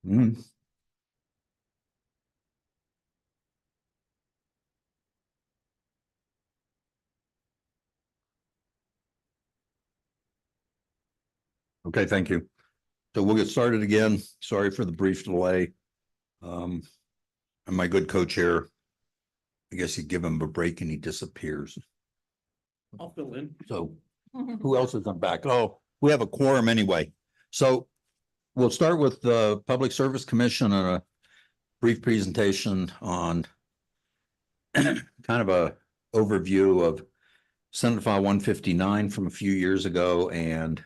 Mm. Okay, thank you. So we'll get started again. Sorry for the brief delay. And my good co-chair, I guess you give him a break and he disappears. I'll fill in. So who else is on back? Oh, we have a quorum anyway. So we'll start with the Public Service Commission and a brief presentation on kind of a overview of Senate File 159 from a few years ago and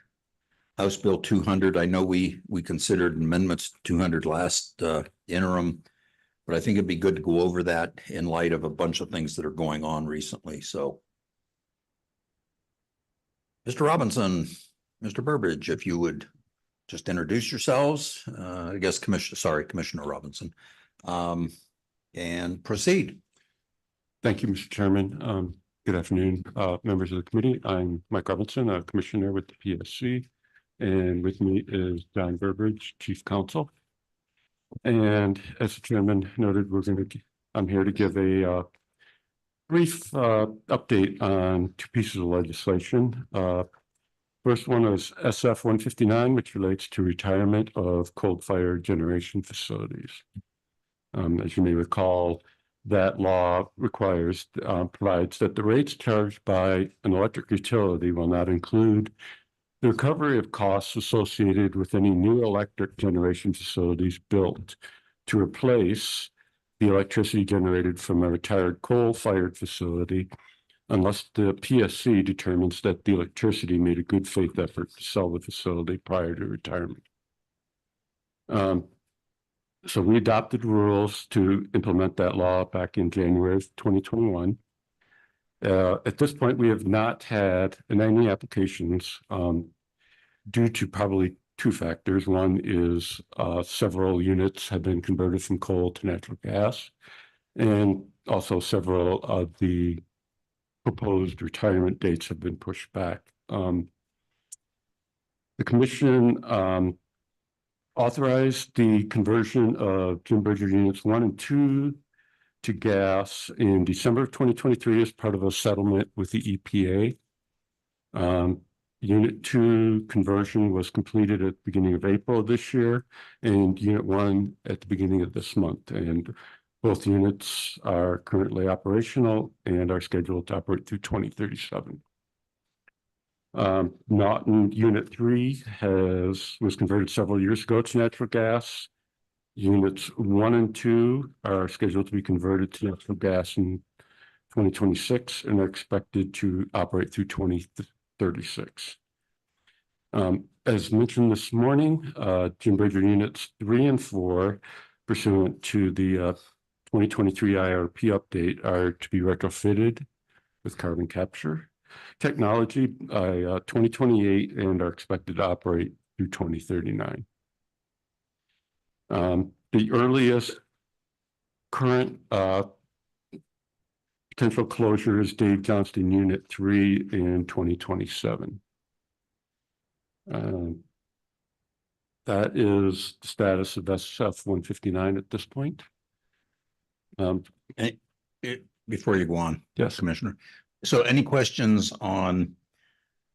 House Bill 200. I know we considered amendments 200 last interim, but I think it'd be good to go over that in light of a bunch of things that are going on recently. So, Mr. Robinson, Mr. Burbidge, if you would just introduce yourselves, I guess Commissioner Robinson, and proceed. Thank you, Mr. Chairman. Good afternoon, members of the committee. I'm Mike Robinson, a commissioner with the PSC, and with me is John Burbidge, Chief Counsel. And as the chairman noted, I'm here to give a brief update on two pieces of legislation. First one is SF 159, which relates to retirement of coal-fired generation facilities. As you may recall, that law provides that the rates charged by an electric utility will not include the recovery of costs associated with any new electric generation facilities built to replace the electricity generated from a retired coal-fired facility, unless the PSC determines that the electricity made a good faith effort to sell the facility prior to retirement. So we adopted rules to implement that law back in January of 2021. At this point, we have not had any applications due to probably two factors. One is several units have been converted from coal to natural gas, and also several of the proposed retirement dates have been pushed back. The commission authorized the conversion of Jim Bridger units 1 and 2 to gas in December of 2023 as part of a settlement with the EPA. Unit 2 conversion was completed at the beginning of April of this year, and Unit 1 at the beginning of this month. And both units are currently operational and are scheduled to operate through 2037. Naughton Unit 3 was converted several years ago to natural gas. Units 1 and 2 are scheduled to be converted to natural gas in 2026 and are expected to operate through 2036. As mentioned this morning, Jim Bridger Units 3 and 4, pursuant to the 2023 IRP update, are to be retrofitted with carbon capture technology by 2028 and are expected to operate through 2039. The earliest current potential closure is Dave Johnston Unit 3 in 2027. That is the status of SF 159 at this point. Before you go on, Yes, Commissioner. So any questions on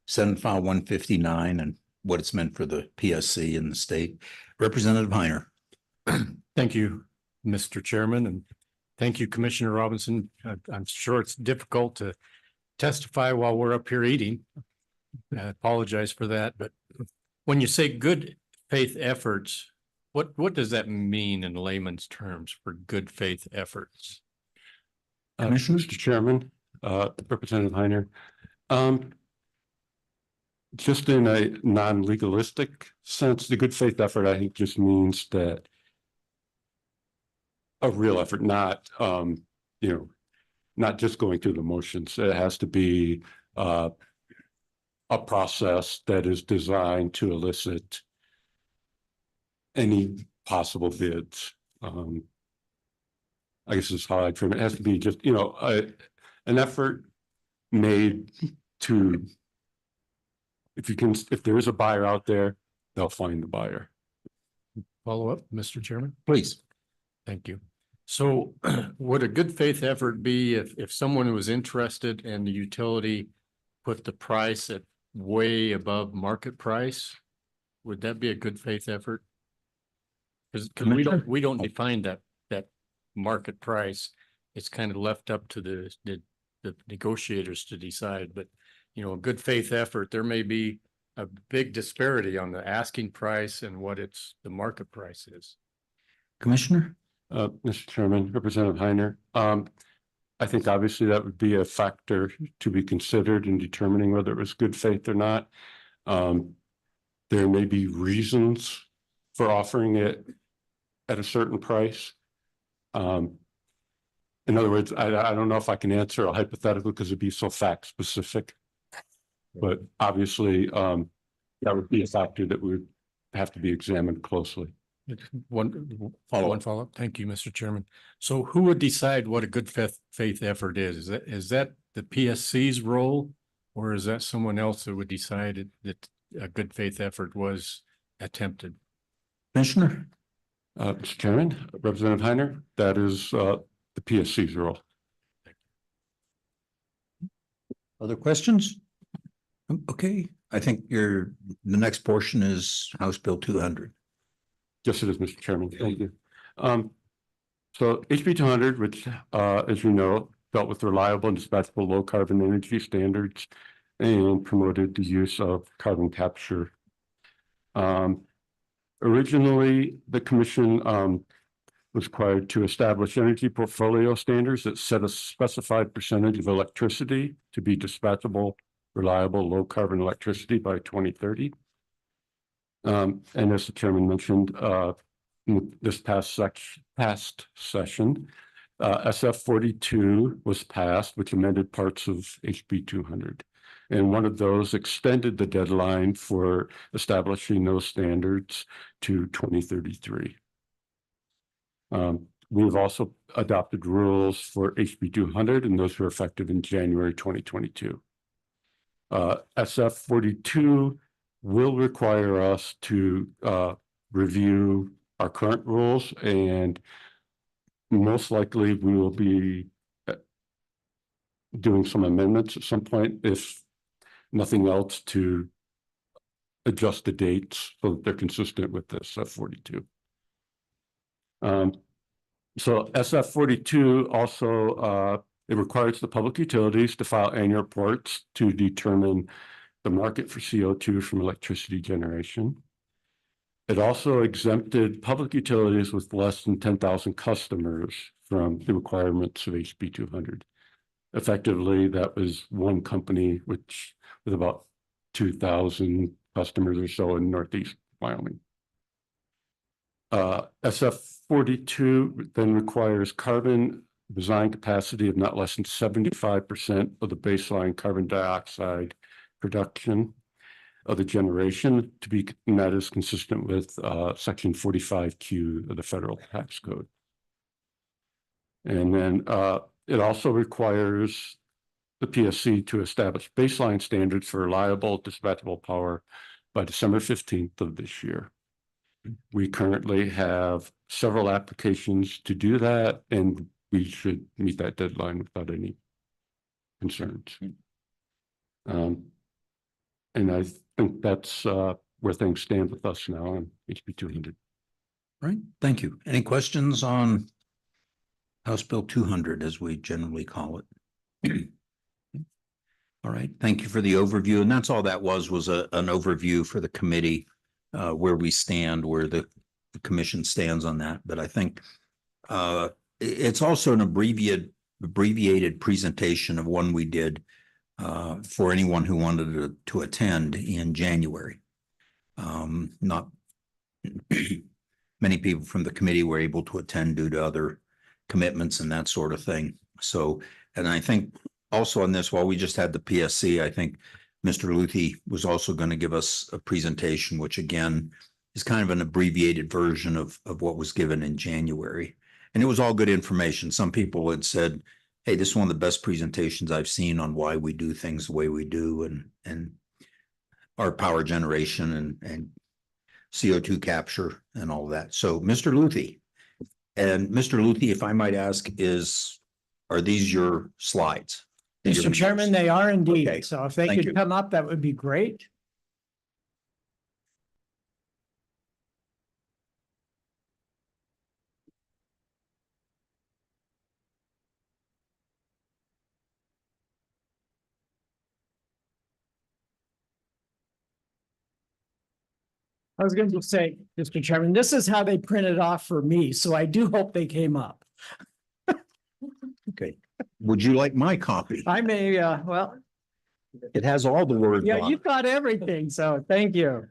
Senate File 159 and what it's meant for the PSC and the state? Representative Heiner. Thank you, Mr. Chairman, and thank you, Commissioner Robinson. I'm sure it's difficult to testify while we're up here eating. I apologize for that, but when you say good faith efforts, what does that mean in layman's terms for good faith efforts? Mr. Chairman, Representative Heiner, just in a non-legalistic sense, the good faith effort, I think, just means that a real effort, not not just going through the motions. It has to be a process that is designed to elicit any possible bids. I guess is how I frame it. It has to be just, an effort made to, if there is a buyer out there, they'll find the buyer. Follow up, Mr. Chairman? Please. Thank you. So would a good faith effort be if someone was interested and the utility put the price at way above market price? Would that be a good faith effort? Because we don't define that market price. It's kind of left up to the negotiators to decide, but you know, a good faith effort, there may be a big disparity on the asking price and what the market price is. Commissioner? Mr. Chairman, Representative Heiner, I think obviously that would be a factor to be considered in determining whether it was good faith or not. There may be reasons for offering it at a certain price. In other words, I don't know if I can answer a hypothetical because it'd be so fact specific. But obviously, that would be a factor that would have to be examined closely. One follow-up. Thank you, Mr. Chairman. So who would decide what a good faith effort is? Is that the PSC's role? Or is that someone else that would decide that a good faith effort was attempted? Commissioner? Mr. Chairman, Representative Heiner, that is the PSC's role. Other questions? Okay, I think the next portion is House Bill 200. Yes, it is, Mr. Chairman. Thank you. So HB 200, which, as you know, dealt with reliable and dispatchable low carbon energy standards and promoted the use of carbon capture. Originally, the commission was required to establish energy portfolio standards that set a specified percentage of electricity to be dispatchable, reliable, low carbon electricity by 2030. And as the chairman mentioned, this past session, SF 42 was passed, which amended parts of HB 200. And one of those extended the deadline for establishing those standards to 2033. We've also adopted rules for HB 200, and those were effective in January 2022. SF 42 will require us to review our current rules, and most likely we will be doing some amendments at some point, if nothing else, to adjust the dates so that they're consistent with this SF 42. So SF 42 also it requires the public utilities to file annual reports to determine the market for CO2 from electricity generation. It also exempted public utilities with less than 10,000 customers from the requirements of HB 200. Effectively, that was one company with about 2,000 customers or so in Northeast Wyoming. SF 42 then requires carbon design capacity of not less than 75% of the baseline carbon dioxide production of the generation to be, and that is consistent with section 45Q of the federal tax code. And then it also requires the PSC to establish baseline standards for reliable dispatchable power by December 15th of this year. We currently have several applications to do that, and we should meet that deadline without any concerns. And I think that's where things stand with us now on HB 200. Right, thank you. Any questions on House Bill 200, as we generally call it? All right, thank you for the overview. And that's all that was an overview for the committee, where we stand, where the commission stands on that. But I think it's also an abbreviated presentation of one we did for anyone who wanted to attend in January. Not many people from the committee were able to attend due to other commitments and that sort of thing. So, and I think also on this, while we just had the PSC, I think Mr. Luthi was also going to give us a presentation, which again is kind of an abbreviated version of what was given in January. And it was all good information. Some people had said, hey, this is one of the best presentations I've seen on why we do things the way we do and our power generation and CO2 capture and all that. So Mr. Luthi, and Mr. Luthi, if I might ask, are these your slides? that you're Mr. gonna Chairman, use? they are Okay. indeed. So if they Thank you. could come up, that would be great. I was going to say, Mr. Chairman, this is how they printed off for me, so I do hope they came up. Okay. Would you like my copy? I may, well, It has all the words yeah, on you've it. got everything, so thank you.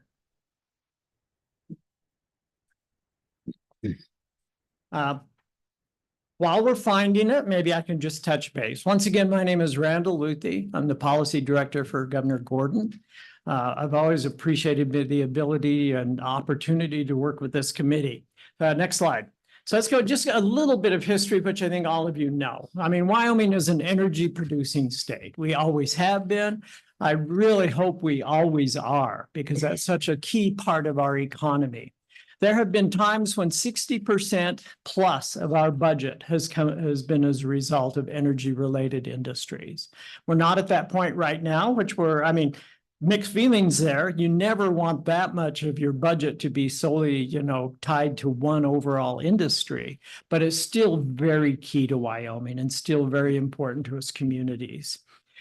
While we're finding it, maybe I can just touch base. Once again, my name is Randall Luthi. I'm the policy director for Governor Gordon. I've always appreciated the ability and opportunity to work with this committee. Next slide. So let's go just a little bit of history, which I think all of you know. I mean, Wyoming is an energy producing state. We always have been. I really hope we always are, because that's such a key part of our economy. There have been times when 60% plus of our budget has been as a result of energy related industries. We're not at that point right now, mixed feelings there. You never want that much of your budget to be solely, tied to one overall industry, but it's still very key to Wyoming and still very important to its communities.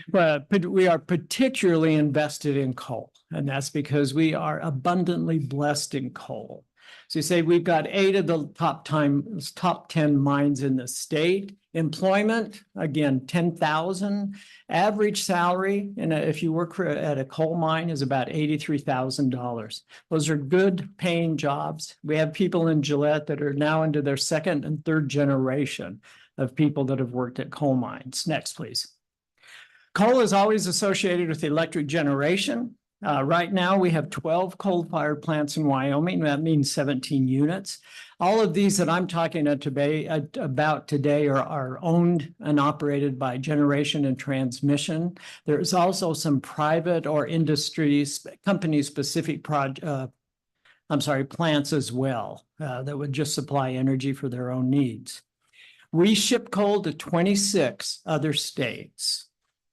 But we are particularly invested in coal, and that's because we are abundantly blessed in coal. So you say we've got 8 of the top 10 mines in the state. Employment, again, 10,000. Average salary, if you work at a coal mine, is about $83,000. Those are good paying jobs. We have people in Gillette that are now into their 2nd and 3rd generation of people that have worked at coal mines. Next, please. Coal is always associated with electric generation. Right now, we have 12 coal-fired plants in Wyoming. That means 17 units. All of these that I'm talking about today are owned and operated by generation and transmission. There's also some private or industries, company-specific plants as well that would just supply energy for their own needs. We ship coal to 26 other states.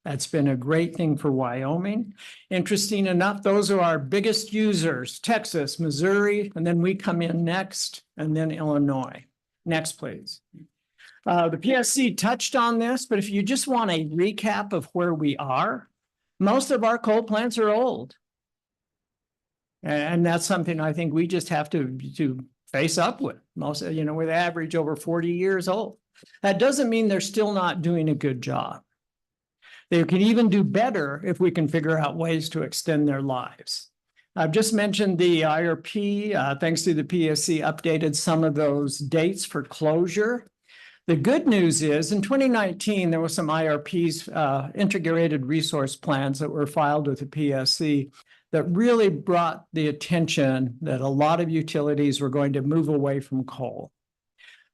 That's been a great thing for Wyoming. Interesting enough, those are our biggest users: Texas, Missouri, and then we come in next, and then Illinois. Next, please. The PSC touched on this, but if you just want a recap of where we are, most of our coal plants are old. And that's something I think we just have to face up with. Most, with average over 40 years old. That doesn't mean they're still not doing a good job. They can even do better if we can figure out ways to extend their lives. I've just mentioned the IRP, thanks to the PSC, updated some of those dates for closure. The good news is in 2019, there were some IRPs, integrated resource plans that were filed with the PSC that really brought the attention that a lot of utilities were going to move away from coal.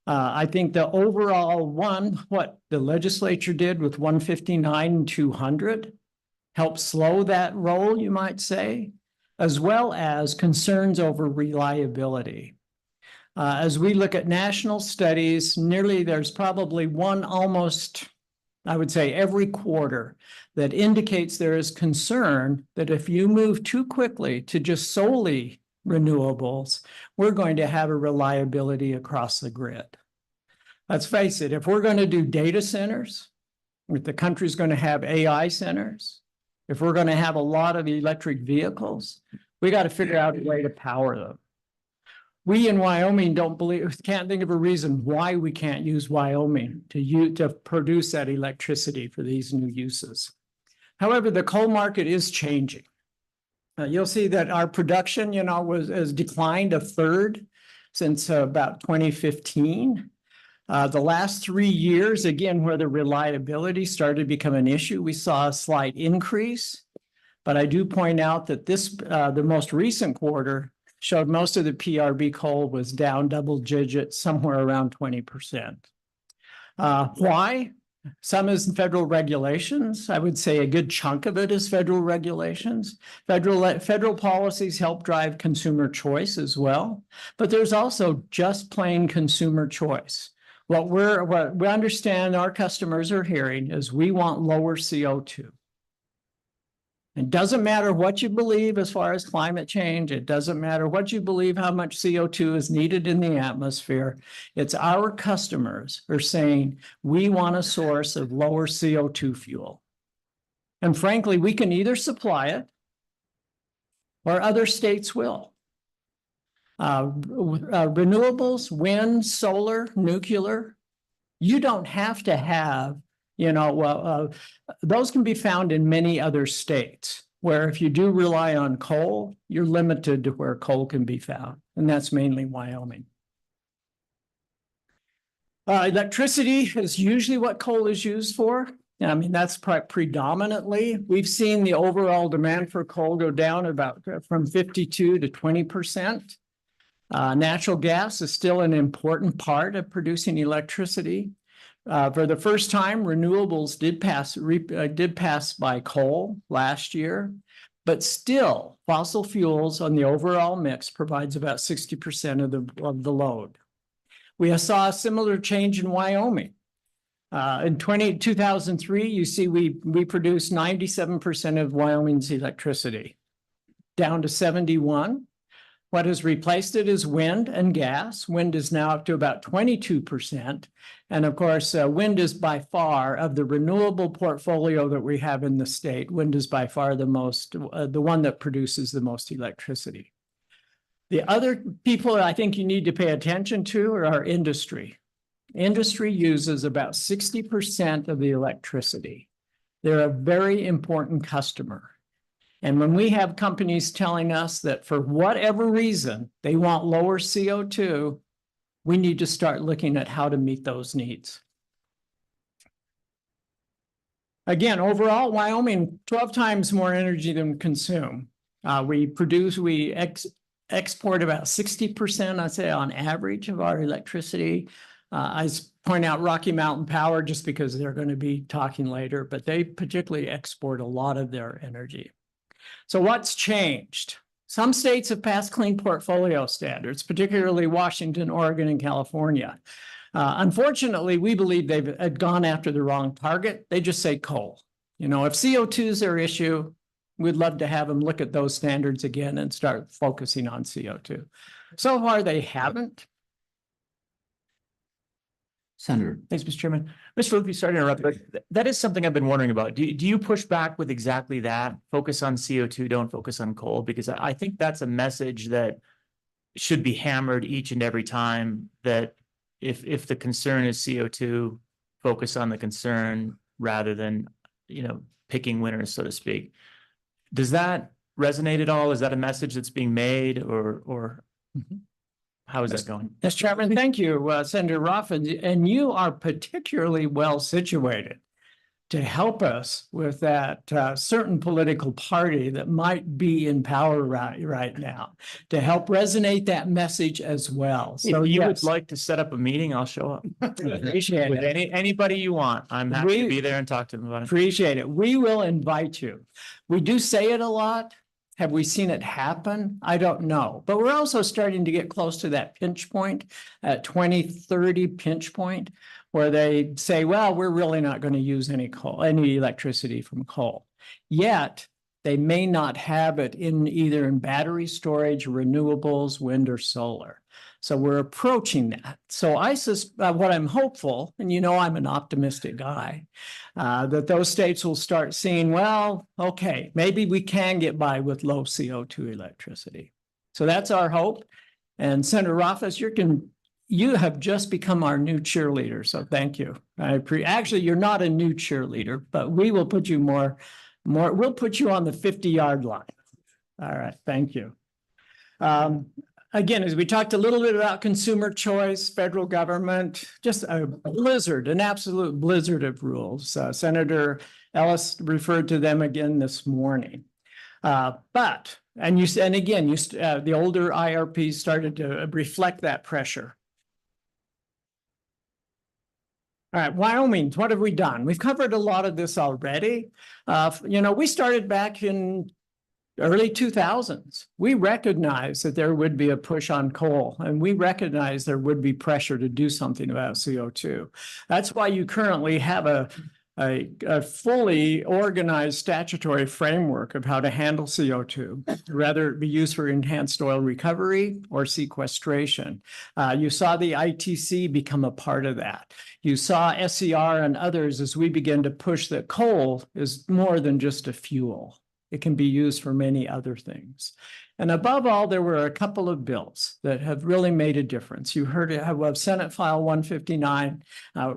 I think the overall what the legislature did with 159 and 200 helped slow that roll, you might say, as well as concerns over reliability. As we look at national studies, there's probably one almost, I would say, every quarter that indicates there is concern that if you move too quickly to just solely renewables, we're going to have a reliability across the grid. Let's face it, if we're going to do data centers, if the country's going to have AI centers, if we're going to have a lot of electric vehicles, we got to figure out a way to power them. We in Wyoming can't think of a reason why we can't use Wyoming to produce that electricity for these new uses. However, the coal market is changing. You'll see that our production, has declined a third since about 2015. The last 3 years, again, where the reliability started to become an issue, we saw a slight increase. But I do point out that the most recent quarter showed most of the PRB coal was down double digits, somewhere around 20%. Why? Some is federal regulations. I would say a good chunk of it is federal regulations. Federal policies help drive consumer choice as well. But there's also just plain consumer choice. What we understand our customers are hearing is we want lower CO2. It doesn't matter what you believe as far as climate change. It doesn't matter what you believe, how much CO2 is needed in the atmosphere. It's our customers are saying, we want a source of lower CO2 fuel. And frankly, we can either supply it or other states will. Renewables, wind, solar, nuclear, you don't have to have those can be found in many other states where if you do rely on coal, you're limited to where coal can be found, and that's mainly Wyoming. Electricity is usually what coal is used for. I mean, that's predominantly. We've seen the overall demand for coal go down about from 52 to 20%. Natural gas is still an important part of producing electricity. For the first time, renewables did pass by coal last year, but still fossil fuels on the overall mix provides about 60% of the load. We saw a similar change in Wyoming. In 2003, you see we produced 97% of Wyoming's electricity, down to 71%. What has replaced it is wind and gas. Wind is now up to about 22%. And of course, wind is by far of the renewable portfolio that we have in the state. Wind is by far the one that produces the most electricity. The other people I think you need to pay attention to are our industry. Industry uses about 60% of the electricity. They're a very important customer. And when we have companies telling us that for whatever reason, they want lower CO2, we need to start looking at how to meet those needs. Again, overall, Wyoming, 12 times more energy than we consume. We export about 60%, I'd say, on average of our electricity. I point out Rocky Mountain Power just because they're going to be talking later, but they particularly export a lot of their energy. So what's changed? Some states have passed clean portfolio standards, particularly Washington, Oregon, and California. Unfortunately, we believe they've gone after the wrong target. They just say coal. If CO2 is their issue, we'd love to have them look at those standards again and start focusing on CO2. So far, they haven't. Senator. Thanks, Mr. Chairman. Mr. Luke, sorry to interrupt, but that is something I've been wondering about. Do you push back with exactly that? Focus on CO2, don't focus on coal? Because I think that's a message that should be hammered each and every time, that if the concern is CO2, focus on the concern rather than, picking winners, so to speak. Does that resonate at all? Is that a message that's being made or how is that going? Mr. Chairman, thank you, Senator Ruff, and you are particularly well situated to help us with that certain political party that might be in power right now, to help resonate that message as well. So if you yes, would like to set up a meeting, I'll show up. appreciate With it. anybody you want. I'm happy to be there and talk to them about it. Appreciate it. We will invite you. We do say it a lot. Have we seen it happen? I don't know. But we're also starting to get close to that pinch point, at 2030 pinch point, where they say, well, we're really not going to use any electricity from coal. Yet they may not have it either in battery storage, renewables, wind, or solar. So we're approaching that. So what I'm hopeful, and I'm an optimistic guy, that those states will start seeing, well, okay, maybe we can get by with low CO2 electricity. So that's our hope. And Senator Rothfuss, you have just become our new cheerleader. So thank you. Actually, you're not a new cheerleader, but we will put you we'll put you on the 50-yard line. All right. Thank you. Again, as we talked a little bit about consumer choice, federal government, just an absolute blizzard of rules. Senator Ellis referred to them again this morning. The older IRPs started to reflect that pressure. All right, Wyoming, what have we done? We've covered a lot of this already. We started back in early 2000s. We recognized that there would be a push on coal, and we recognized there would be pressure to do something about CO2. That's why you currently have a fully organized statutory framework of how to handle CO2, whether it be used for enhanced oil recovery or sequestration. You saw the ITC become a part of that. You saw SCR and others as we begin to push that coal is more than just a fuel. It can be used for many other things. And above all, there were a couple of bills that have really made a difference. You heard of Senate File 159,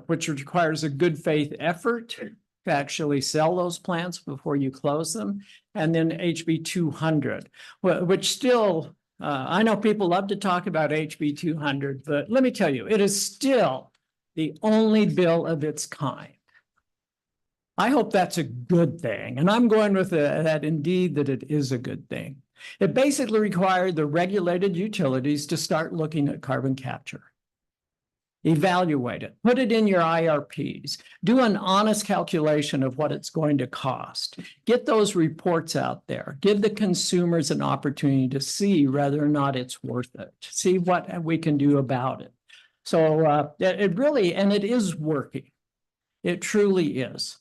which requires a good faith effort to actually sell those plants before you close them. And then HB 200, which still, I know people love to talk about HB 200, but let me tell you, it is still the only bill of its kind. I hope that's a good thing. And I'm going with that indeed that it is a good thing. It basically required the regulated utilities to start looking at carbon capture. Evaluate it, put it in your IRPs, do an honest calculation of what it's going to cost. Get those reports out there, give the consumers an opportunity to see whether or not it's worth it, see what we can do about it. So it really, and it is working. It truly is.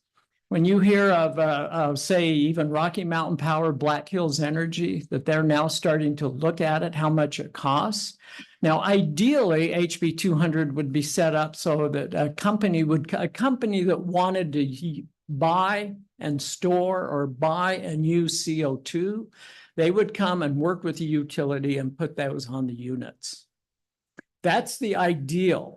When you hear of, say, even Rocky Mountain Power, Black Hills Energy, that they're now starting to look at it, how much it costs. Now, ideally, HB 200 would be set up so that a company that wanted to buy and store or buy and use CO2, they would come and work with the utility and put those on the units. That's the ideal.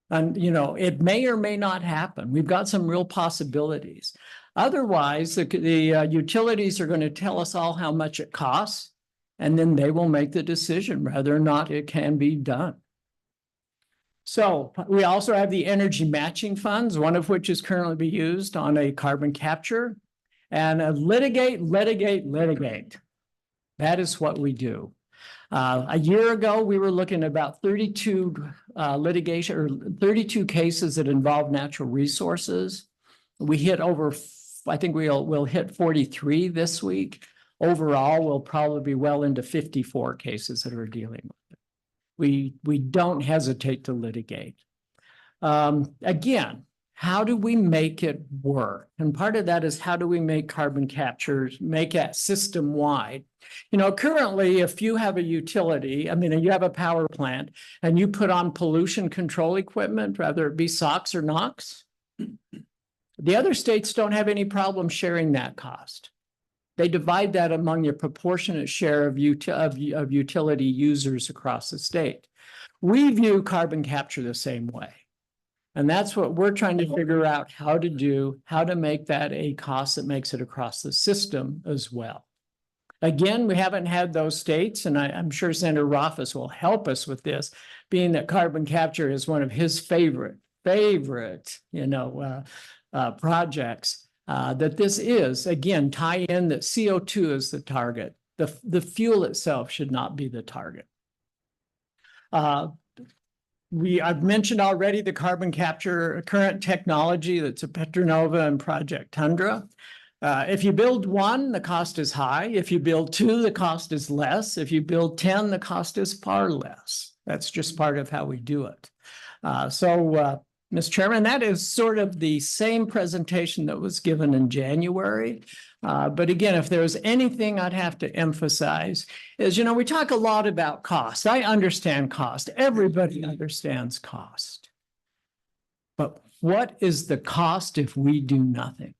And, it may or may not happen. We've got some real possibilities. Otherwise, the utilities are going to tell us all how much it costs, and then they will make the decision whether or not it can be done. So we also have the energy matching funds, one of which is currently being used on a carbon capture. And litigate. That is what we do. A year ago, we were looking at about 32 litigation or 32 cases that involved natural resources. We hit over, I think we'll hit 43 this week. Overall, we'll probably be well into 54 cases that are dealing with it. We don't hesitate to litigate. Again, how do we make it work? And part of that is how do we make carbon capture, make it system-wide? Currently, if you have a utility, you have a power plant, and you put on pollution control equipment, whether it be SOx or NOx, the other states don't have any problem sharing that cost. They divide that among your proportionate share of utility users across the state. We view carbon capture the same way. And that's what we're trying to figure out how to do, how to make that a cost that makes it across the system as well. Again, we haven't had those states, and I'm sure Senator Rothfuss will help us with this, being that carbon capture is one of his favorite projects, that this is, again, tie in that CO2 is the target. The fuel itself should not be the target. I've mentioned already the carbon capture current technology that's a Petronova and Project Tundra. If you build one, the cost is high. If you build two, the cost is less. If you build 10, the cost is far less. That's just part of how we do it. Mr. Chairman, that is sort of the same presentation that was given in January. But again, if there's anything I'd have to emphasize is, we talk a lot about cost. I understand cost. Everybody understands cost. But what is the cost if we do nothing?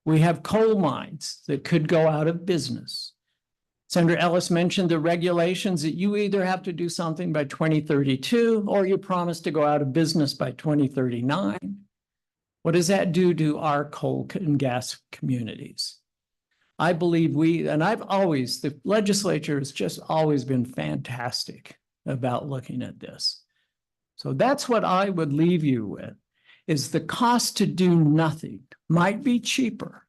We have coal mines that could go out of business. Senator Ellis mentioned the regulations that you either have to do something by 2032 or you promise to go out of business by 2039. What does that do to our coal and gas communities? I believe the legislature has just always been fantastic about looking at this. So that's what I would leave you with, is the cost to do nothing might be cheaper,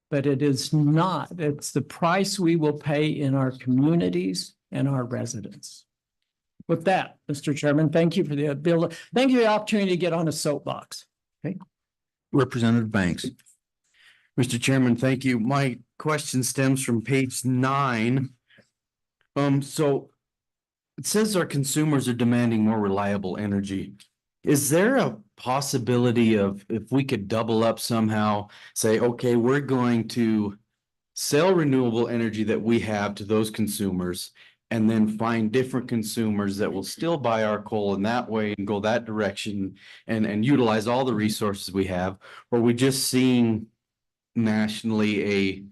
but it is not. It's the price we will pay in our communities and our residents. With that, Mr. Chairman, thank you for the ability, thank you for the opportunity to get on a soapbox. Representative Banks. Mr. Chairman, thank you. My question stems from page 9. So it says our consumers are demanding more reliable energy. Is there a possibility of, if we could double up somehow, say, okay, we're going to sell renewable energy that we have to those consumers and then find different consumers that will still buy our coal in that way and go that direction and utilize all the resources we have? Or are we just seeing nationally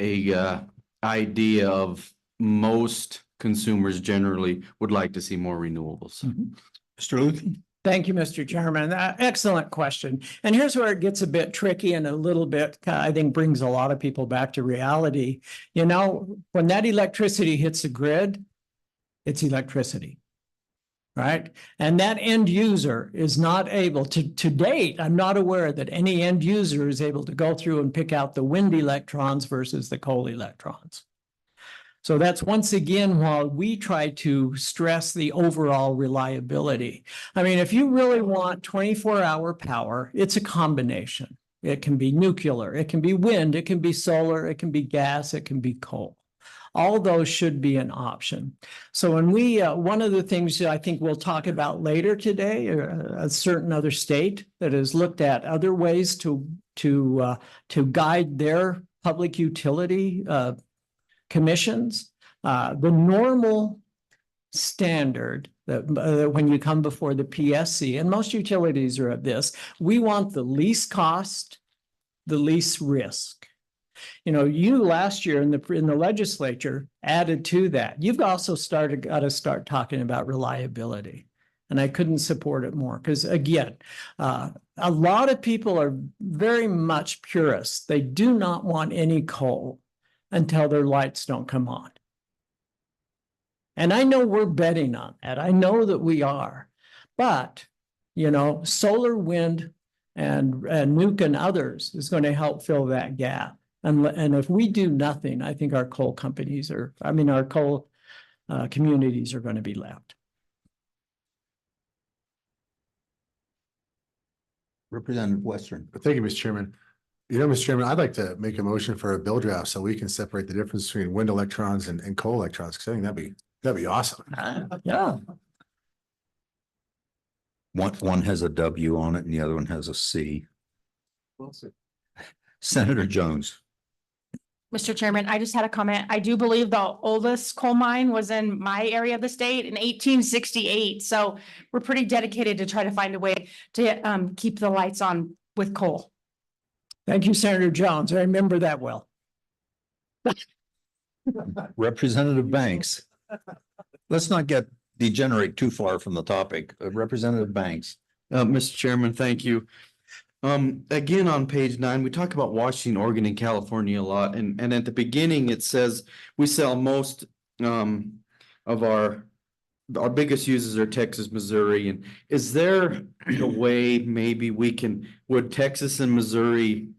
a idea of most consumers generally would like to see more renewables? Mr. Luther. Thank you, Mr. Chairman. Excellent question. And here's where it gets a bit tricky and a little bit, I think, brings a lot of people back to reality. You know, when that electricity hits the grid, it's electricity. Right? And that end user is not able to date, I'm not aware that any end user is able to go through and pick out the wind electrons versus the coal electrons. So that's once again while we try to stress the overall reliability. I mean, if you really want 24-hour power, it's a combination. It can be nuclear, it can be wind, it can be solar, it can be gas, it can be coal. All those should be an option. So when we, one of the things that I think we'll talk about later today, a certain other state that has looked at other ways to guide their public utility commissions. The normal standard that when you come before the PSC, and most utilities are at this, we want the least cost, the least risk. You know, you last year in the legislature added to that. You've also got to start talking about reliability. And I couldn't support it more because, again, a lot of people are very much purists. They do not want any coal until their lights don't come on. And I know we're betting on that. I know that we are. But, you know, solar, wind, and nuke and others is going to help fill that gap. And if we do nothing, I think our coal companies are, I mean, our coal communities are going to be left. Representative Western. Thank you, Mr. Chairman. You know, Mr. Chairman, I'd like to make a motion for a bill draft so we can separate the difference between wind electrons and coal electrons. Because I think that'd be awesome. Yeah. One has a W on it and the other one has a C. Senator Jones. Mr. Chairman, I just had a comment. I do believe the oldest coal mine was in my area of the state in 1868. So we're pretty dedicated to try to find a way to keep the lights on with coal. Thank you, Senator Jones. I remember that well. Representative Banks. Let's not degenerate too far from the topic. Representative Banks. Mr. Chairman, thank you. Again, on page 9, we talk about Washington, Oregon, and California a lot. And at the beginning, it says we sell most of our biggest users are Texas, Missouri. And is there a way maybe would Texas and Missouri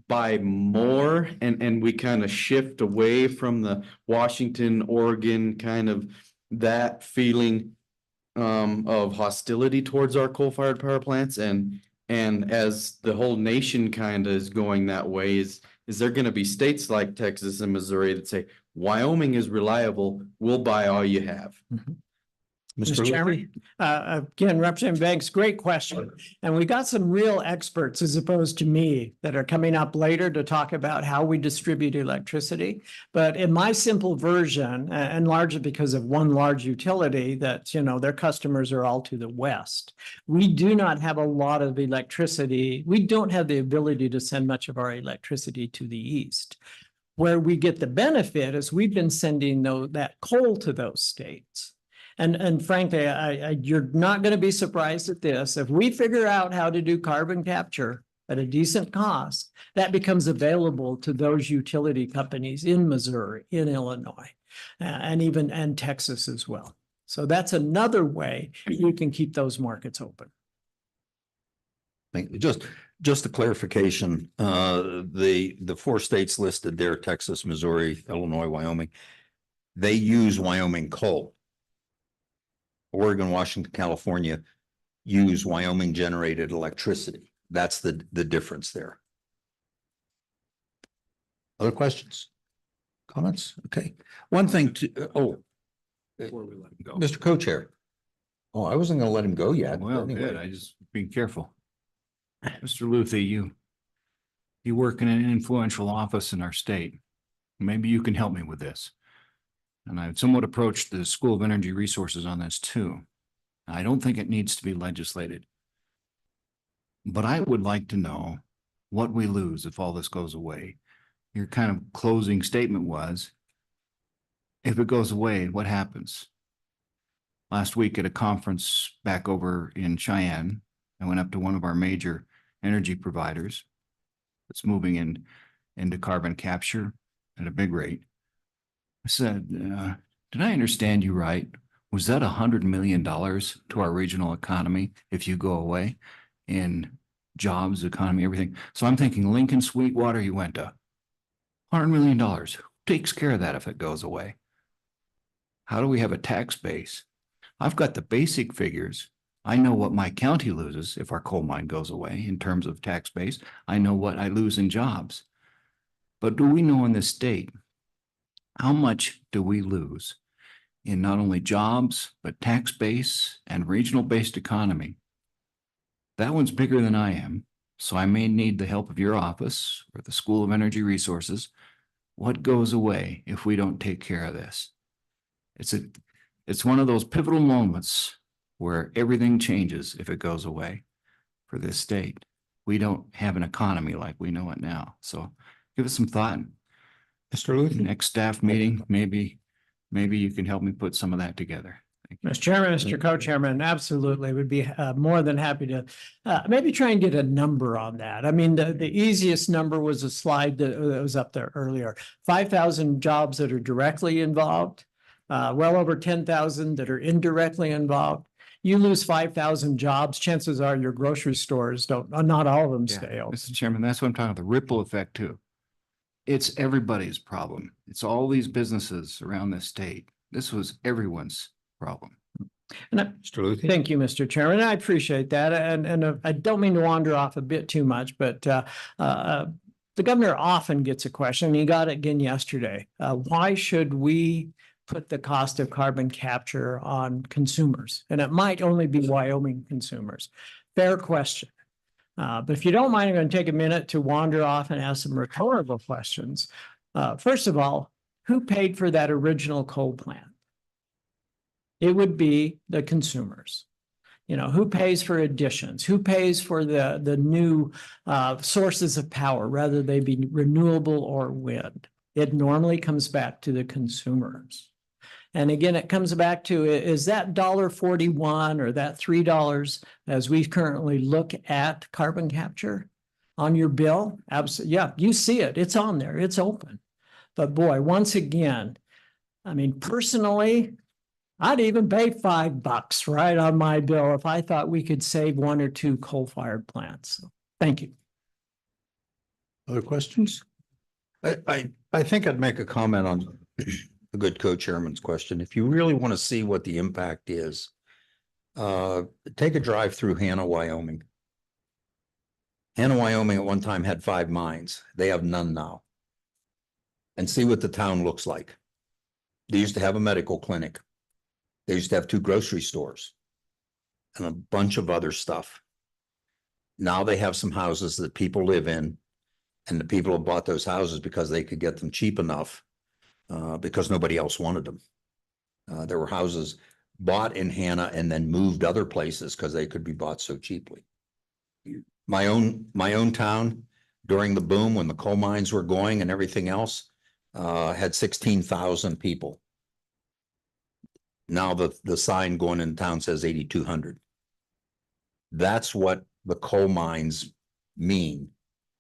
buy more and we kind of shift away from the Washington, Oregon kind of that feeling of hostility towards our coal-fired power plants? And as the whole nation kind of is going that way, is there going to be states like Texas and Missouri that say, Wyoming is reliable, we'll buy all you have? Mr. Chairman, again, Representative Banks, great question. And we got some real experts as opposed to me that are coming up later to talk about how we distribute electricity. But in my simple version, and largely because of one large utility that, you know, their customers are all to the west, we do not have a lot of electricity. We don't have the ability to send much of our electricity to the east. Where we get the benefit is we've been sending that coal to those states. And frankly, you're not going to be surprised at this. If we figure out how to do carbon capture at a decent cost, that becomes available to those utility companies in Missouri, in Illinois, and Texas as well. So that's another way you can keep those markets open. Thank you. Just a clarification, the 4 states listed there, Texas, Missouri, Illinois, Wyoming, they use Wyoming coal. Oregon, Washington, California use Wyoming generated electricity. That's the difference there. Other questions? Comments? Okay. One thing Before we let him go. Mr. Co-Chair. Oh, I wasn't gonna let him go yet. Well, Anyway. good. I just being careful. Mr. Luthi, you work in an influential office in our state. Maybe you can help me with this. And I've somewhat approached the School of Energy Resources on this too. I don't think it needs to be legislated. But I would like to know what we lose if all this goes away. Your kind of closing statement was, if it goes away, what happens? Last week at a conference back over in Cheyenne, I went up to one of our major energy providers that's moving into carbon capture at a big rate. I said, did I understand you right? Was that $100 million to our regional economy if you go away in jobs, economy, everything? So I'm thinking Lincoln, Sweetwater, Uinta, $100 million. Who takes care of that if it goes away? How do we have a tax base? I've got the basic figures. I know what my county loses if our coal mine goes away in terms of tax base. I know what I lose in jobs. But do we know in this state, how much do we lose in not only jobs, but tax base and regional based economy? That one's bigger than I am. So I may need the help of your office or the School of Energy Resources. What goes away if we don't take care of this? It's one of those pivotal moments where everything changes if it goes away for this state. We don't have an economy like we know it now. So give us some thought. Mr. Luthi? Next staff meeting, maybe you can help me put some of that together. Thank you. Mr. Chairman, Mr. Co-Chairman, absolutely would be more than happy to maybe try and get a number on that. I mean, the easiest number was a slide that was up there earlier. 5,000 jobs that are directly involved, well over 10,000 that are indirectly involved. You lose 5,000 jobs, chances are your grocery stores not all of them Yeah, stay open. Mr. Chairman, that's what I'm talking about, the ripple effect too. It's everybody's problem. It's all these businesses around this state. This was everyone's problem. And Mr. Luthi? Thank you, Mr. Chairman. I appreciate that. And I don't mean to wander off a bit too much, but the governor often gets a question, and he got it again yesterday. Why should we put the cost of carbon capture on consumers? And it might only be Wyoming consumers. Fair question. But if you don't mind, I'm going to take a minute to wander off and ask some rhetorical questions. First of all, who paid for that original coal plant? It would be the consumers. You know, who pays for additions? Who pays for the new sources of power, whether they be renewable or wind? It normally comes back to the consumers. And again, it comes back to, is that $1.41 or that $3 as we currently look at carbon capture on your bill? Absolutely. Yeah, you see it. It's on there. It's open. But boy, once again, I mean, personally, I'd even pay $5 right on my bill if I thought we could save 1 or 2 coal-fired plants. So, thank you. Other questions? I think I'd make a comment on a good co-chairman's question. If you really want to see what the impact is, take a drive through Hannah, Wyoming. Hannah, Wyoming at one time had 5 mines. They have none now. And see what the town looks like. They used to have a medical clinic. They used to have 2 grocery stores and a bunch of other stuff. Now they have some houses that people live in, and the people have bought those houses because they could get them cheap enough because nobody else wanted them. There were houses bought in Hannah and then moved other places because they could be bought so cheaply. My own town during the boom when the coal mines were going and everything else had 16,000 people. Now the sign going in town says 8,200. That's what the coal mines mean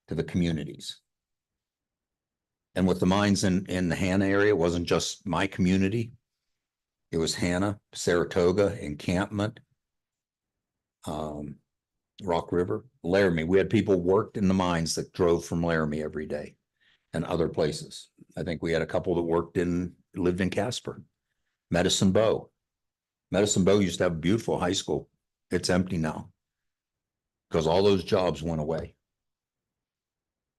to the communities. And with the mines in the Hannah area, it wasn't just my community. It was Hannah, Saratoga, Encampment, Rock River, Laramie. We had people worked in the mines that drove from Laramie every day and other places. I think we had a couple that lived in Casper. Medicine Bow. Medicine Bow used to have a beautiful high school. It's empty now. Because all those jobs went away.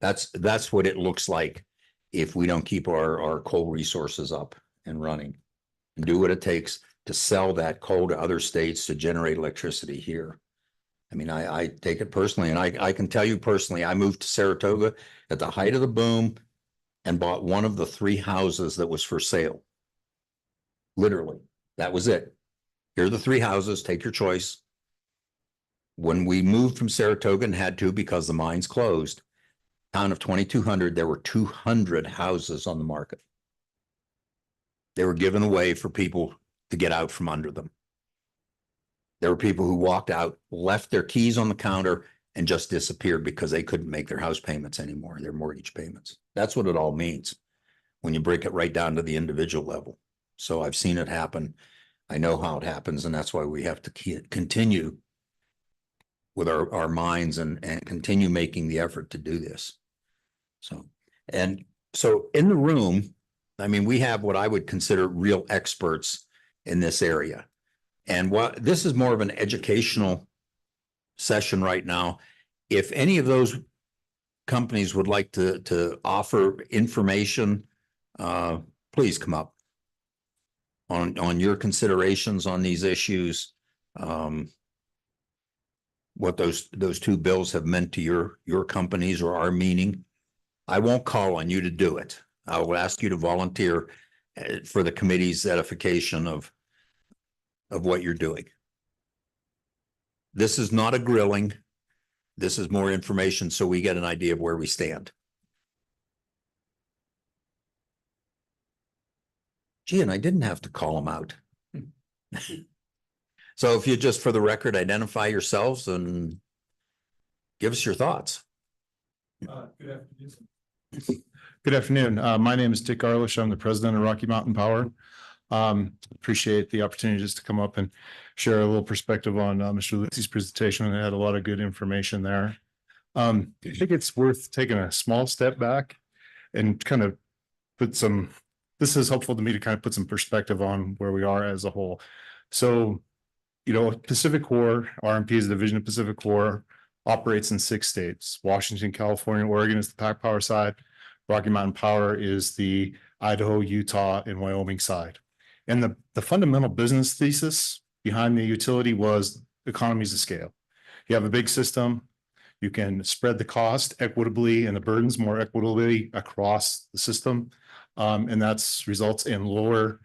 That's what it looks like if we don't keep our coal resources up and running. And do what it takes to sell that coal to other states to generate electricity here. I mean, I take it personally, and I can tell you personally, I moved to Saratoga at the height of the boom and bought one of the 3 houses that was for sale. Literally, that was it. Here are the 3 houses, take your choice. When we moved from Saratoga and had to because the mines closed, town of 2,200, there were 200 houses on the market. They were given away for people to get out from under them. There were people who walked out, left their keys on the counter, and just disappeared because they couldn't make their house payments anymore, their mortgage payments. That's what it all means when you break it right down to the individual level. So I've seen it happen. I know how it happens, and that's why we have to continue with our minds and continue making the effort to do this. So in the room, I mean, we have what I would consider real experts in this area. And what this is more of an educational session right now. If any of those companies would like to offer information, please come up on your considerations on these issues. What those 2 bills have meant to your companies or our meaning. I won't call on you to do it. I will ask you to volunteer for the committee's edification of what you're doing. This is not a grilling. This is more information so we get an idea of where we stand. Gee, and I didn't have to call them out. So if you just, for the record, identify yourselves and give us your thoughts. Good afternoon. My name is Dick Arlish. I'm the president of Rocky Mountain Power. Appreciate the opportunity just to come up and share a little perspective on Mr. Lucy's presentation, and I had a lot of good information there. I think it's worth taking a small step back and kind of this is helpful to me to kind of put some perspective on where we are as a whole. So, Pacific Core, RMP is a division of Pacific Core, operates in 6 states. Washington, California, Oregon is the Pac Power side. Rocky Mountain Power is the Idaho, Utah, and Wyoming side. And the fundamental business thesis behind the utility was economies of scale. You have a big system, you can spread the cost equitably and the burdens more equitably across the system. And that's results in lower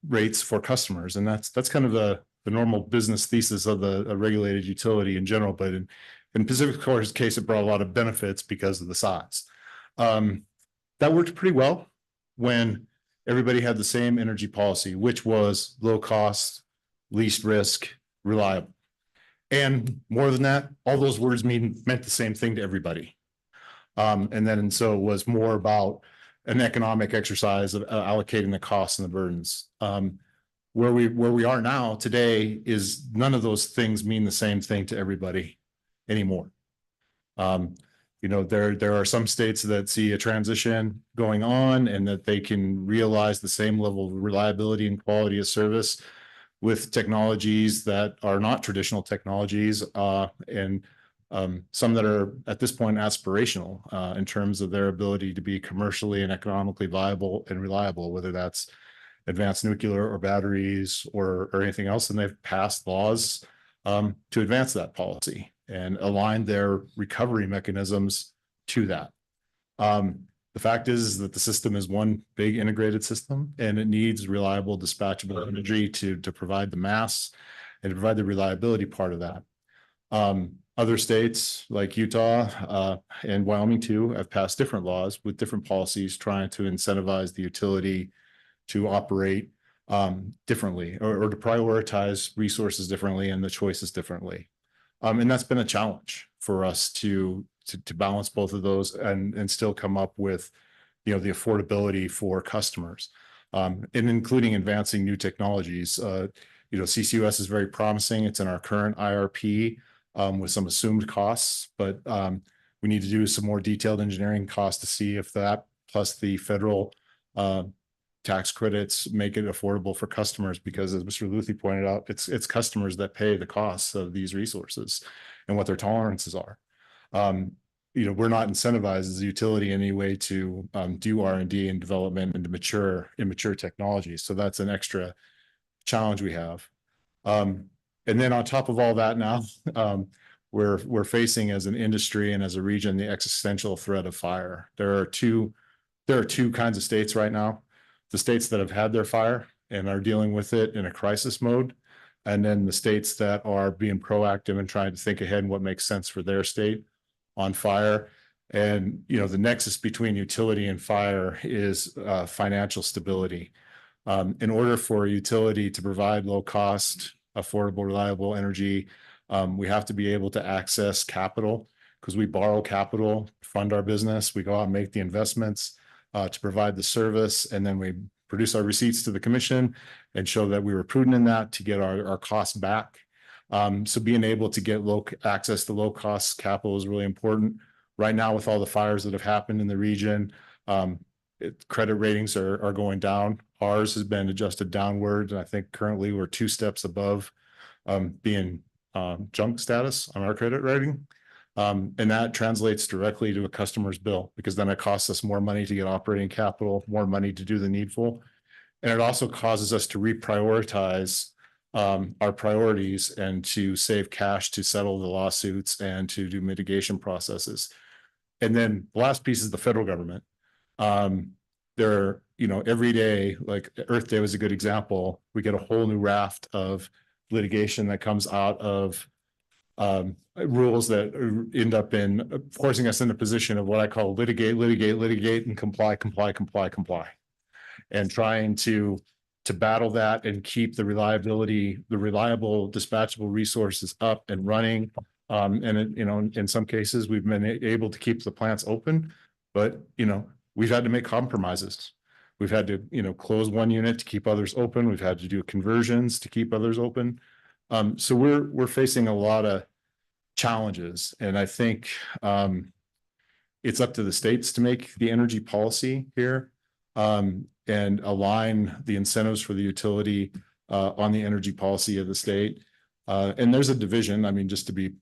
rates for customers. And that's kind of the normal business thesis of a regulated utility in general. But in Pacific Core's case, it brought a lot of benefits because of the size. That worked pretty well when everybody had the same energy policy, which was low cost, least risk, reliable. And more than that, all those words meant the same thing to everybody. And so it was more about an economic exercise of allocating the costs and the burdens. Where we are now today is none of those things mean the same thing to everybody anymore. There are some states that see a transition going on and that they can realize the same level of reliability and quality of service with technologies that are not traditional technologies, and some that are at this point aspirational in terms of their ability to be commercially and economically viable and reliable, whether that's advanced nuclear or batteries or anything else. And they've passed laws to advance that policy and align their recovery mechanisms to that. The fact is that the system is one big integrated system, and it needs reliable, dispatchable energy to provide the mass and to provide the reliability part of that. Other states like Utah and Wyoming too have passed different laws with different policies trying to incentivize the utility to operate differently or to prioritize resources differently and the choices differently. And that's been a challenge for us to balance both of those and still come up with, the affordability for customers, and including advancing new technologies. CCUS is very promising. It's in our current IRP with some assumed costs, but we need to do some more detailed engineering costs to see if that plus the federal tax credits make it affordable for customers, because as Mr. Luthi pointed out, it's customers that pay the costs of these resources and what their tolerances are. We're not incentivized as a utility in any way to do R&D and development into immature technologies. So that's an extra challenge we have. And then on top of all that now, we're facing as an industry and as a region the existential threat of fire. There are two kinds of states right now: the states that have had their fire and are dealing with it in a crisis mode, and then the states that are being proactive and trying to think ahead and what makes sense for their state on fire. And the nexus between utility and fire is financial stability. In order for a utility to provide low cost, affordable, reliable energy, we have to be able to access capital, because we borrow capital, fund our business, we go out and make the investments to provide the service, and then we produce our receipts to the commission and show that we were prudent in that to get our costs back. So being able to get access to low cost capital is really important. Right now, with all the fires that have happened in the region, credit ratings are going down. Ours has been adjusted downward, and I think currently we're 2 steps above being junk status on our credit rating. And that translates directly to a customer's bill, because then it costs us more money to get operating capital, more money to do the needful. And it also causes us to reprioritize our priorities and to save cash to settle the lawsuits and to do mitigation processes. And then the last piece is the federal government. Every day, like Earth Day was a good example, we get a whole new raft of litigation that comes out of rules that end up in forcing us in a position of what I call litigate, and comply, and trying to battle that and keep the reliable dispatchable resources up and running. In some cases, we've been able to keep the plants open, but we've had to make compromises. We've had to close one unit to keep others open. We've had to do conversions to keep others open. So we're facing a lot of challenges, and I think it's up to the states to make the energy policy here and align the incentives for the utility on the energy policy of the state. And there's a division. I mean, just to be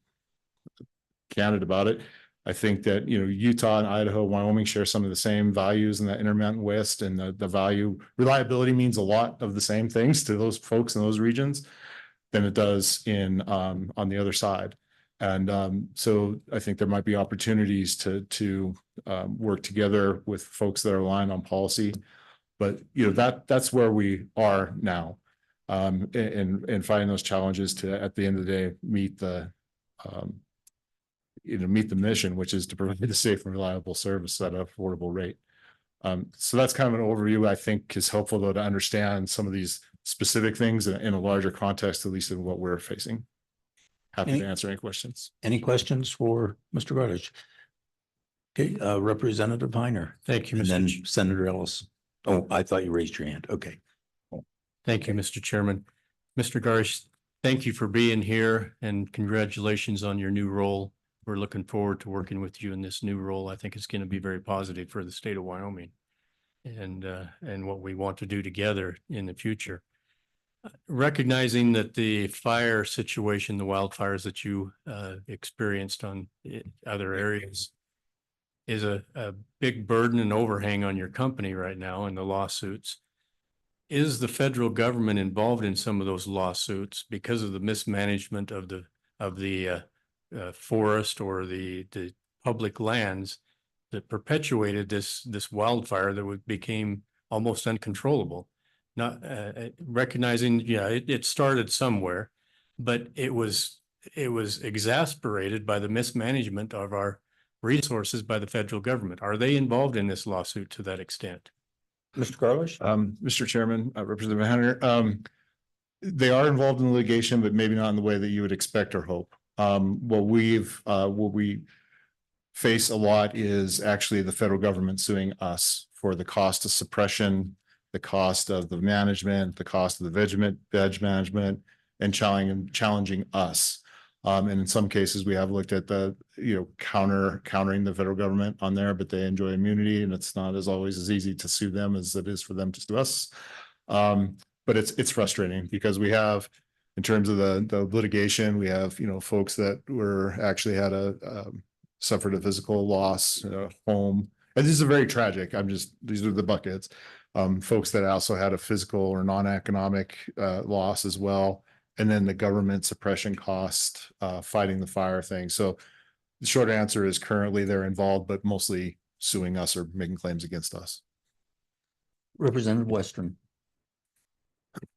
candid about it, I think that Utah and Idaho, Wyoming share some of the same values in the Intermountain West, and the value reliability means a lot of the same things to those folks in those regions than it does in on the other side. And so I think there might be opportunities to work together with folks that are aligned on policy. But that's where we are now, and finding those challenges to, at the end of the day, meet the mission, which is to provide a safe and reliable service at an affordable rate. So that's kind of an overview. I think is helpful though to understand some of these specific things in a larger context, at least in what we're facing. Happy to answer any questions. Any questions for Mr. Gardich? Okay, Representative Heiner. Thank you, And then Mr. Senator Ellis. Oh, I thought you raised your hand. Okay. Thank you, Mr. Chairman. Mr. Garish, thank you for being here, and congratulations on your new role. We're looking forward to working with you in this new role. I think it's going to be very positive for the state of Wyoming and what we want to do together in the future. Recognizing that the fire situation, the wildfires that you experienced on other areas is a big burden and overhang on your company right now in the lawsuits. Is the federal government involved in some of those lawsuits because of the mismanagement of the forest or the public lands that perpetuated this wildfire that became almost uncontrollable? Not recognizing, it started somewhere, but it was exacerbated by the mismanagement of our resources by the federal government. Are they involved in this lawsuit to that extent? Mr. Garlish? Mr. Chairman, Representative Hunter, they are involved in litigation, but maybe not in the way that you would expect or hope. What we face a lot is actually the federal government suing us for the cost of suppression, the cost of the management, the cost of the veg management, and challenging us. And in some cases, we have looked at the, countering the federal government on there, but they enjoy immunity and it's not as always as easy to sue them as it is for them to sue us. But it's frustrating because we have, in terms of the litigation, we have, folks that suffered a physical loss, home. And these are very tragic. These are the buckets. Folks that also had a physical or non-economic loss as well. And then the government suppression cost, fighting the fire thing. So the short answer is currently they're involved, but mostly suing us or making claims against us. Representative Western.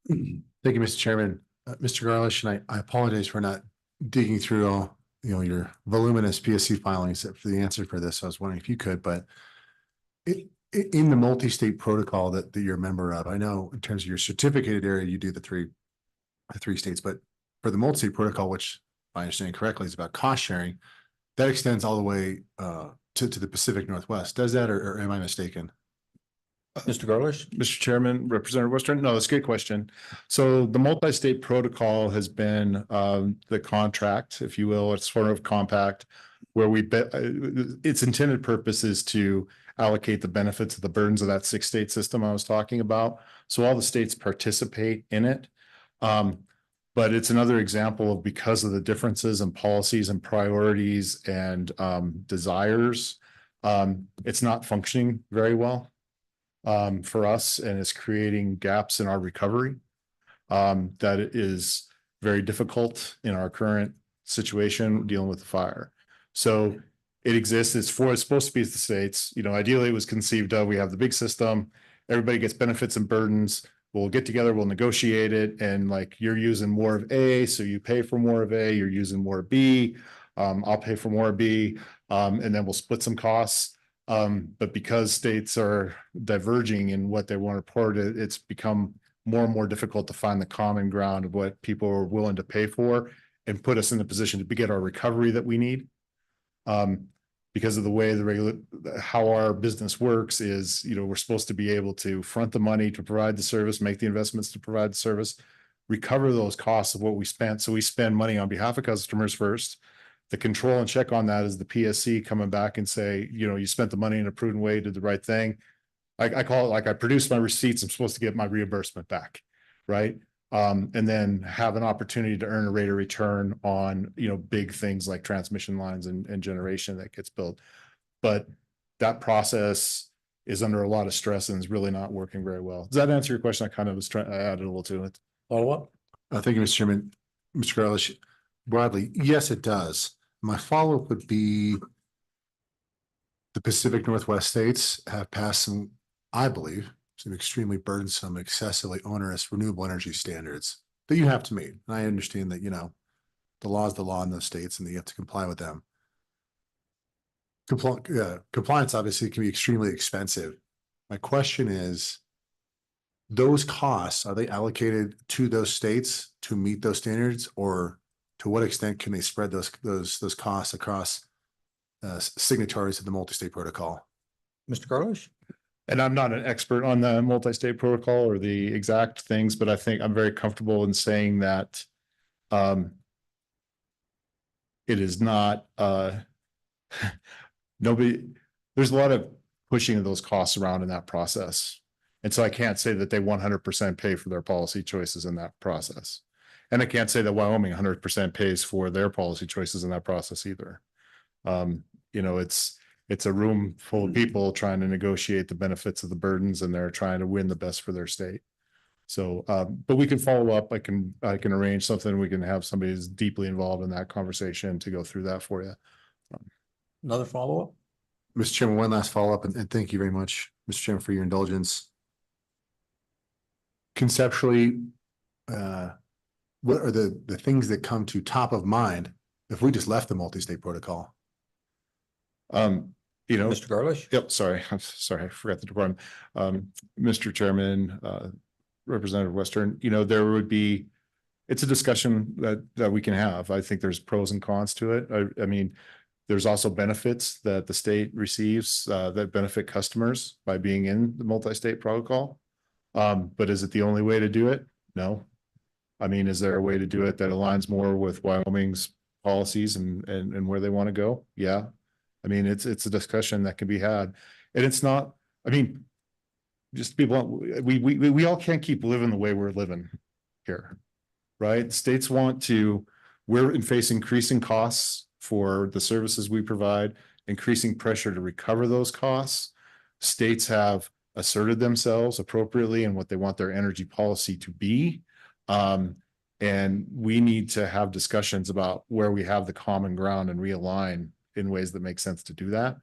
Thank you, Mr. Chairman. Mr. Garlish, and I apologize for not digging through all, your voluminous PSC filings for the answer for this. I was wondering if you could, but in the multi-state protocol that you're a member of, I know in terms of your certificated area, you do the three states, but for the multi-state protocol, which if I understand correctly is about cost sharing, that extends all the way to the Pacific Northwest. Does that, or am I mistaken? Mr. Garlish? Mr. Chairman, Representative Western, no, that's a good question. So the multi-state protocol has been the contract, if you will, it's sort of compact where its intended purpose is to allocate the benefits of the burdens of that 6-state system I was talking about. So all the states participate in it. But it's another example of, because of the differences in policies and priorities and desires, it's not functioning very well for us, and it's creating gaps in our recovery that is very difficult in our current situation dealing with the fire. So it exists. It's supposed to be the states. Ideally it was conceived of, we have the big system, everybody gets benefits and burdens. We'll get together, we'll negotiate it, and like you're using more of A, so you pay for more of A, you're using more of B, I'll pay for more of B, and then we'll split some costs. But because states are diverging in what they want to report, it's become more and more difficult to find the common ground of what people are willing to pay for and put us in the position to get our recovery that we need. Because of the way how our business works is, we're supposed to be able to front the money to provide the service, make the investments to provide the service, recover those costs of what we spent. So we spend money on behalf of customers first. The control and check on that is the PSC coming back and say, you spent the money in a prudent way, did the right thing. I call it like I produced my receipts, I'm supposed to get my reimbursement back, right? And then have an opportunity to earn a rate of return on, big things like transmission lines and generation that gets built. But that process is under a lot of stress and is really not working very well. Does that answer your question? I kind of was trying to add a little to it. Follow up? Thank you, Mr. Chairman. Mr. Garlish, broadly, yes, it does. My follow-up would be the Pacific Northwest states have passed some, I believe, some extremely burdensome, excessively onerous renewable energy standards that you have to meet. And I understand that, the law is the law in those states and that you have to comply with them. Compliance obviously can be extremely expensive. My question is, those costs, are they allocated to those states to meet those standards, or to what extent can they spread those costs across signatories of the multi-state protocol? Mr. Garlish? And I'm not an expert on the multi-state protocol or the exact things, but I think I'm very comfortable in saying that it is not there's a lot of pushing of those costs around in that process. And so I can't say that they 100% pay for their policy choices in that process. And I can't say that Wyoming 100% pays for their policy choices in that process either. It's a room full of people trying to negotiate the benefits of the burdens, and they're trying to win the best for their state. So, but we can follow up. I can arrange something. We can have somebody who's deeply involved in that conversation to go through that for you. Another follow-up? Mr. Chairman, one last follow-up, and thank you very much, Mr. Chairman, for your indulgence. Conceptually, what are the things that come to top of mind if we just left the multi-state protocol? Mr. Garlish? Yep, sorry. I'm sorry, I forgot the department. Mr. Chairman, Representative Western, it's a discussion that we can have. I think there's pros and cons to it. I mean, there's also benefits that the state receives that benefit customers by being in the multi-state protocol. But is it the only way to do it? No. I mean, is there a way to do it that aligns more with Wyoming's policies and where they want to go. Yeah. I mean, it's a discussion that can be had, and it's not, I mean, just to be blunt, we all can't keep living the way we're living here, right? States want to, we're facing increasing costs for the services we provide, increasing pressure to recover those costs. States have asserted themselves appropriately in what they want their energy policy to be. And we need to have discussions about where we have the common ground and realign in ways that make sense to do that.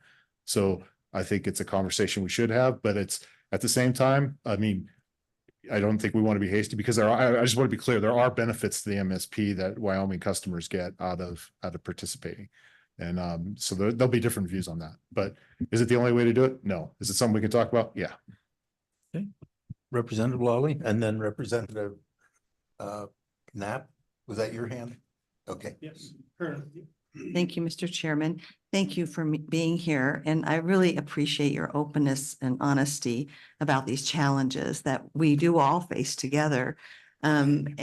So I think it's a conversation we should have, but it's at the same time, I mean, I don't think we want to be hasty because I just want to be clear, there are benefits to the MSP that Wyoming customers get out of participating. And so there'll be different views on that, but is it the only way to do it? No. Is it something we can talk about? Yeah. Representative Lawley and then Representative Knapp, was that your hand? Okay. Yes. Thank you, Mr. Chairman. Thank you for being here. And I really appreciate your openness and honesty about these challenges that we do all face together. And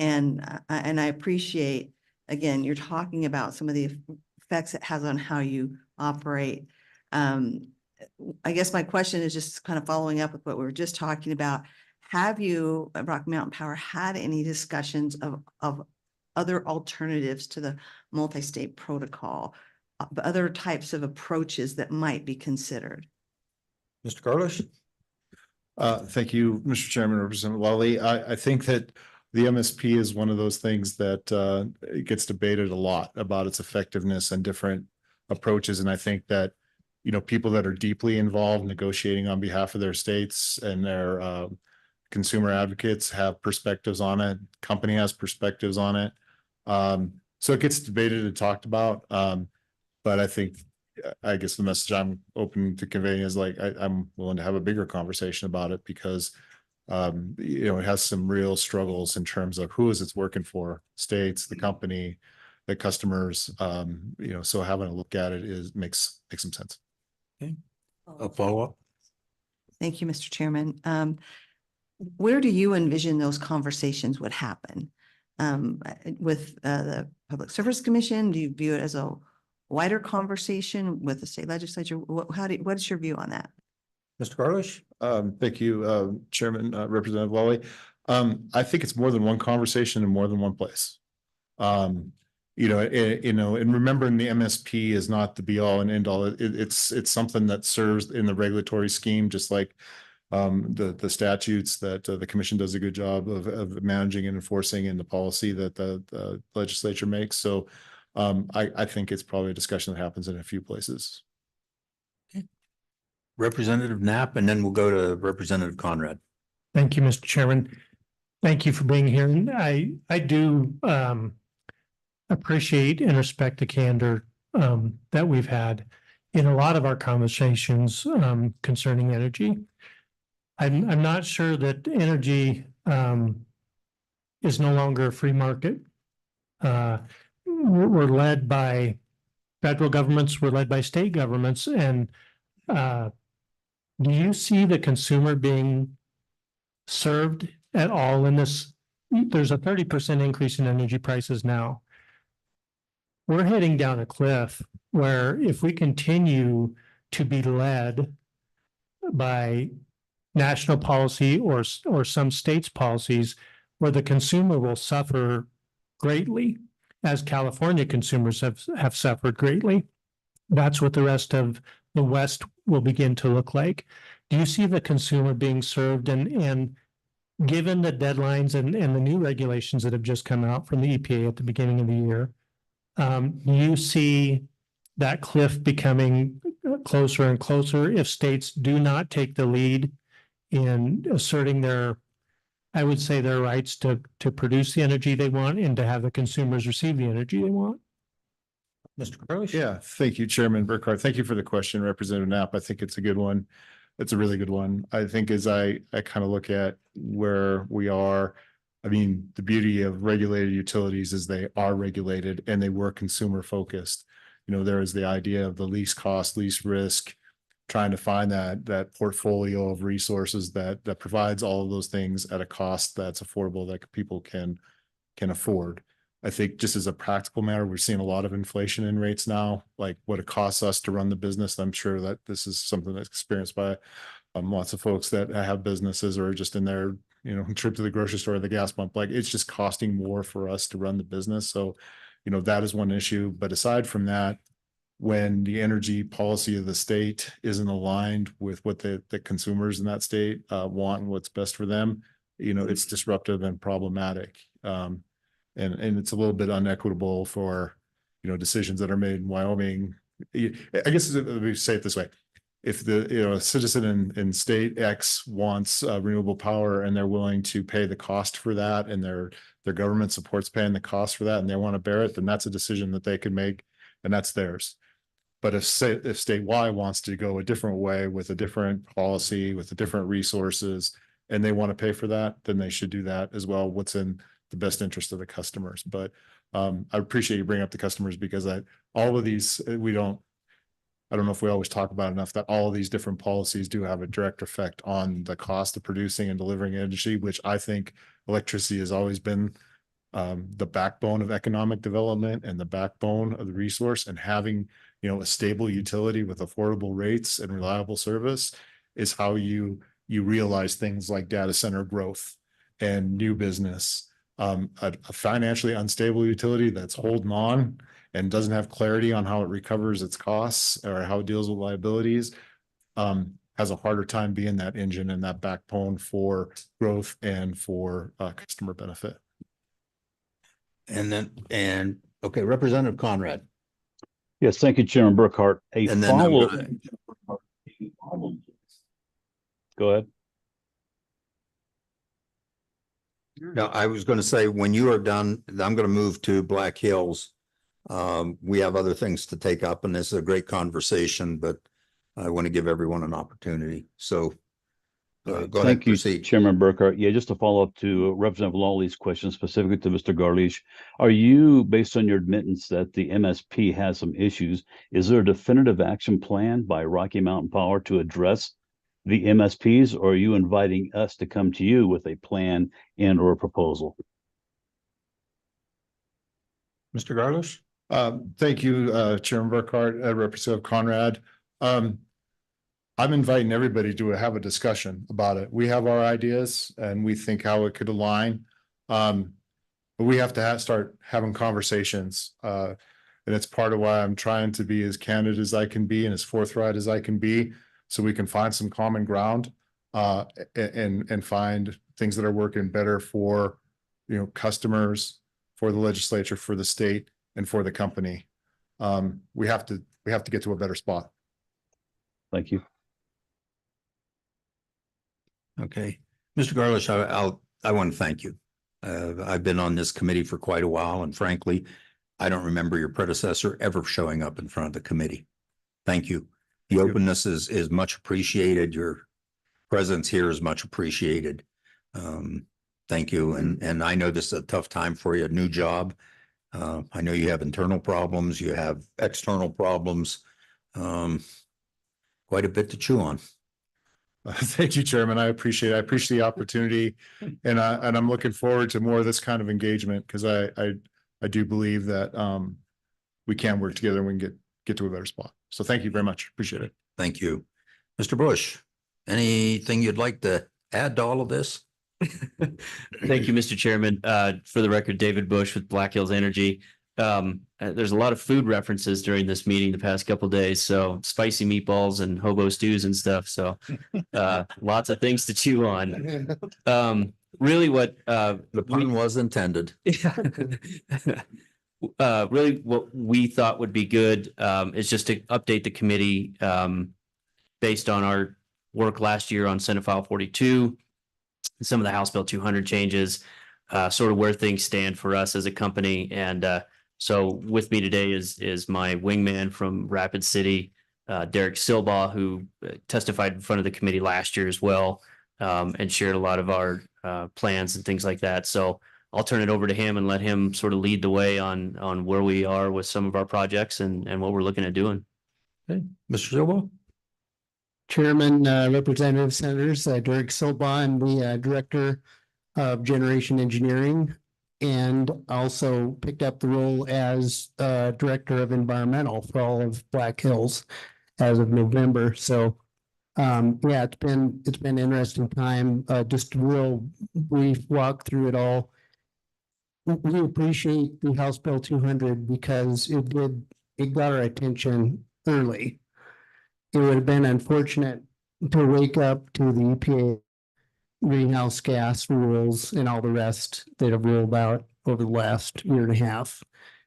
I appreciate, again, you're talking about some of the effects it has on how you operate. I guess my question is just kind of following up with what we were just talking about. Have you, at Rocky Mountain Power, had any discussions of other alternatives to the multi-state protocol, other types of approaches that might be considered? Mr. Carlish? Thank you, Mr. Chairman, Representative Lawley. I think that the MSP is one of those things that it gets debated a lot about its effectiveness and different approaches. And I think that, you know, people that are deeply involved negotiating on behalf of their states and their consumer advocates have perspectives on it. Company has perspectives on it. So it gets debated and talked about. But I think, I guess the message I'm open to conveying is like, I'm willing to have a bigger conversation about it because, you know, it has some real struggles in terms of who is it's working for, states, the company, the customers, you know, so having a look at it makes some sense. Okay. A follow-up? Thank you, Mr. Chairman. Where do you envision those conversations would happen? With the Public Service Commission? Do you view it as a wider conversation with the state legislature? What is your view on that? Mr. Carlish? Thank you, Chairman, Representative Lawley. I think it's more than one conversation in more than one place. You know, and remembering the MSP is not the be all and end all. It's something that serves in the regulatory scheme, just like the statutes that the commission does a good job of managing and enforcing in the policy that the legislature makes. So I think it's probably a discussion that happens in a few places. Okay. Representative Knapp, and then we'll go to Representative Conrad. Thank you, Mr. Chairman. Thank you for being here. And I do appreciate and respect the candor that we've had in a lot of our conversations concerning energy. I'm not sure that energy is no longer a free market. We're led by federal governments, we're led by state governments. And do you see the consumer being served at all in this? There's a 30% increase in energy prices now. We're heading down a cliff where if we continue to be led by national policy or some states' policies, where the consumer will suffer greatly, as California consumers have suffered greatly. That's what the rest of the West will begin to look like. Do you see the consumer being served? And given the deadlines and the new regulations that have just come out from the EPA at the beginning of the year, do you see that cliff becoming closer and closer if states do not take the lead in asserting their, I would say, their rights to produce the energy they want and to have the consumers receive the energy they want? Mr. Carlish? Yeah, thank you, Chairman Burkhardt. Thank you for the question, Representative Knapp. I think it's a good one. It's a really good one. I think as I kind of look at where we are, I mean, the beauty of regulated utilities is they are regulated and they were consumer focused. You know, there is the idea of the least cost, least risk, trying to find that portfolio of resources that provides all of those things at a cost that's affordable, that people can afford. I think just as a practical matter, we're seeing a lot of inflation in rates now, like what it costs us to run the business. I'm sure that this is something that's experienced by lots of folks that have businesses or just in their, you know, trip to the grocery store or the gas pump. Like it's just costing more for us to run the business. So, you know, that is one issue. But aside from that, when the energy policy of the state isn't aligned with what the consumers in that state want and what's best for them, you know, it's disruptive and problematic. And it's a little bit unequitable for, you know, decisions that are made in Wyoming. I guess let me say it this way. If the, you know, a citizen in state X wants renewable power and they're willing to pay the cost for that and their government supports paying the cost for that and they want to bear it, then that's a decision that they can make and that's theirs. But if state Y wants to go a different way with a different policy, with the different resources, and they want to pay for that, then they should do that as well. What's in the best interest of the customers. But I appreciate you bringing up the customers because all of these, I don't know if we always talk about enough that all of these different policies do have a direct effect on the cost of producing and delivering energy, which I think electricity has always been the backbone of economic development and the backbone of the resource, and having, you know, a stable utility with affordable rates and reliable service is how you realize things like data center growth and new business. A financially unstable utility that's holding on and doesn't have clarity on how it recovers its costs or how it deals with liabilities has a harder time being that engine and that backbone for growth and for customer benefit. Okay, Representative Conrad. Yes, thank you, Chairman Burkhart. And then I'm Go ahead. No, I was going to say, when you are done, I'm going to move to Black Hills. We have other things to take up and this is a great conversation, but I want to give everyone an opportunity. So go ahead, Thank you, proceed. Chairman Burkhart. Yeah, just to follow up to Representative Lawley's question specifically to Mr. Garlish, are you, based on your admittance that the MSP has some issues, is there a definitive action plan by Rocky Mountain Power to address the MSPs, or are you inviting us to come to you with a plan and or a proposal? Mr. Garlish? Thank you, Chairman Burkhart, Representative Conrad. I'm inviting everybody to have a discussion about it. We have our ideas and we think how it could align. But we have to start having conversations. And it's part of why I'm trying to be as candid as I can be and as forthright as I can be, so we can find some common ground and find things that are working better for, you know, customers, for the legislature, for the state, and for the company. We have to get to a better spot. Thank you. Okay, Mr. Garlish, I want to thank you. I've been on this committee for quite a while, and frankly, I don't remember your predecessor ever showing up in front of the committee. Thank you. The openness is much appreciated. Your presence here is much appreciated. Thank you. And I know this is a tough time for you, a new job. I know you have internal problems, you have external problems. Quite a bit to chew on. Thank you, Chairman. I appreciate it. I appreciate the opportunity, and I'm looking forward to more of this kind of engagement because I do believe that we can work together and we can get to a better spot. So thank you very much. Appreciate it. Thank you. Mr. Bush, anything you'd like to add to all of this? Thank you, Mr. Chairman. For the record, David Bush with Black Hills Energy. There's a lot of food references during this meeting the past couple of days, so spicy meatballs and hobo stews and stuff. So lots of things to chew on. Really what the pun was intended. Really what we thought would be good is just to update the committee based on our work last year on Senate File 42, some of the House Bill 200 changes, sort of where things stand for us as a company. And so with me today is my wingman from Rapid City, Derek Silbaugh, who testified in front of the committee last year as well, and shared a lot of our plans and things like that. So I'll turn it over to him and let him sort of lead the way on where we are with some of our projects and what we're looking at doing. Okay, Mr. Silbaugh? Chairman, Representative Senators, Derek Silbaugh, I'm the Director of Generation Engineering. and also picked up the role as Director of Environmental for all of Black Hills as of November. So yeah, it's been interesting time. Just a real brief walk through it all. We appreciate the House Bill 200 because it got our attention early. It would have been unfortunate to wake up to the EPA greenhouse gas rules and all the rest that have rolled out over the last year and a half.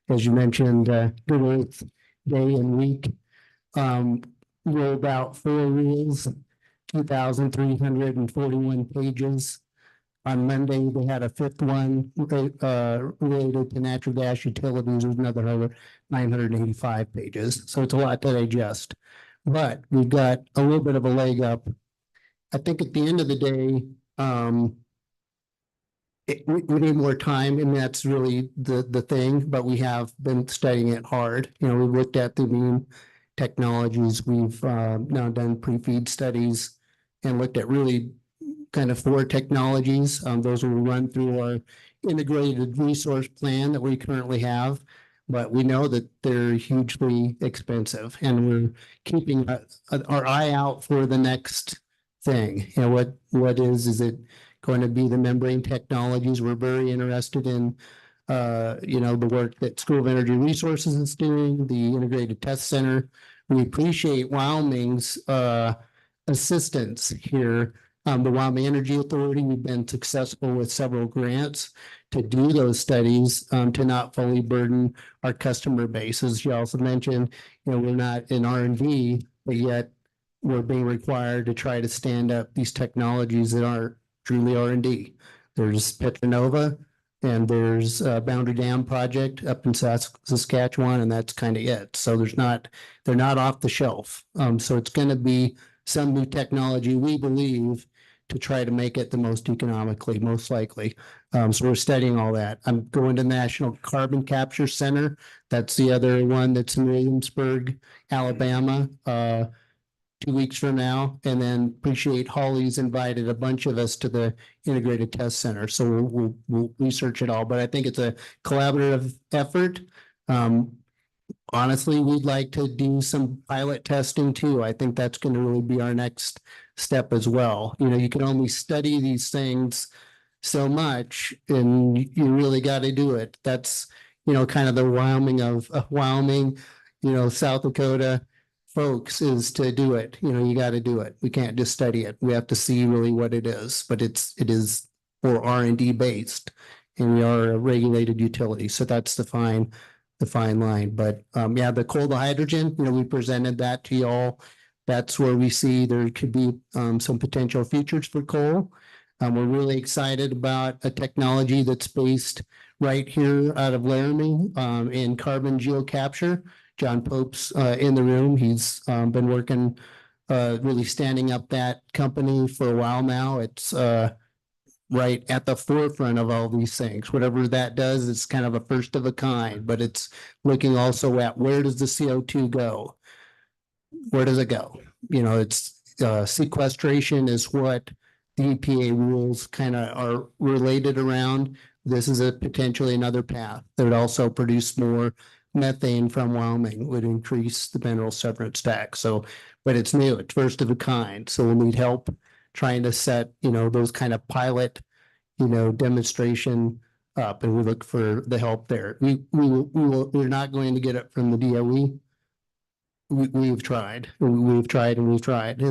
As you mentioned, Good Earth Day and Week rolled out 4 rules, 2,341 pages. On Monday, they had a 5th one related to natural gas utilities. There's another 985 pages. So it's a lot to digest. But we've got a little bit of a leg up. I think at the end of the day, we need more time, and that's really the thing, but we have been studying it hard. You know, we've looked at the new technologies. We've now done pre-feed studies and looked at really kind of 4 technologies. Those will run through our integrated resource plan that we currently have, but we know that they're hugely expensive, and we're keeping our eye out for the next thing. You know, what is it going to be? The membrane technologies? We're very interested in you know, the work that School of Energy Resources is doing, the Integrated Test Center. We appreciate Wyoming's assistance here. The Wyoming Energy Authority, we've been successful with several grants to do those studies to not fully burden our customer base. As you also mentioned, you know, we're not in R&D, but yet we're being required to try to stand up these technologies that aren't truly R&D. There's Petronova, and there's a Boundary Dam project up in Saskatchewan, and that's kind of it. So they're not off the shelf. So it's going to be some new technology, we believe, to try to make it the most economically, most likely. So we're studying all that. I'm going to National Carbon Capture Center. That's the other one that's in Williamsburg, Alabama, 2 weeks from now. And then appreciate Holly's invited a bunch of us to the Integrated Test Center. So we'll research it all, but I think it's a collaborative effort. Honestly, we'd like to do some pilot testing too. I think that's going to really be our next step as well. You know, you can only study these things so much, and you really got to do it. That's, you know, kind of the Wyoming of Wyoming, you know, South Dakota folks, is to do it. You know, you got to do it. We can't just study it. We have to see really what it is, but it is for R&D based, and we are a regulated utility. So that's the fine line. But yeah, the coal to hydrogen, you know, we presented that to y'all. That's where we see there could be some potential futures for coal. We're really excited about a technology that's based right here out of Laramie in carbon geocapture. John Pope's in the room. He's been working really standing up that company for a while now. It's right at the forefront of all these things. Whatever that does, it's kind of a first of a kind, but it's looking also at where does the CO2 go? Where does it go? You know, it's sequestration is what the EPA rules kind of are related around. This is a potentially another path that would also produce more methane from Wyoming, would increase the mineral severance tax. So, but it's new, it's first of a kind. So we'll need help trying to set, you know, those kind of pilot, you know, demonstration up, and we look for the help there. We're not going to get it from the DOE. We've tried, and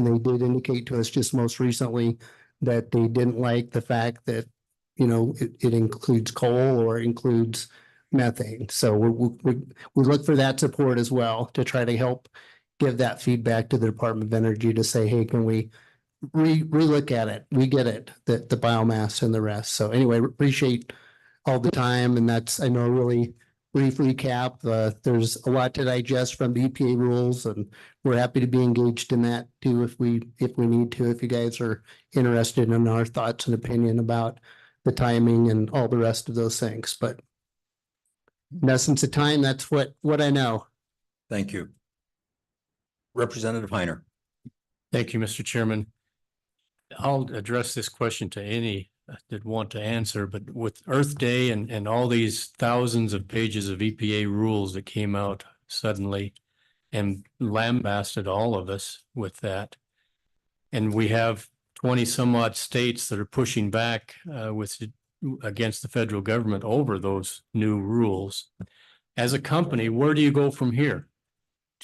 they did indicate to us just most recently that they didn't like the fact that, you know, it includes coal or includes methane. So we look for that support as well to try to help give that feedback to the Department of Energy to say, hey, can we relook at it? We get it, the biomass and the rest. So anyway, appreciate all the time, and that's, I know, a really brief recap. There's a lot to digest from the EPA rules, and we're happy to be engaged in that too if we need to, if you guys are interested in our thoughts and opinion about the timing and all the rest of those things. But in essence of time, that's what I know. Thank you. Representative Heiner. Thank you, Mr. Chairman. I'll address this question to any did want to answer, but with Earth Day and all these thousands of pages of EPA rules that came out suddenly and lambasted all of us with that. And we have 20 some odd states that are pushing back against the federal government over those new rules. As a company, where do you go from here?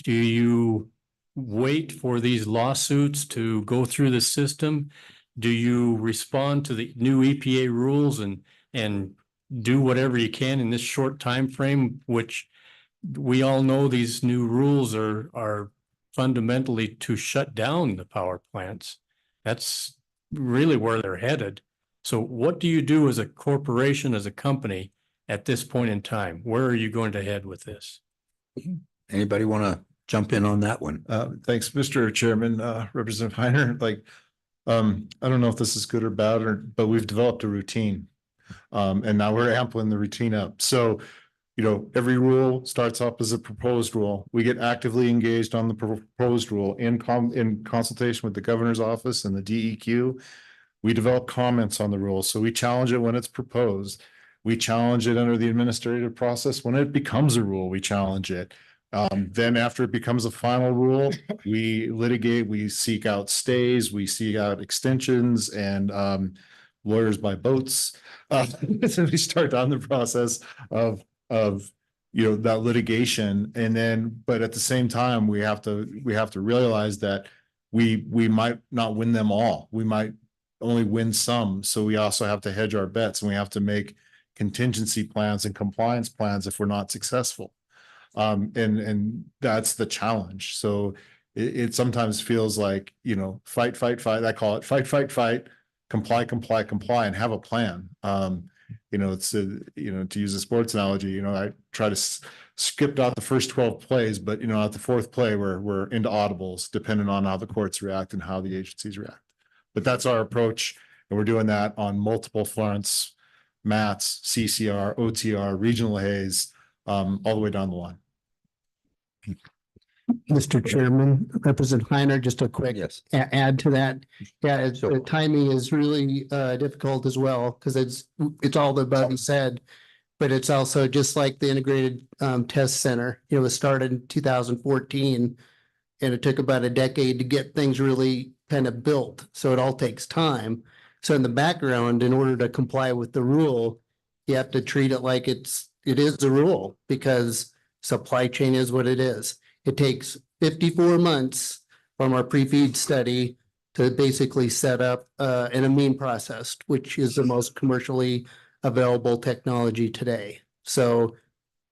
Do you wait for these lawsuits to go through the system? Do you respond to the new EPA rules and do whatever you can in this short time frame, which we all know these new rules are fundamentally to shut down the power plants? That's really where they're headed. So what do you do as a corporation, as a company at this point in time? Where are you going to head with this? Anybody want to jump in on that one? Thanks, Mr. Chairman, Representative Heiner. I don't know if this is good or bad, but we've developed a routine. And now we're ampling the routine up. So, every rule starts off as a proposed rule. We get actively engaged on the proposed rule in consultation with the governor's office and the DEQ. We develop comments on the rule. So we challenge it when it's proposed. We challenge it under the administrative process. When it becomes a rule, we challenge it. Then after it becomes a final rule, we litigate, we seek out stays, we seek out extensions and lawyers by boats. So we start down the process of that litigation. And then, but at the same time, we have to realize that we might not win them all. We might only win some. So we also have to hedge our bets and we have to make contingency plans and compliance plans if we're not successful. And that's the challenge. So it sometimes feels like, fight, fight, fight. I call it fight, comply, comply, comply, and have a plan. It's to use a sports analogy, I try to skip out the first 12 plays, but at the fourth play, we're into audibles, depending on how the courts react and how the agencies react. But that's our approach. And we're doing that on multiple fronts, MATS, CCR, OTR, regional haze, all the way down the line. Mr. Chairman, Representative Heiner, just a quick add to that. Yeah, the timing is really difficult as well because it's all the above you said, but it's also just like the integrated test center. It was started in 2014 and it took about a decade to get things really kind of built. So it all takes time. So in the background, in order to comply with the rule, you have to treat it like it is the rule because supply chain is what it is. It takes 54 months from our pre-feed study to basically set up an amine process, which is the most commercially available technology today. So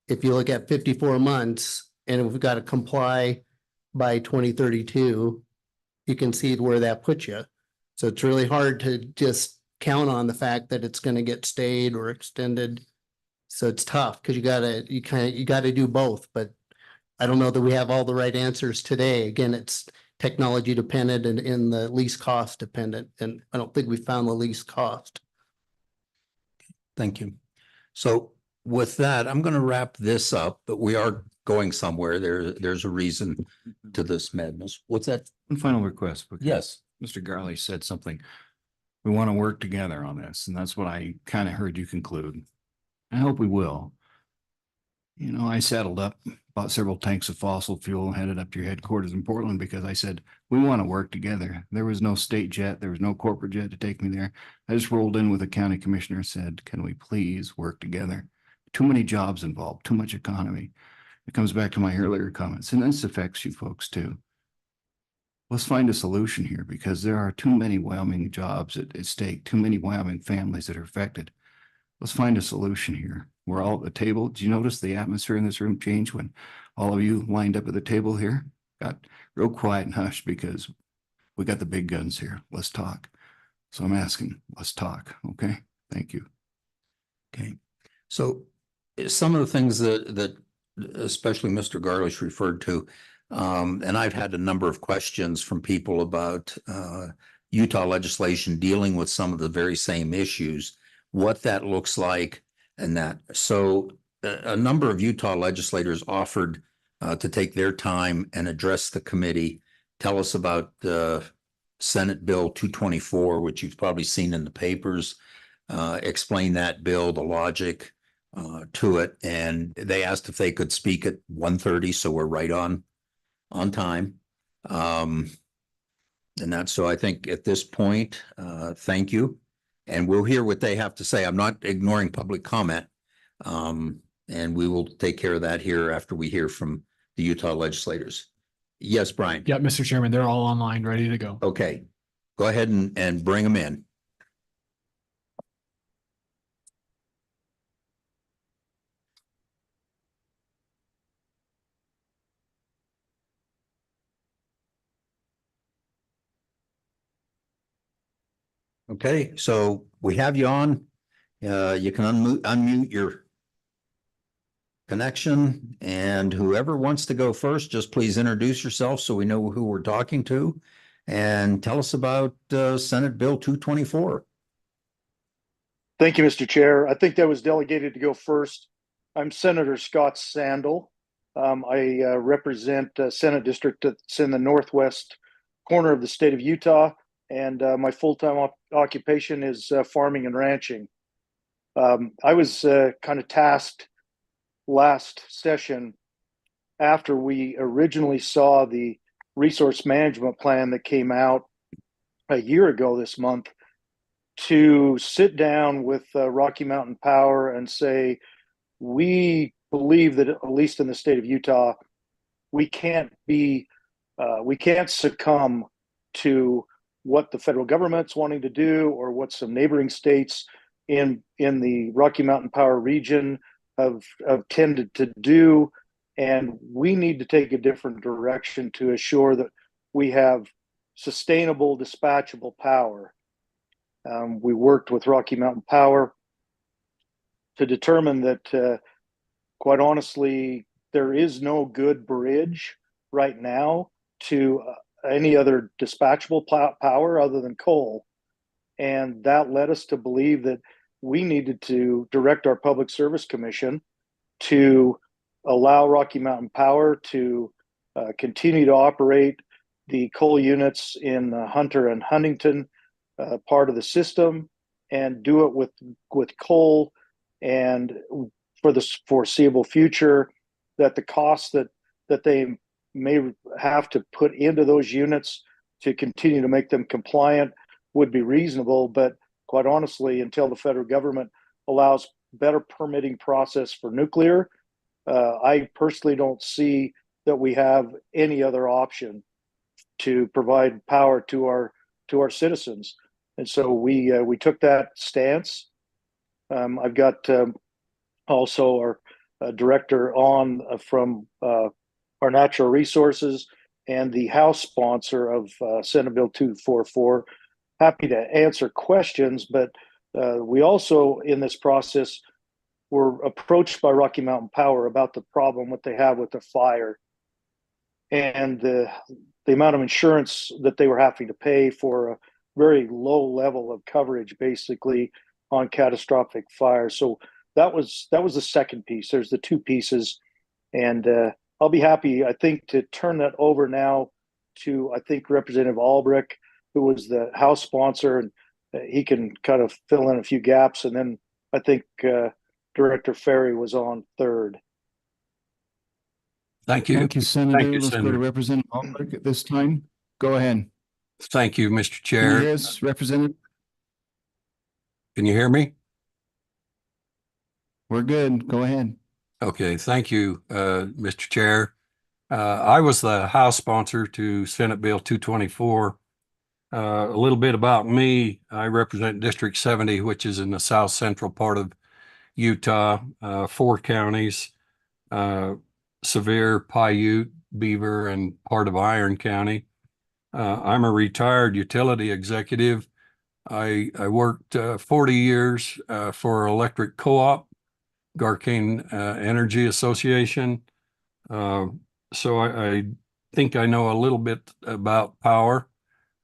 if you look at 54 months and we've got to comply by 2032, you can see where that puts you. So it's really hard to just count on the fact that it's going to get stayed or extended. So it's tough because you gotta do both, but I don't know that we have all the right answers today. Again, it's technology dependent and in the least cost dependent, and I don't think we found the least cost. Thank you. So with that, I'm going to wrap this up, but we are going somewhere. There's a reason to this madness. What's that? One final request. Yes. Mr. Garley said something. We want to work together on this, and that's what I kind of heard you conclude. I hope we will. I saddled up, bought several tanks of fossil fuel, and headed up to your headquarters in Portland because I said, we want to work together. There was no state jet. There was no corporate jet to take me there. I just rolled in with a county commissioner and said, can we please work together? Too many jobs involved, too much economy. It comes back to my earlier comments, and this affects you folks too. Let's find a solution here because there are too many Wyoming jobs at stake, too many Wyoming families that are affected. Let's find a solution here. We're all at the table. Did you notice the atmosphere in this room change when all of you lined up at the table here? Got real quiet and hushed because we got the big guns here. Let's talk. So I'm asking, let's talk. Okay. Thank you. Okay. So some of the things that especially Mr. Garlish referred to, and I've had a number of questions from people about Utah legislation dealing with some of the very same issues, what that looks like and that. So a number of Utah legislators offered to take their time and address the committee, tell us about the Senate Bill 224, which you've probably seen in the papers. explain that bill, the logic to it. And they asked if they could speak at 1:30, so we're right on time. And that's, so I think at this point, thank you. And we'll hear what they have to say. I'm not ignoring public comment. And we will take care of that here after we hear from the Utah legislators. Yes, Brian. Yeah, Mr. Chairman, they're all online, ready to go. Okay, go ahead and bring them in. Okay, so we have you on. You can unmute your connection, and whoever wants to go first, just please introduce yourself so we know who we're talking to, and tell us about Senate Bill 224. Thank you, Mr. Chair. I think that was delegated to go first. I'm Senator Scott Sandel. I represent a Senate district that's in the northwest corner of the state of Utah, and my full-time occupation is farming and ranching. I was kind of tasked last session, after we originally saw the resource management plan that came out a year ago this month, to sit down with Rocky Mountain Power and say, we believe that at least in the state of Utah, we can't succumb to what the federal government's wanting to do or what some neighboring states in the Rocky Mountain Power region have tended to do. And we need to take a different direction to assure that we have sustainable, dispatchable power. We worked with Rocky Mountain Power to determine that, quite honestly, there is no good bridge right now to any other dispatchable power other than coal. And that led us to believe that we needed to direct our Public Service Commission to allow Rocky Mountain Power to continue to operate the coal units in Hunter and Huntington part of the system, and do it with coal, and for the foreseeable future, that the costs that they may have to put into those units to continue to make them compliant would be reasonable. But quite honestly, until the federal government allows better permitting process for nuclear, I personally don't see that we have any other option to provide power to our citizens. And so we took that stance. I've got also our director on from our natural resources and the House sponsor of Senate Bill 244. Happy to answer questions, but we also in this process were approached by Rocky Mountain Power about the problem what they have with the fire, and the amount of insurance that they were having to pay for a very low level of coverage, basically, on catastrophic fire. So that was the second piece. There's the two pieces, and I'll be happy, I think, to turn that over now to, I think, Representative Albrecht, who was the House sponsor, and he can kind of fill in a few gaps. And then I think Director Ferry was on third. Thank you. Thank you, Senator. Thank you, Let's go Senator. to Representative Albrecht at this time. Go ahead. Thank you, Mr. Can you Chair. hear us, Representative? Can you hear me? We're good. Go ahead. Okay, thank you, Mr. Chair. I was the House sponsor to Senate Bill 224. A little bit about me. I represent District 70, which is in the south central part of Utah, 4 counties, Sevier, Paiute, Beaver, and part of Iron County. I'm a retired utility executive. I worked 40 years for Electric Co-op, Garcane Energy Association. So I think I know a little bit about power.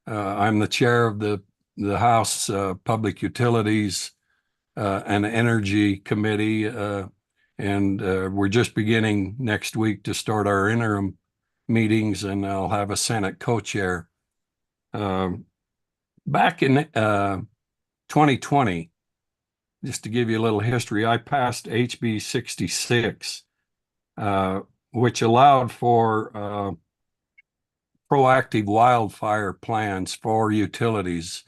I'm the chair of the House Public Utilities and Energy Committee, and we're just beginning next week to start our interim meetings, and I'll have a Senate co-chair. Back in 2020, just to give you a little history, I passed HB 66, which allowed for proactive wildfire plans for utilities,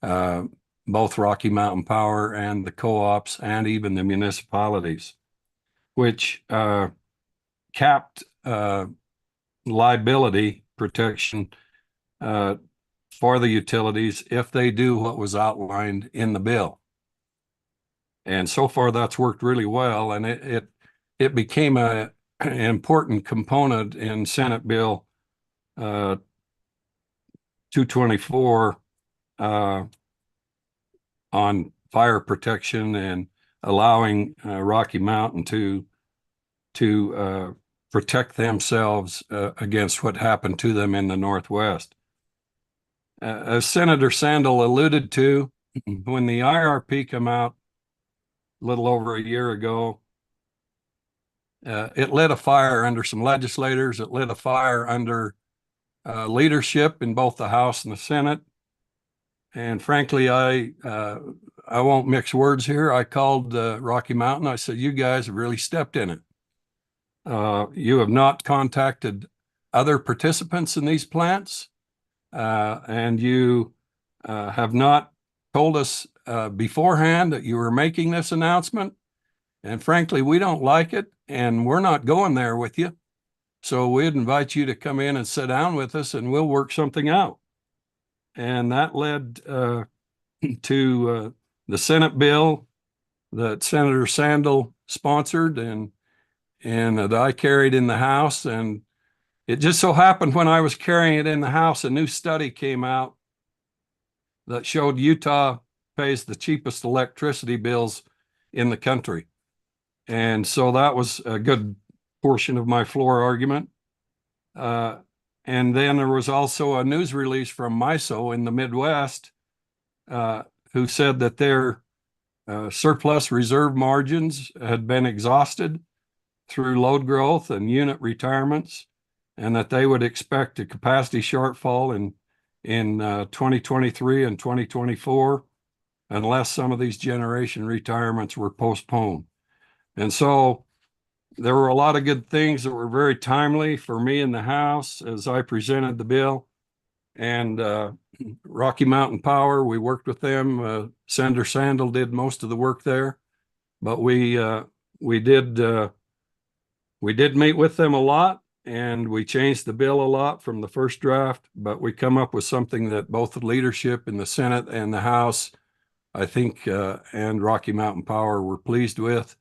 both Rocky Mountain Power and the co-ops and even the municipalities, which capped liability protection for the utilities if they do what was outlined in the bill. And so far that's worked really well, and it became an important component in Senate Bill 224 on fire protection and allowing Rocky Mountain to protect themselves against what happened to them in the Northwest. As Senator Sandel alluded to, when the IRP came out a little over a year ago, it lit a fire under some legislators. It lit a fire under leadership in both the House and the Senate. And frankly, I won't mix words here. I called Rocky Mountain. I said, you guys have really stepped in it. You have not contacted other participants in these plants, and you have not told us beforehand that you were making this announcement. And frankly, we don't like it, and we're not going there with you. So we'd invite you to come in and sit down with us, and we'll work something out. And that led to the Senate bill that Senator Sandel sponsored and that I carried in the House. And it just so happened when I was carrying it in the House, a new study came out that showed Utah pays the cheapest electricity bills in the country. And so that was a good portion of my floor argument. And then there was also a news release from MISO in the Midwest who said that their surplus reserve margins had been exhausted through load growth and unit retirements, and that they would expect a capacity shortfall in 2023 and 2024 unless some of these generation retirements were postponed. And so there were a lot of good things that were very timely for me in the House as I presented the bill. And Rocky Mountain Power, we worked with them. Senator Sandel did most of the work there, but we did meet with them a lot, and we changed the bill a lot from the first draft, but we come up with something that both the leadership in the Senate and the House, I think, and Rocky Mountain Power were pleased with.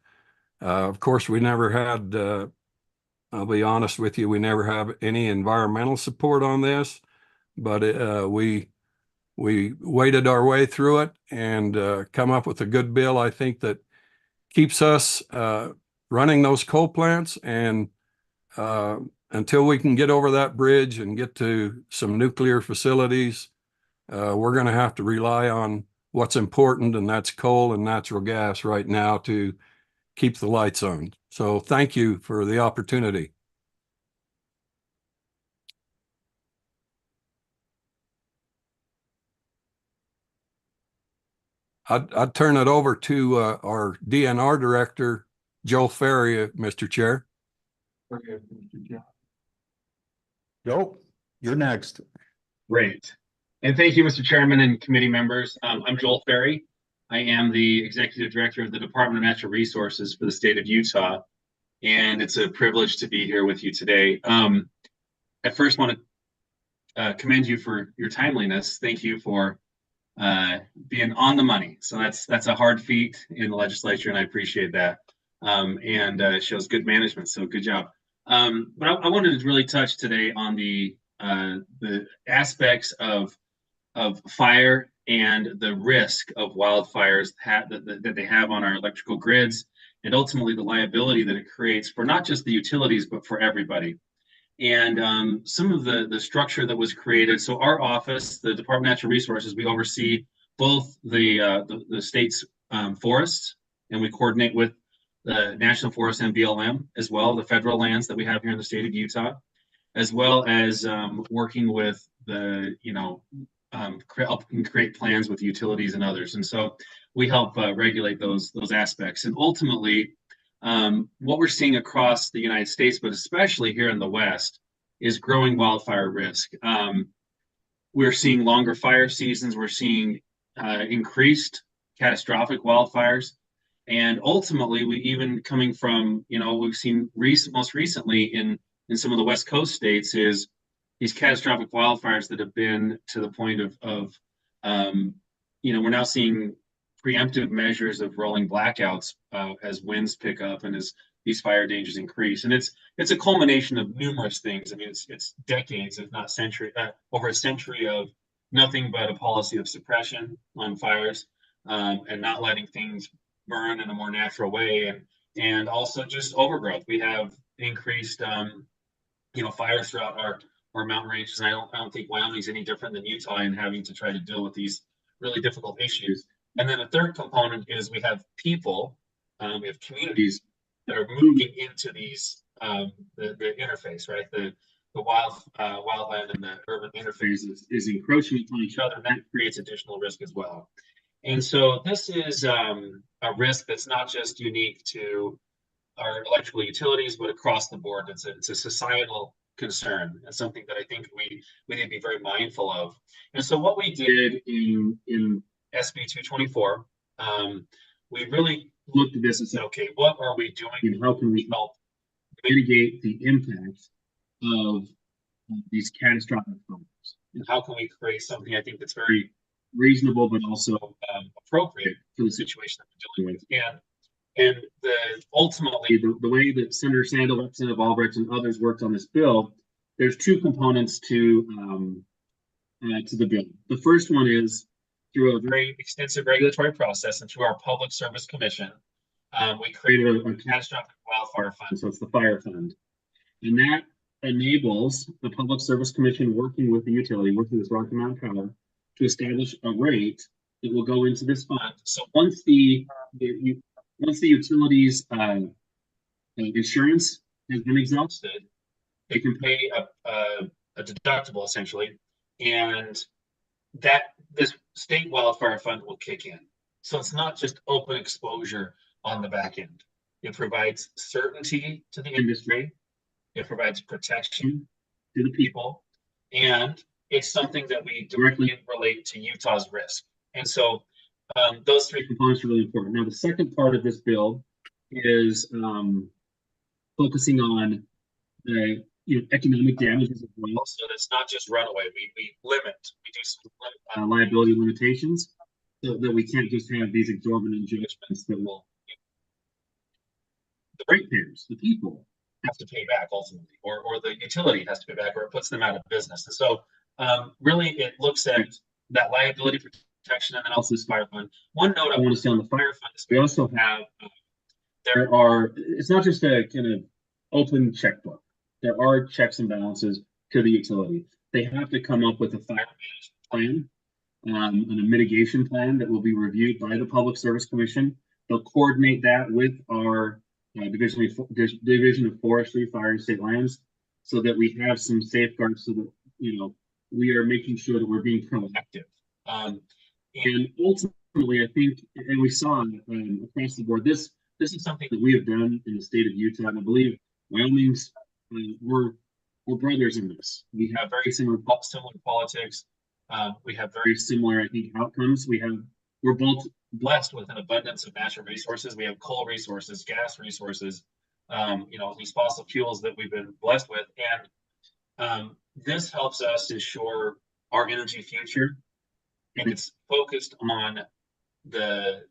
Of course, we never had, I'll be honest with you, we never have any environmental support on this, but we waded our way through it and come up with a good bill, I think, that keeps us running those coal plants. And until we can get over that bridge and get to some nuclear facilities, we're going to have to rely on what's important, and that's coal and natural gas right now to keep the lights on. So thank you for the opportunity. I'd turn it over to our DNR director, Joel Ferry, Mr. Chair. Joe, you're next. Great. And thank you, Mr. Chairman and committee members. I'm Joel Ferry. I am the Executive Director of the Department of Natural Resources for the state of Utah, and it's a privilege to be here with you today. I first want to commend you for your timeliness. Thank you for being on the money. So that's a hard feat in the legislature, and I appreciate that. And it shows good management, so good job. But I wanted to really touch today on the aspects of fire and the risk of wildfires that they have on our electrical grids, and ultimately the liability that it creates for not just the utilities, but for everybody. And some of the structure that was created. So our office, the Department of Natural Resources, we oversee both the state's forests, and we coordinate with the National Forest and BLM as well, the federal lands that we have here in the state of Utah, as well as working with the create plans with utilities and others. And so we help regulate those aspects. And ultimately, what we're seeing across the United States, but especially here in the West, is growing wildfire risk. We're seeing longer fire seasons. We're seeing increased catastrophic wildfires. And ultimately, we even coming from, we've seen most recently in some of the West Coast states is these catastrophic wildfires that have been to the point of we're now seeing preemptive measures of rolling blackouts as winds pick up and as these fire dangers increase. And it's a culmination of numerous things. I mean, it's decades, if not over a century of nothing but a policy of suppression on fires and not letting things burn in a more natural way, and also just overgrowth. We have increased fires throughout our mountain ranges, and I don't think Wyoming's any different than Utah in having to try to deal with these really difficult issues. And then the third component is we have people, we have communities that are moving into these the interface, right? The wildland and the urban interface is encroaching upon each other, and that creates additional risk as well. And so this is a risk that's not just unique to our electrical utilities, but across the board. It's a societal concern, and something that I think we need to be very mindful of. And so what we did in SB 224, we really looked at this and said, okay, what are we doing and how can we help mitigate the impact of these catastrophic fires? And how can we create something I think that's very reasonable, but also appropriate for the situation that we're dealing with? And ultimately, the way that Senator Sandel, Representative Albrecht, and others worked on this bill, there's two components to the bill. The first one is through a very extensive regulatory process and through our Public Service Commission, we created a catastrophic wildfire fund. So it's the fire fund. And that enables the Public Service Commission working with the utility, working with Rocky Mountain Power, to establish a rate that will go into this fund. So once the utility's insurance has been exhausted, they can pay a deductible essentially, and this state wildfire fund will kick in. So it's not just open exposure on the back end. It provides certainty to the industry. It provides protection to the people, and it's something that we directly relate to Utah's risk. And so those three components are really important. Now, the second part of this bill is focusing on the economic damages as well. So that's not just runaway. We do some liability limitations so that we can't just have these exorbitant judgments that will, the ratepayers, the people, have to pay back ultimately, or the utility has to pay back, or it puts them out of business. And so really it looks at that liability protection and then also this fire fund. One note I want to say on the fire fund is we also have, it's not just a kind of open checkbook. There are checks and balances to the utility. They have to come up with a fire management plan and a mitigation plan that will be reviewed by the Public Service Commission. They'll coordinate that with our Division of Forestry, Fire and State Lands, so that we have some safeguards so that, we are making sure that we're being proactive. And ultimately, I think, and we saw across the board, this is something that we have done in the state of Utah, and I believe Wyoming's, we're brothers in this. We have very similar politics. We have very similar, I think, outcomes. We're both blessed with an abundance of natural resources. We have coal resources, gas resources, these fossil fuels that we've been blessed with. And this helps us ensure our energy future. And it's focused on the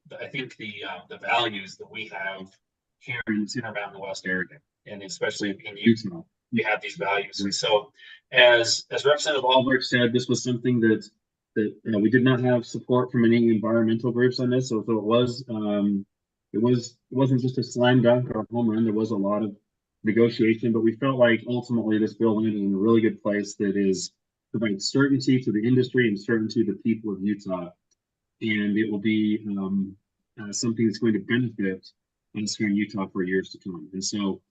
values that we have here in Cedar Mountain West area, and especially in Utah, we have these values. And so, as Representative Albrecht said, this was something that we did not have support from any environmental groups on this. So it wasn't just a slam dunk or a home run. There was a lot of negotiation, but we felt like ultimately this bill landed in a really good place that provides certainty to the industry and certainty to the people of Utah. And it will be something that's going to benefit us here in Utah for years to come. And so,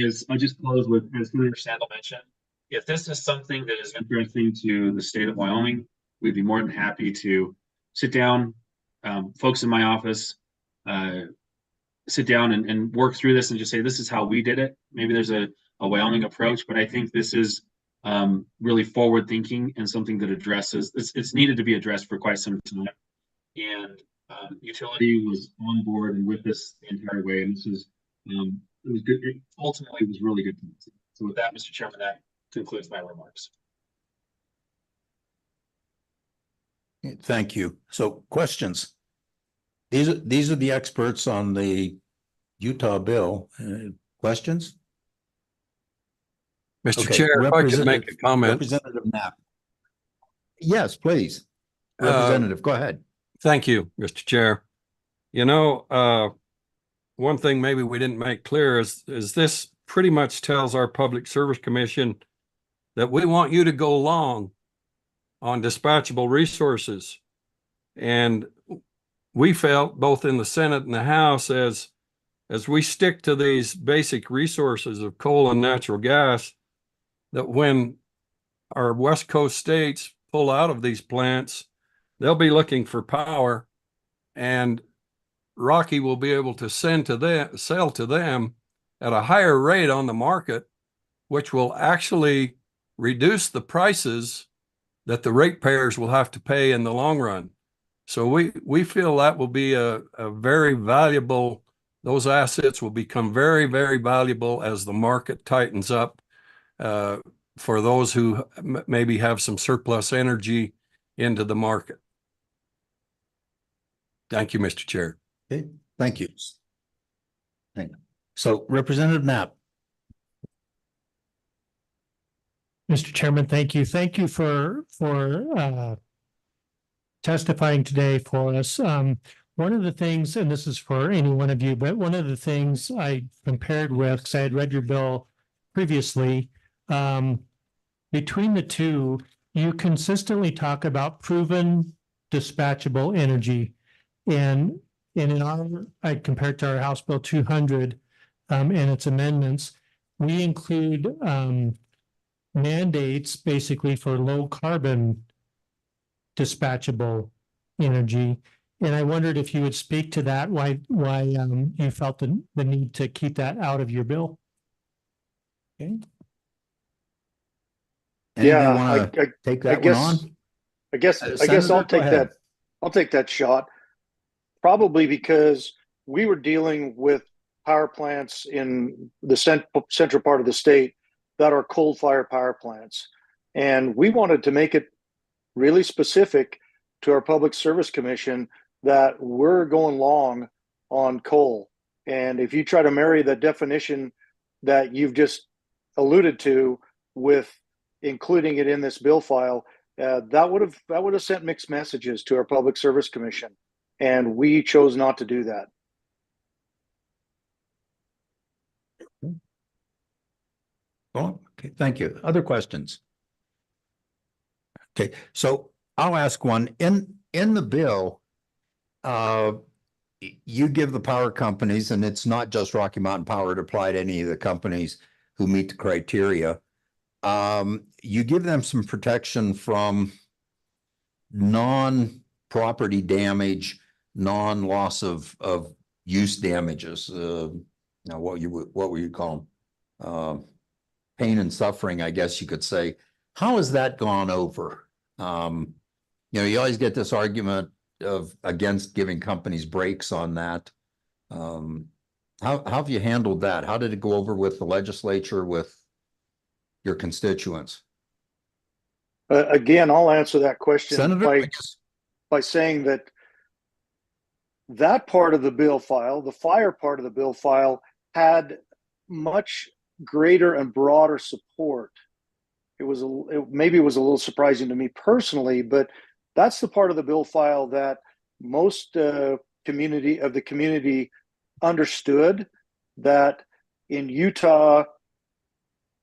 as I just close with, as Senator Sandel mentioned, if this is something that is interesting to the state of Wyoming, we'd be more than happy to sit down, folks in my office, sit down and work through this and just say, this is how we did it. Maybe there's a Wyoming approach, but I think this is really forward thinking and something that addresses, it's needed to be addressed for quite some time. And utility was on board and with this the entire way. And this is, it was good. Ultimately, it was really good. So with that, Mr. Chairman, that concludes my remarks. Thank you. So questions? These are the experts on the Utah bill. Questions? Mr. Okay, Chair, if I could make a comment. Representative Knapp. Yes, please. Representative, go ahead. Thank you, Mr. Chair. You know, one thing maybe we didn't make clear is this pretty much tells our Public Service Commission that we want you to go long on dispatchable resources. And we felt both in the Senate and the House as we stick to these basic resources of coal and natural gas, that when our West Coast states pull out of these plants, they'll be looking for power, and Rocky will be able to sell to them at a higher rate on the market, which will actually reduce the prices that the ratepayers will have to pay in the long run. So we feel that will be a very valuable, those assets will become very, very valuable as the market tightens up for those who maybe have some surplus energy into the market. Thank you, Mr. Chair. Okay, thank you. So Representative Knapp. Mr. Chairman, thank you. Thank you for testifying today for us. One of the things, and this is for any one of you, but one of the things I compared with, because I had read your bill previously, between the two, you consistently talk about proven dispatchable energy. And in I compared to our House Bill 200 and its amendments, we include mandates basically for low carbon dispatchable energy. And I wondered if you would speak to that, why you felt the need to keep that out of your bill. Okay. Yeah, take that guess, one on? I guess Senator, I'll take that. I'll take that shot. Probably because we were dealing with power plants in the central part of the state that are coal-fired power plants. And we wanted to make it really specific to our Public Service Commission that we're going long on coal. And if you try to marry the definition that you've just alluded to with including it in this bill file, that would have sent mixed messages to our Public Service Commission. And we chose not to do that. Oh, okay, thank you. Other questions? Okay, so I'll ask one. In the bill, you give the power companies, and it's not just Rocky Mountain Power, to apply to any of the companies who meet the criteria. You give them some protection from non-property damage, non-loss of use damages. Now, what would you call them? Pain and suffering, I guess you could say. How has that gone over? You always get this argument against giving companies breaks on that. How have you handled that? How did it go over with the legislature, with your constituents? Again, I'll answer that question Senator, by saying that part of the bill file, the fire part of the bill file, had much greater and broader support. Maybe it was a little surprising to me personally, but that's the part of the bill file that most community understood, that in Utah,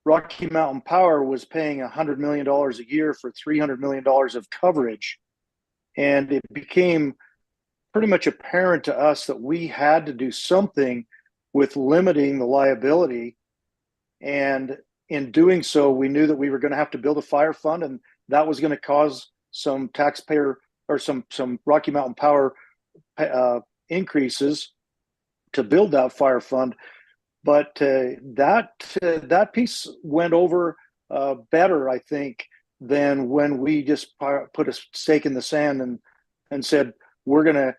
Rocky Mountain Power was paying $100 million a year for $300 million of coverage. And it became pretty much apparent to us that we had to do something with limiting the liability. And in doing so, we knew that we were going to have to build a fire fund, and that was going to cause some taxpayer or some Rocky Mountain Power increases to build that fire fund. But that piece went over better, I think, than when we just put a stake in the sand and said we're gonna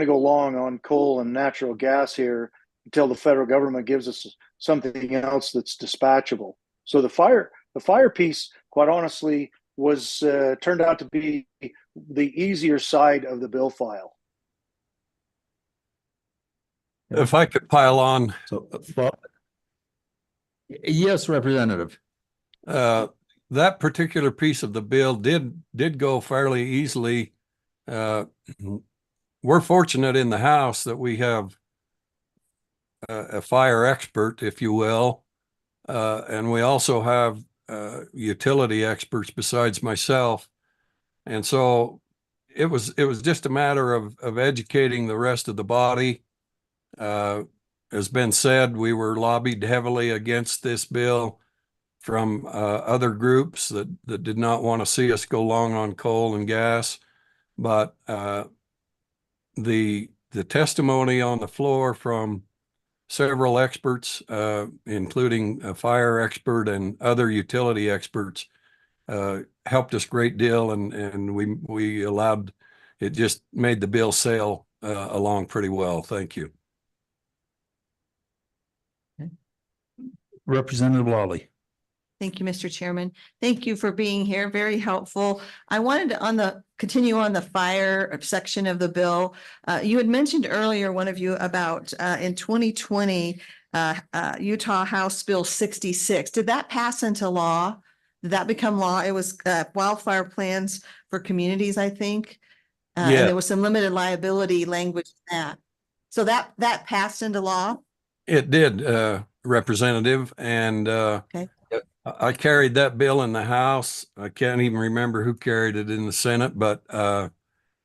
go long on coal and natural gas here until the federal government gives us something else that's dispatchable. So the fire piece, quite honestly, was turned out to be the easier side of the bill file. If I could pile on. So, yes, Representative. That particular piece of the bill did go fairly easily. We're fortunate in the House that we have a fire expert, if you will, and we also have utility experts besides myself. And so it was just a matter of educating the rest of the body. As been said, we were lobbied heavily against this bill from other groups that did not want to see us go long on coal and gas. But the testimony on the floor from several experts, including a fire expert and other utility experts, helped us a great deal, and we allowed it, just made the bill sail along pretty well. Thank you. Representative Lawley. Thank you, Mr. Chairman. Thank you for being here. Very helpful. I wanted to continue on the fire section of the bill. You had mentioned earlier, one of you, about in 2020, Utah House Bill 66. Did that pass into law? Did that become law? It was wildfire plans for communities, I think. And there was some limited liability language in that. So that passed into law? It did, Representative, and okay. I carried that bill in the House. I can't even remember who carried it in the Senate, but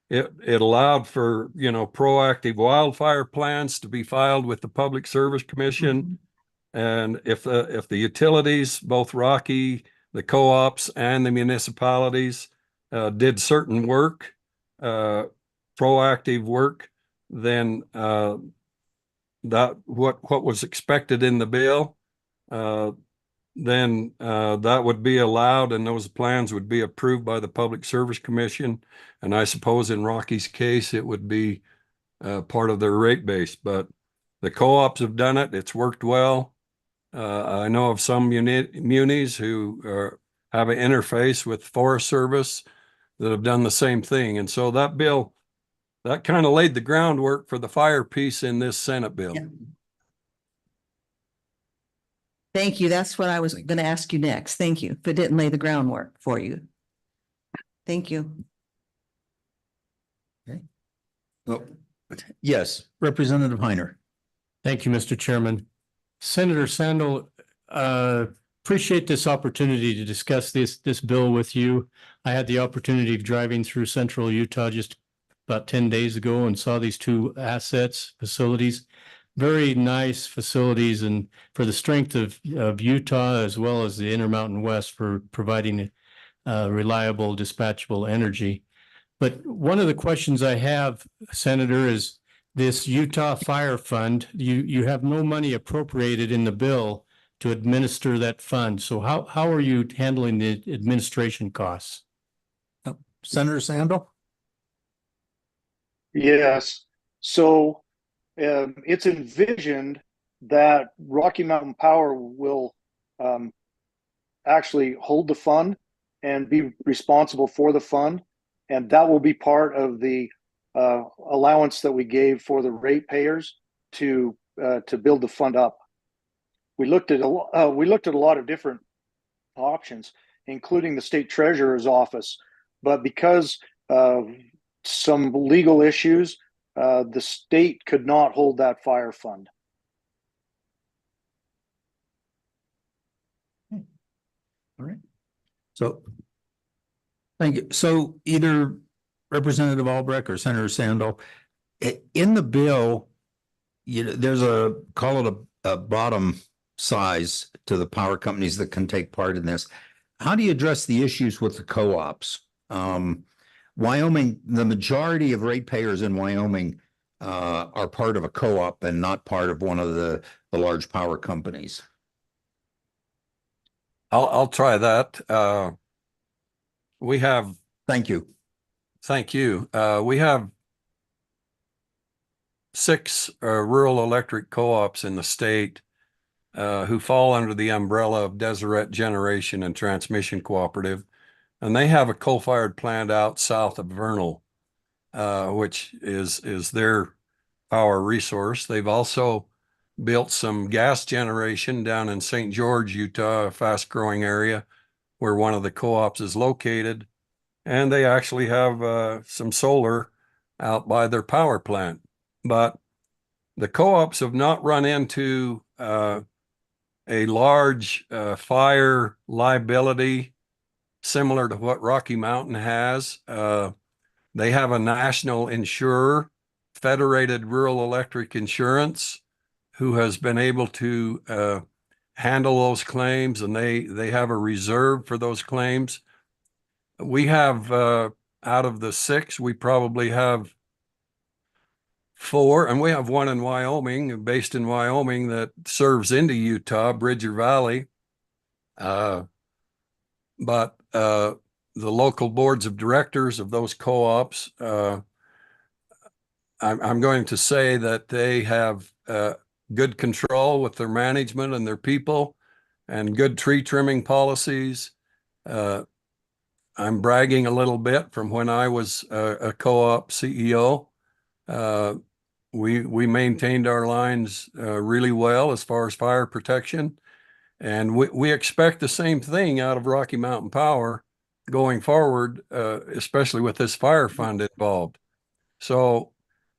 it allowed for, proactive wildfire plans to be filed with the Public Service Commission. And if the utilities, both Rocky, the co-ops, and the municipalities did certain work, proactive work, then that what was expected in the bill, then that would be allowed, and those plans would be approved by the Public Service Commission. And I suppose in Rocky's case, it would be part of their rate base. But the co-ops have done it. It's worked well. I know of some munis who have an interface with Forest Service that have done the same thing. And so that bill, that kind of laid the groundwork for the fire piece in this Senate bill. Yeah. Thank you. That's what I was going to ask you next. Thank you. If it didn't lay the groundwork for you. Thank you. Okay. Oh, yes, Representative Heiner. Thank you, Mr. Chairman. Senator Sandel, appreciate this opportunity to discuss this bill with you. I had the opportunity of driving through central Utah just about 10 days ago and saw these two facilities. Very nice facilities, and for the strength of Utah as well as the Intermountain West for providing reliable dispatchable energy. But one of the questions I have, Senator, is this Utah Fire Fund. You have no money appropriated in the bill to administer that fund. So how are you handling the administration costs? Senator Sandel? Yes. So it's envisioned that Rocky Mountain Power will actually hold the fund and be responsible for the fund. And that will be part of the allowance that we gave for the ratepayers to build the fund up. We looked at a lot of different options, including the state treasurer's office. But because of some legal issues, the state could not hold that fire fund. All right. So, thank you. So either Representative Albrecht or Senator Sandel, in the bill, there's call it a bottom size to the power companies that can take part in this. How do you address the issues with the co-ops? Wyoming, the majority of ratepayers in Wyoming are part of a co-op and not part of one of the large power companies. I'll try that. We have. Thank you. Thank you. We have 6 rural electric co-ops in the state who fall under the umbrella of Deseret Generation and Transmission Cooperative. And they have a coal-fired plant out south of Vernal, which is their power resource. They've also built some gas generation down in St. George, Utah, a fast-growing area where one of the co-ops is located. And they actually have some solar out by their power plant. But the co-ops have not run into a large fire liability similar to what Rocky Mountain has. They have a national insurer, Federated Rural Electric Insurance, who has been able to handle those claims, and they have a reserve for those claims. We have, out of the 6, we probably have 4, and we have one in Wyoming, based in Wyoming, that serves into Utah, Bridger Valley. But the local boards of directors of those co-ops, I'm going to say that they have good control with their management and their people and good tree trimming policies. I'm bragging a little bit from when I was a co-op CEO. We maintained our lines really well as far as fire protection. And we expect the same thing out of Rocky Mountain Power going forward, especially with this fire fund involved. So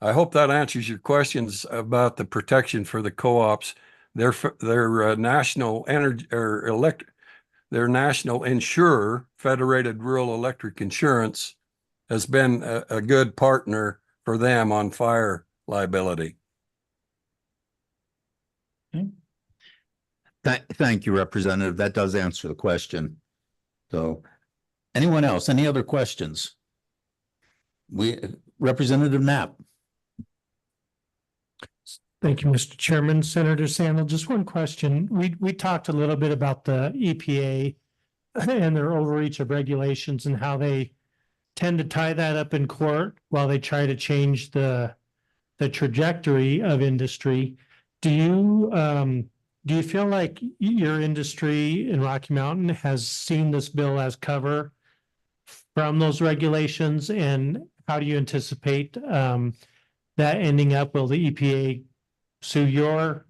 I hope that answers your questions about the protection for the co-ops. Their national energy or their national insurer, Federated Rural Electric Insurance, has been a good partner for them on fire liability. Thank you, Representative. That does answer the question. So anyone else, any other questions? Representative Knapp. Thank you, Mr. Chairman. Senator Sandel, just one question. We talked a little bit about the EPA and their overreach of regulations and how they tend to tie that up in court while they try to change the trajectory of industry. Do you feel like your industry in Rocky Mountain has seen this bill as cover from those regulations? And how do you anticipate that ending up? Will the EPA sue your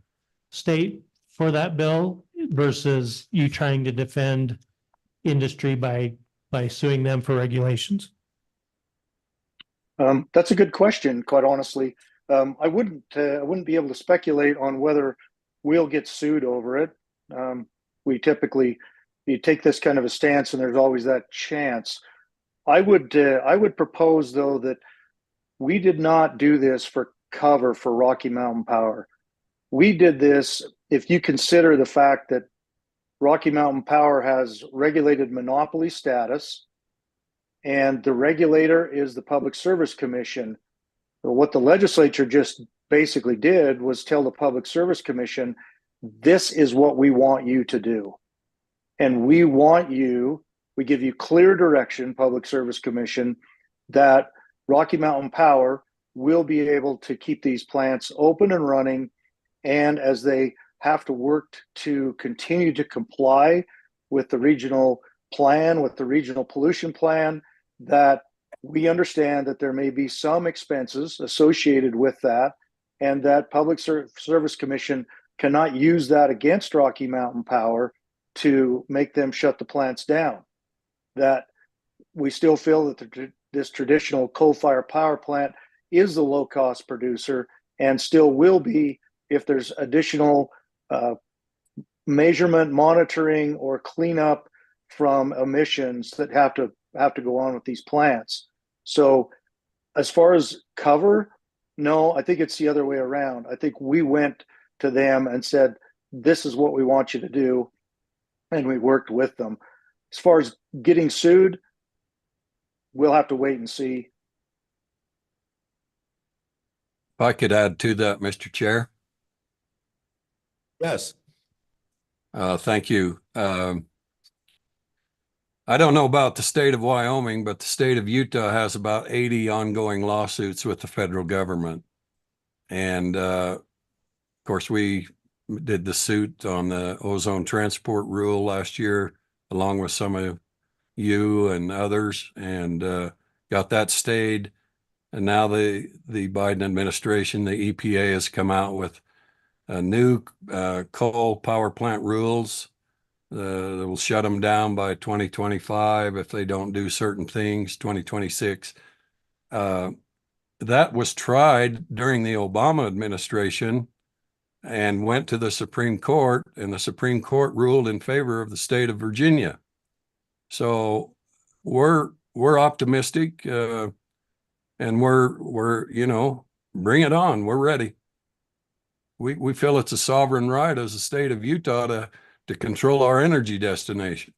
state for that bill versus you trying to defend industry by suing them for regulations? That's a good question, quite honestly. I wouldn't be able to speculate on whether we'll get sued over it. We typically, you take this kind of a stance and there's always that chance. I would propose, though, that we did not do this for cover for Rocky Mountain Power. We did this, if you consider the fact that Rocky Mountain Power has regulated monopoly status, and the regulator is the Public Service Commission. But what the legislature just basically did was tell the Public Service Commission, this is what we want you to do. And we give you clear direction, Public Service Commission, that Rocky Mountain Power will be able to keep these plants open and running. And as they have to work to continue to comply with the regional plan, with the regional pollution plan, that we understand that there may be some expenses associated with that, and that Public Service Commission cannot use that against Rocky Mountain Power to make them shut the plants down. That we still feel that this traditional coal-fired power plant is the low-cost producer and still will be if there's additional measurement, monitoring, or cleanup from emissions that have to go on with these plants. So as far as cover, no, I think it's the other way around. I think we went to them and said, this is what we want you to do. And we worked with them. As far as getting sued, we'll have to wait and see. If I could add to that, Mr. Chair. Yes. Thank you. I don't know about the state of Wyoming, but the state of Utah has about 80 ongoing lawsuits with the federal government. And of course, we did the suit on the ozone transport rule last year, along with some of you and others, and got that stayed. And now the Biden administration, the EPA, has come out with a new coal power plant rules that will shut them down by 2025 if they don't do certain things, 2026. That was tried during the Obama administration and went to the Supreme Court, and the Supreme Court ruled in favor of the state of Virginia. So we're optimistic, and we're bring it on. We're ready. We feel it's a sovereign right as a state of Utah to control our energy destination.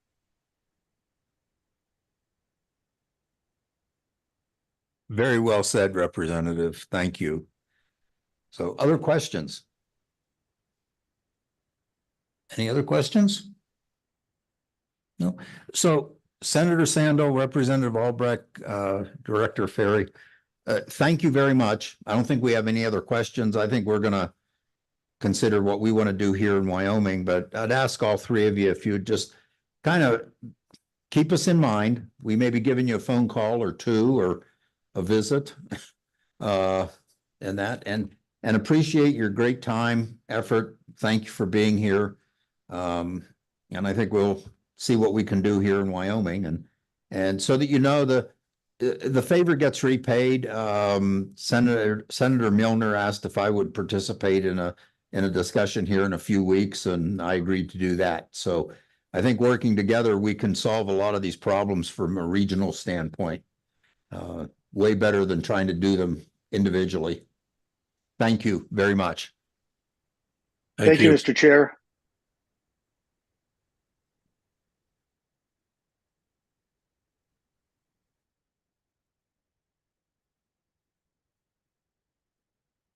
Very well said, Representative. Thank you. So other questions? Any other questions? No. So Senator Sandel, Representative Albrecht, Director Ferry, thank you very much. I don't think we have any other questions. I think we're going to consider what we want to do here in Wyoming, but I'd ask all three of you if you'd just kind of keep us in mind. We may be giving you a phone call or two or a visit, and appreciate your great time, effort. Thank you for being here. And I think we'll see what we can do here in Wyoming, and so that the favor gets repaid. Senator Milner asked if I would participate in a discussion here in a few weeks, and I agreed to do that. So I think working together, we can solve a lot of these problems from a regional standpoint, way better than trying to do them individually. Thank you very much. Thank you, Mr. Chair.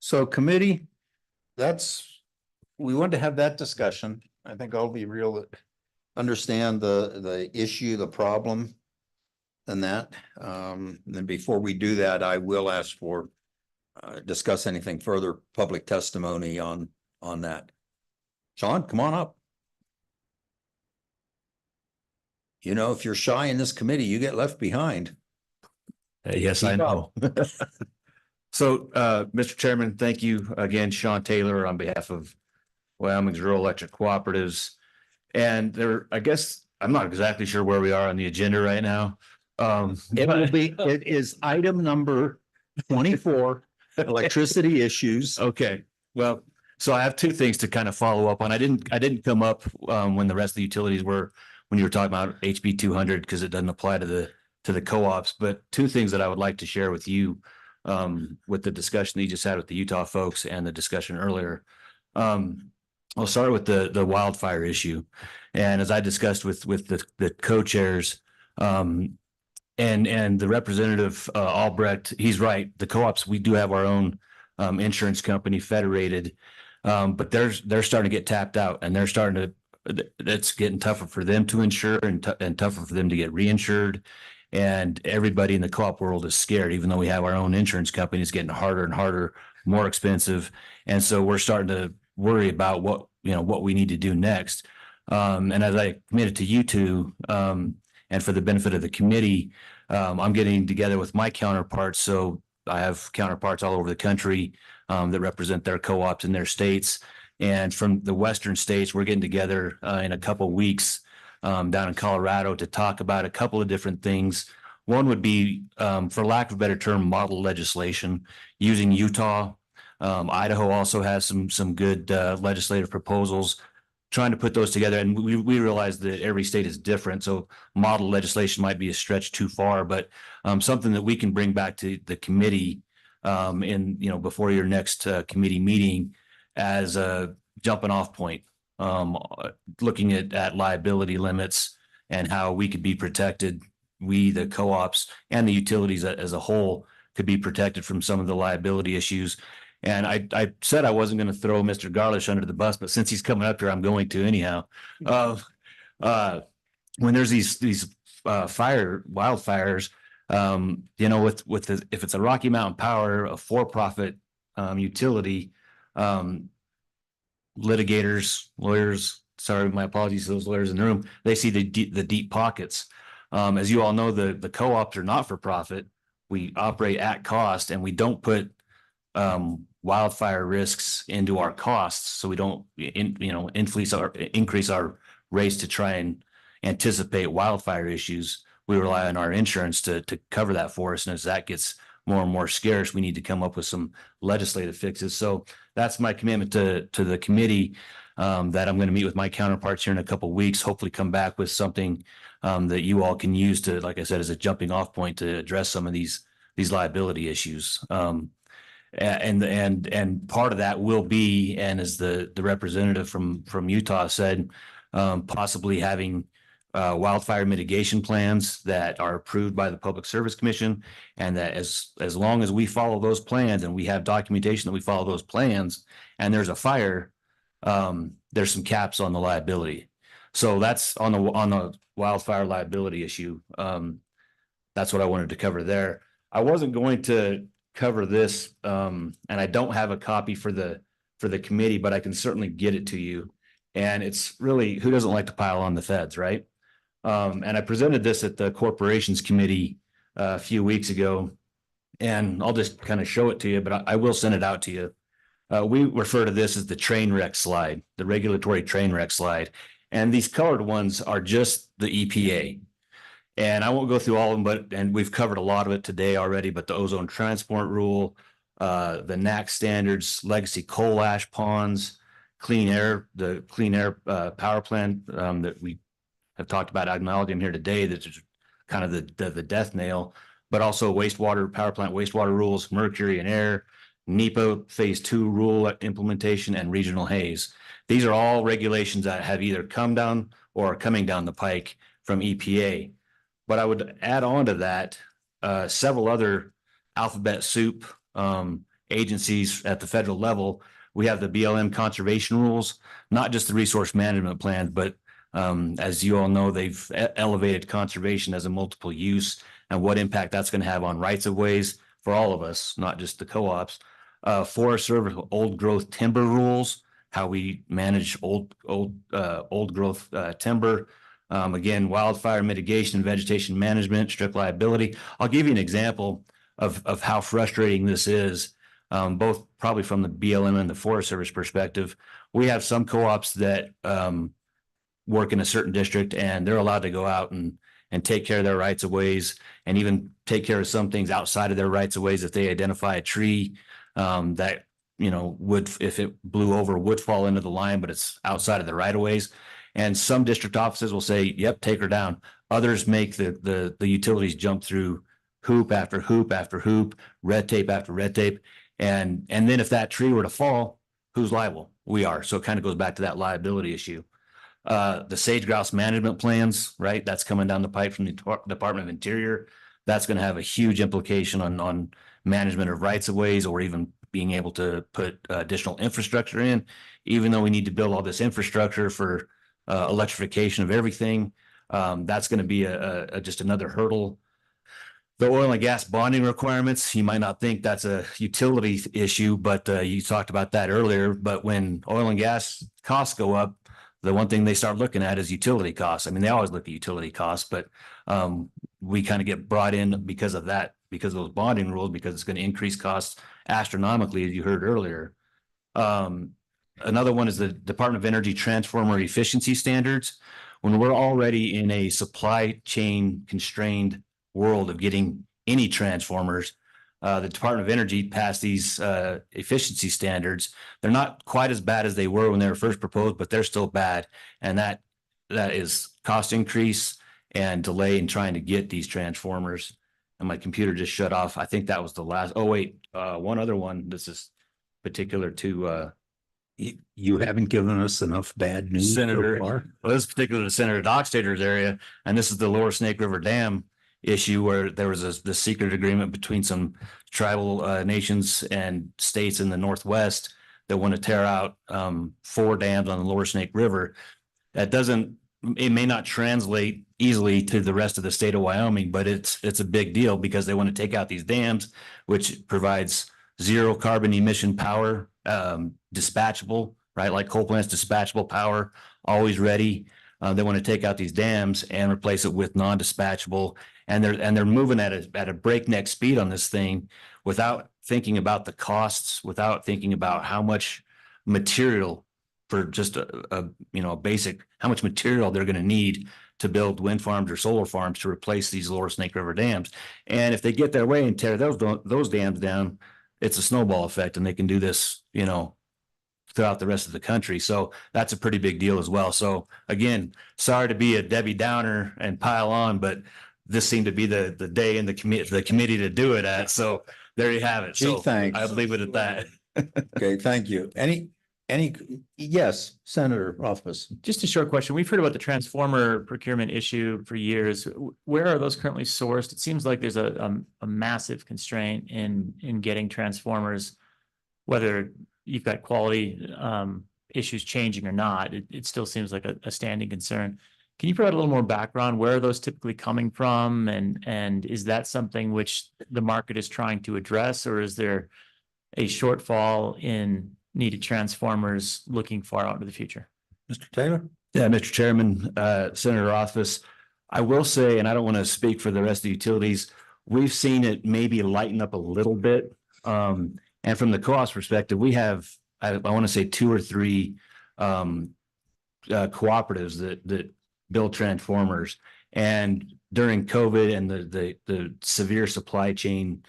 So committee, we want to have that discussion. I think I'll be real, understand the issue, the problem and that. Then before we do that, I will ask for discuss anything further public testimony on that. Sean, come on up. If you're shy in this committee, you get left behind. Yes, I know. So, Mr. Chairman, thank you again, Sean Taylor, on behalf of Wyoming's Rural Electric Cooperatives. And I guess, I'm not exactly sure where we are on the agenda right now. It is item number 24, electricity issues. Okay, well, so I have two things to kind of follow up on. I didn't come up when the rest of the utilities were, when you were talking about HB 200, because it doesn't apply to the co-ops, but two things that I would like to share with you with the discussion that you just had with the Utah folks and the discussion earlier. I'll start with the wildfire issue. And as I discussed with the co-chairs and the Representative Albrecht, he's right. The co-ops, we do have our own insurance company, Federated, but they're starting to get tapped out, and it's getting tougher for them to insure and tougher for them to get reinsured. And everybody in the co-op world is scared, even though we have our own insurance company. It's getting harder and harder, more expensive. And so we're starting to worry about what we need to do next. And as I committed to you two, and for the benefit of the committee, I'm getting together with my counterparts. So I have counterparts all over the country that represent their co-ops in their states. And from the Western states, we're getting together in a couple of weeks down in Colorado to talk about a couple of different things. One would be, for lack of a better term, model legislation using Utah. Idaho also has some good legislative proposals, trying to put those together. And we realize that every state is different. So model legislation might be a stretch too far, but something that we can bring back to the committee before your next committee meeting as a jumping off point. Looking at liability limits and how we could be protected we, the co-ops and the utilities as a whole could be protected from some of the liability issues. And I said I wasn't going to throw Mr. Garlish under the bus, but since he's coming up here, I'm going to anyhow. When there's these wildfires, you know, if it's a Rocky Mountain Power, a for-profit utility, litigators, lawyers, sorry, my apologies to those lawyers in the room, they see the deep pockets. As you all know, the co-ops are not for profit. We operate at cost, and we don't put wildfire risks into our costs, so we don't increase our rates to try and anticipate wildfire issues. We rely on our insurance to cover that for us, and as that gets more and more scarce, we need to come up with some legislative fixes. So that's my commitment to the committee, that I'm going to meet with my counterparts here in a couple of weeks, hopefully come back with something that you all can use to, like I said, as a jumping off point to address some of these liability issues. And part of that will be, and as the representative from Utah said, possibly having wildfire mitigation plans that are approved by the Public Service Commission, and that as long as we follow those plans and we have documentation that we follow those plans, and there's a fire, there's some caps on the liability. So that's on the wildfire liability issue. That's what I wanted to cover there. I wasn't going to cover this, and I don't have a copy for the committee, but I can certainly get it to you. And it's really, who doesn't like to pile on the feds, right? And I presented this at the Corporations Committee a few weeks ago, and I'll just kind of show it to you, but I will send it out to you. We refer to this as the train wreck slide, the regulatory train wreck slide. And these colored ones are just the EPA. And I won't go through all of them, and we've covered a lot of it today already, but the ozone transport rule, the NAC standards, legacy coal ash ponds, the clean air power plant that we have talked about ad nauseam here today, that's kind of the death nail, but also wastewater, power plant wastewater rules, mercury and air, NEPA phase 2 rule implementation, and regional haze. These are all regulations that have either come down or are coming down the pike from EPA. But I would add on to that several other alphabet soup agencies at the federal level. We have the BLM conservation rules, not just the resource management plan, but as you all know, they've elevated conservation as a multiple use and what impact that's going to have on rights of ways for all of us, not just the co-ops. Forest Service old growth timber rules, how we manage old growth timber. Again, wildfire mitigation, vegetation management, strict liability. I'll give you an example of how frustrating this is, both probably from the BLM and the Forest Service perspective. We have some co-ops that work in a certain district, and they're allowed to go out and take care of their rights of ways, and even take care of some things outside of their rights of ways. If they identify a tree that, you know, would, if it blew over, would fall into the line, but it's outside of the right of ways. And some district offices will say, yep, take her down. Others make the utilities jump through hoop after hoop after hoop, red tape after red tape. And then if that tree were to fall, who's liable? We are. So it kind of goes back to that liability issue. The sage grouse management plans, right? That's coming down the pipe from the Department of Interior. That's going to have a huge implication on management of rights of ways, or even being able to put additional infrastructure in, even though we need to build all this infrastructure for electrification of everything. That's going to be just another hurdle. The oil and gas bonding requirements, you might not think that's a utility issue, but you talked about that earlier. But when oil and gas costs go up, the one thing they start looking at is utility costs. I mean, they always look at utility costs, but we kind of get brought in because of that, because of those bonding rules, because it's going to increase costs astronomically, as you heard earlier. Another one is the Department of Energy transformer efficiency standards. When we're already in a supply chain constrained world of getting any transformers, the Department of Energy passed these efficiency standards. They're not quite as bad as they were when they were first proposed, but they're still bad. And that is cost increase and delay in trying to get these transformers. And my computer just shut off. I think that was the last. Oh, wait, one other one. This is particular to you haven't given us enough bad news Senator. so far. Well, this is particular to Senator Dockstader's area, and this is the Lower Snake River Dam. issue where there was the secret agreement between some tribal nations and states in the Northwest that want to tear out 4 dams on the Lower Snake River. It may not translate easily to the rest of the state of Wyoming, but it's a big deal because they want to take out these dams, which provides zero carbon emission power, dispatchable, right? Like coal plants, dispatchable power, always ready. They want to take out these dams and replace it with non-dispatchable, and they're moving at a breakneck speed on this thing without thinking about the costs, without thinking about how much material for just a basic, how much material they're going to need to build wind farms or solar farms to replace these Lower Snake River dams. And if they get their way and tear those dams down, it's a snowball effect, and they can do this, throughout the rest of the country. So that's a pretty big deal as well. So again, sorry to be a Debbie Downer and pile on, but this seemed to be the day in the committee to do it at. So there you have it. Gee, So thanks. I'll leave it at that. Okay, thank you. Yes, Senator Office. Just a short question. We've heard about the transformer procurement issue for years. Where are those currently sourced? It seems like there's a massive constraint in getting transformers, whether you've got quality issues changing or not. It still seems like a standing concern. Can you provide a little more background? Where are those typically coming from? And is that something which the market is trying to address, or is there a shortfall in needed transformers looking far out into the future? Mr. Taylor? Yeah, Mr. Chairman, Senator Office, I will say, and I don't want to speak for the rest of the utilities, we've seen it maybe lighten up a little bit. And from the co-op's perspective, we have, I want to say 2 or 3 cooperatives that build transformers. And during COVID and the severe supply chain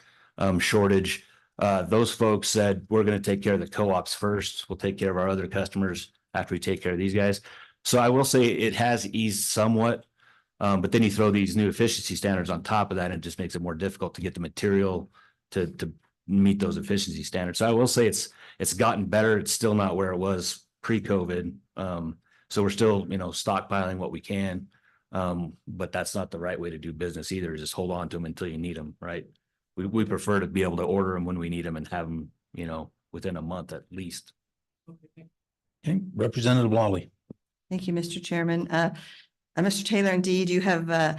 shortage, those folks said, we're going to take care of the co-ops first. We'll take care of our other customers after we take care of these guys. So I will say it has eased somewhat, but then you throw these new efficiency standards on top of that, and it just makes it more difficult to get the material to meet those efficiency standards. So I will say it's gotten better. It's still not where it was pre-COVID. So we're still, stockpiling what we can. But that's not the right way to do business either, is just hold on to them until you need them, right? We prefer to be able to order them when we need them and have them, within a month at least. Okay, Representative Lawley. Thank you, Mr. Chairman. Mr. Taylor, indeed, you have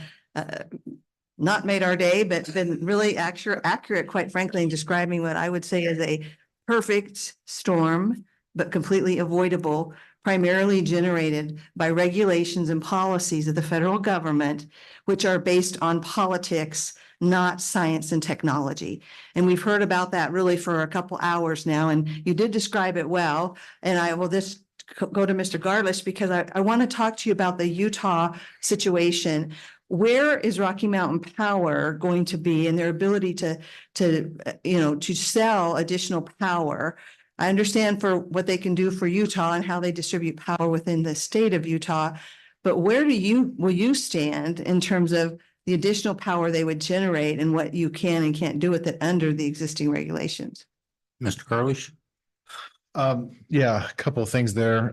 not made our day, but been really accurate, quite frankly, in describing what I would say is a perfect storm, but completely avoidable, primarily generated by regulations and policies of the federal government, which are based on politics, not science and technology. And we've heard about that really for a couple hours now, and you did describe it well. And I will just go to Mr. Garlish because I want to talk to you about the Utah situation. Where is Rocky Mountain Power going to be and their ability to sell additional power? I understand for what they can do for Utah and how they distribute power within the state of Utah, but where will you stand in terms of the additional power they would generate and what you can and can't do with it under the existing regulations? Mr. Garlish? Yeah, a couple of things there.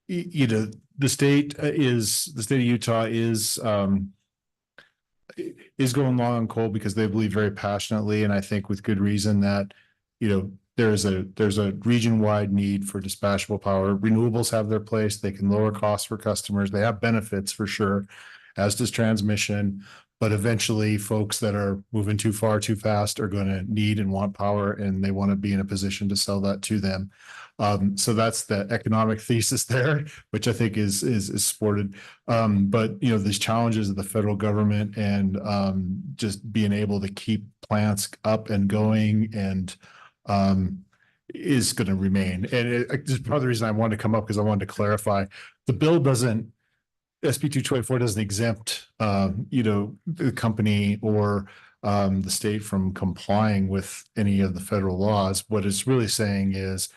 The state of Utah is going long on coal because they believe very passionately, and I think with good reason, that there's a region-wide need for dispatchable power. Renewables have their place. They can lower costs for customers. They have benefits for sure, as does transmission. But eventually folks that are moving too far, too fast are going to need and want power, and they want to be in a position to sell that to them. So that's the economic thesis there, which I think is supported. But these challenges of the federal government and just being able to keep plants up and going and is going to remain. And this is part of the reason I wanted to come up, because I wanted to clarify the bill doesn't. SB 224 doesn't exempt, the company or the state from complying with any of the federal laws. What it's really saying is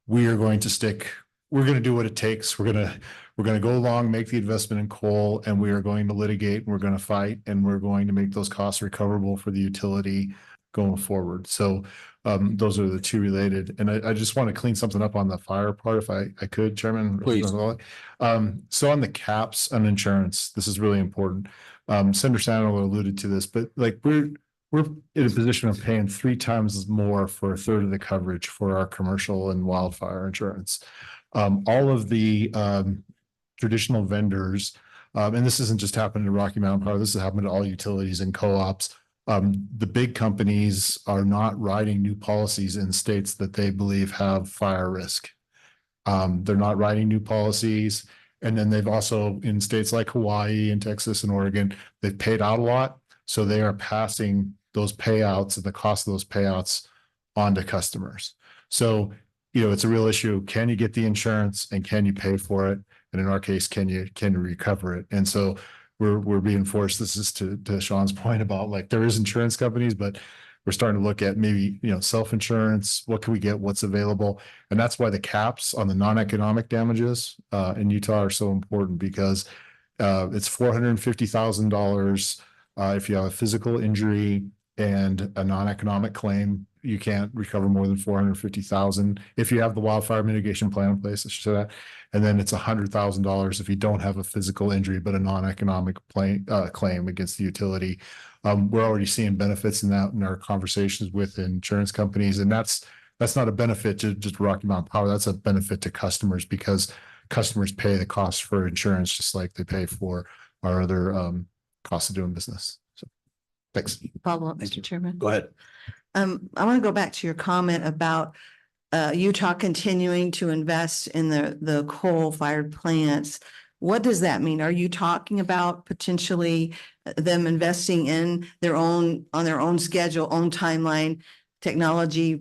we're going to do what it takes. We're going to go along, make the investment in coal, and we are going to litigate, and we're going to fight, and we're going to make those costs recoverable for the utility. going forward. So those are the two related. And I just want to clean something up on the fire part, if I could, Chairman. Please. So on the caps on insurance, this is really important. Senator Sandler alluded to this, but like we're in a position of paying 3 times more for 1/3 of the coverage for our commercial and wildfire insurance. All of the traditional vendors, and this isn't just happening to Rocky Mountain Power, this has happened to all utilities and co-ops. The big companies are not writing new policies in states that they believe have fire risk. They're not writing new policies. And then they've also, in states like Hawaii and Texas and Oregon, they've paid out a lot. So they are passing those payouts and the cost of those payouts on to customers. So, it's a real issue. Can you get the insurance and can you pay for it? And in our case, can you recover it? And so we're being forced. This is to Sean's point about like there is insurance companies, but we're starting to look at maybe, self-insurance. What can we get? What's available? And that's why the caps on the non-economic damages in Utah are so important, because it's $450,000 if you have a physical injury and a non-economic claim. You can't recover more than $450,000 if you have the wildfire mitigation plan in place. I should say that. And then it's $100,000 if you don't have a physical injury but a non-economic claim against the utility. We're already seeing benefits in that in our conversations with insurance companies, and that's not a benefit to just Rocky Mountain Power. That's a benefit to customers, because customers pay the cost for insurance just like they pay for our other costs of doing business. So, thanks. Follow up, Mr. Chairman. Go ahead. I want to go back to your comment about Utah continuing to invest in the coal-fired plants. What does that mean? Are you talking about potentially them investing in on their own schedule, own timeline, technology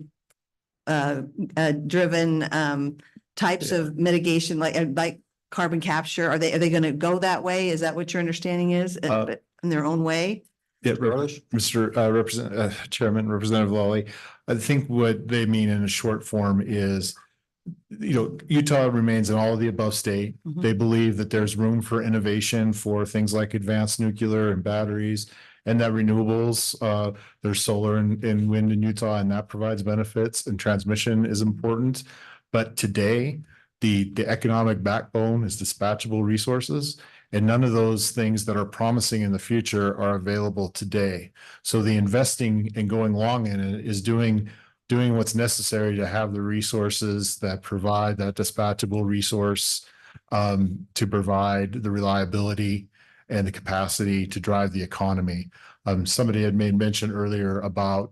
driven types of mitigation, like carbon capture? Are they going to go that way? Is that what your understanding is, in their own way? Yeah, Mr. Chairman, Representative Lawley, I think what they mean in a short form is, Utah remains an all of the above state. Mhm. They believe that there's room for innovation for things like advanced nuclear and batteries, and that renewables, there's solar and wind in Utah, and that provides benefits, and transmission is important. But today, the economic backbone is dispatchable resources. And none of those things that are promising in the future are available today. So the investing and going long in it is doing what's necessary to have the resources that provide that dispatchable resource, to provide the reliability and the capacity to drive the economy. Somebody had made mention earlier about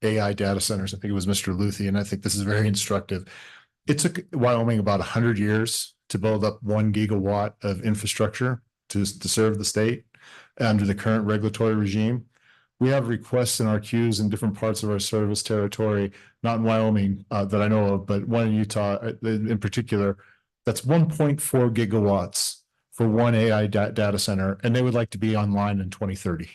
AI data centers. I think it was Mr. Luthi, and I think this is very instructive. It took Wyoming about 100 years to build up 1 gigawatt of infrastructure to serve the state under the current regulatory regime. We have requests in our queues in different parts of our service territory, not in Wyoming that I know of, but one in Utah in particular, that's 1.4 gigawatts for one AI data center, and they would like to be online in 2030.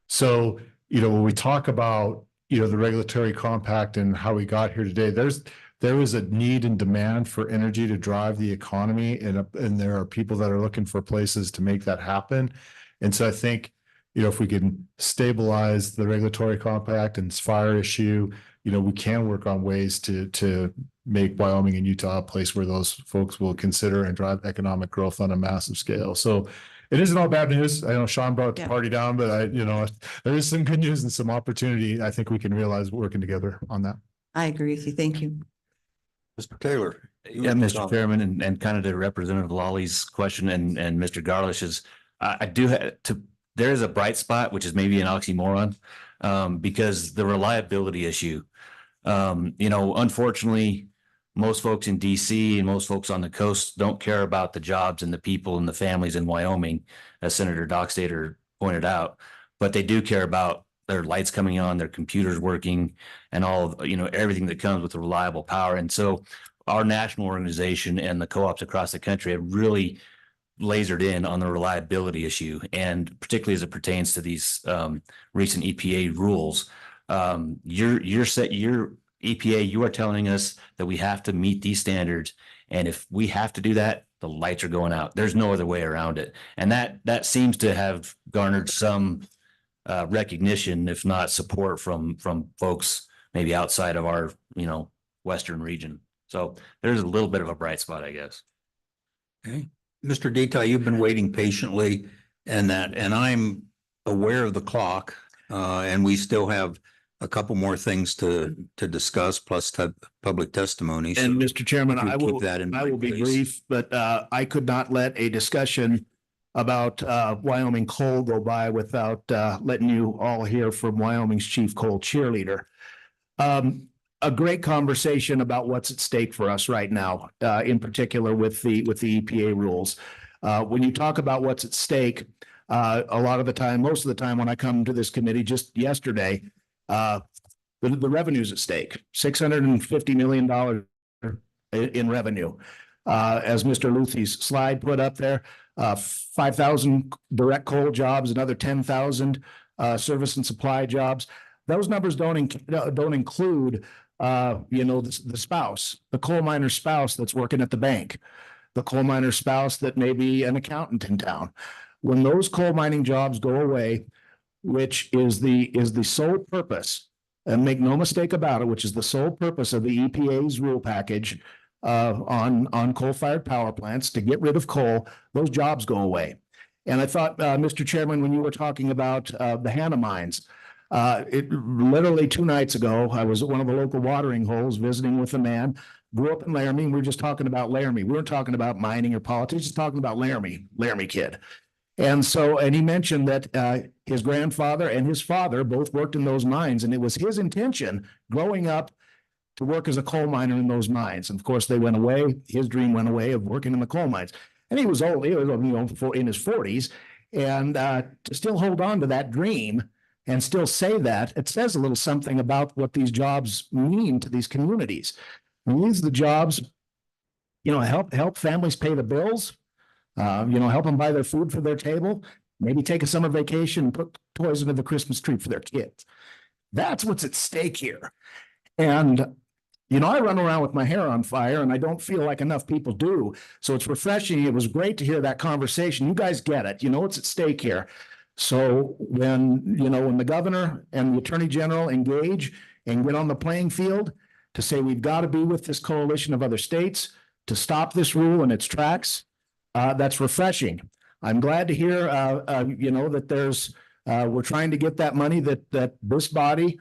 So, when we talk about, the regulatory compact and how we got here today, there is a need and demand for energy to drive the economy, and there are people that are looking for places to make that happen. And so I think, if we can stabilize the regulatory compact and this fire issue, we can work on ways to make Wyoming and Utah a place where those folks will consider and drive economic growth on a massive scale. So it isn't all bad news. I know Sean brought the party down, but there is some good news and some opportunity. I think we can realize working together on that. I agree with you. Thank you. Mr. Taylor. Yeah, Mr. Chairman, and kind of to Representative Lawley's question and Mr. Garlish's, I do have to, there is a bright spot, which is maybe an oxymoron, because the reliability issue, unfortunately, most folks in DC and most folks on the coast don't care about the jobs and the people and the families in Wyoming, as Senator Dockstader pointed out, but they do care about their lights coming on, their computers working, and all of, everything that comes with reliable power. And so our national organization and the co-ops across the country have really lasered in on the reliability issue, and particularly as it pertains to these recent EPA rules. Your EPA, you are telling us that we have to meet these standards, and if we have to do that, the lights are going out. There's no other way around it, and that seems to have garnered some recognition, if not support from folks maybe outside of our, western region. So there's a little bit of a bright spot, I guess. Okay, Mr. Deta, you've been waiting patiently and I'm aware of the clock. And we still have a couple more things to discuss, plus public testimony. So And Mr. Chairman, if you I keep will, that in I will mind, be please. brief, but I could not let a discussion about Wyoming coal go by without letting you all hear from Wyoming's chief coal cheerleader. A great conversation about what's at stake for us right now, in particular with the EPA rules. When you talk about what's at stake, a lot of the time, most of the time when I come to this committee, just yesterday, the revenue's at stake, $650 million in revenue. As Mr. Luthe's slide put up there, 5,000 direct coal jobs, another 10,000 service and supply jobs. Those numbers don't include the spouse, the coal miner's spouse that's working at the bank, the coal miner's spouse that may be an accountant in town. When those coal mining jobs go away, which is the sole purpose, and make no mistake about it, which is the sole purpose of the EPA's rule package on coal-fired power plants to get rid of coal, those jobs go away. And I thought, Mr. Chairman, when you were talking about the Hannah mines, literally 2 nights ago, I was at one of the local watering holes visiting with a man, grew up in Laramie. We were just talking about Laramie. We weren't talking about mining or politics, just talking about Laramie kid. And he mentioned that his grandfather and his father both worked in those mines, and it was his intention growing up to work as a coal miner in those mines. And of course, they went away. His dream went away of working in the coal mines. And he was old, in his 40s, and to still hold on to that dream and still say that, it says a little something about what these jobs mean to these communities. And these are the jobs, help families pay the bills, help them buy their food for their table, maybe take a summer vacation and put toys under the Christmas tree for their kids. That's what's at stake here. And, I run around with my hair on fire and I don't feel like enough people do. So it's refreshing. It was great to hear that conversation. You guys get it. What's at stake here. So when the governor and the attorney general engage and get on the playing field to say we've got to be with this coalition of other states to stop this rule in its tracks, that's refreshing. I'm glad to hear, that there's, we're trying to get that money that this body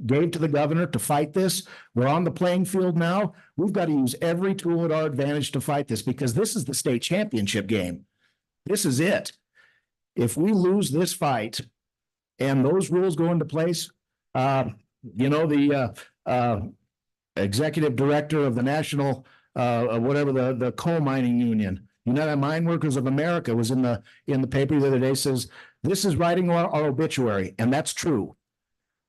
gave to the governor to fight this. We're on the playing field now. We've got to use every tool at our advantage to fight this because this is the state championship game. This is it. If we lose this fight and those rules go into place, the executive director of the national, the coal mining union, United Mine Workers of America was in the paper the other day, says this is writing our obituary. And that's true.